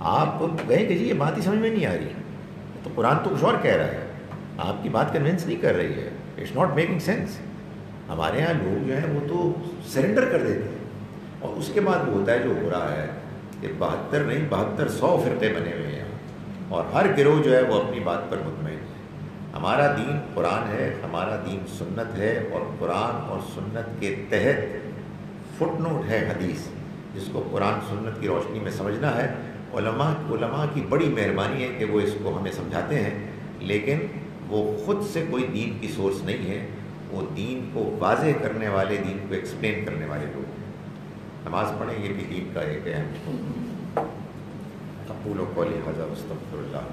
آپ گئے کہ جی یہ بات ہی سمجھ میں نہیں آ رہی، تو قرآن تو کچھ اور کہہ رہا ہے، آپ کی بات کنونس نہیں کر رہی ہے، اٹس ناٹ میکنگ سینس. ہمارے یہاں لوگ جو ہیں وہ تو سرنڈر کر دیتے ہیں، اور اس کے بعد وہ ہوتا ہے جو ہو رہا ہے کہ 72 نہیں 7200 فرقے بنے ہوئے ہیں، اور ہر گروہ جو ہے وہ اپنی بات پر مطمئن ہے. ہمارا دین قرآن ہے، ہمارا دین سنت ہے، اور قرآن اور سنت کے تحت فٹ نوٹ ہے حدیث، جس کو قرآن سنت کی روشنی میں سمجھنا ہے. علماء کی بڑی مہربانی ہے کہ وہ اس کو ہمیں سمجھاتے ہیں، لیکن وہ خود سے کوئی دین کی سورس نہیں ہے، وہ دین کو واضح کرنے والے، دین کو ایکسپلین کرنے والے لوگ ہیں. نماز پڑھیں یہ بھی دین کا ایک اہم. اقول قولی ھذا واستغفر اللہ.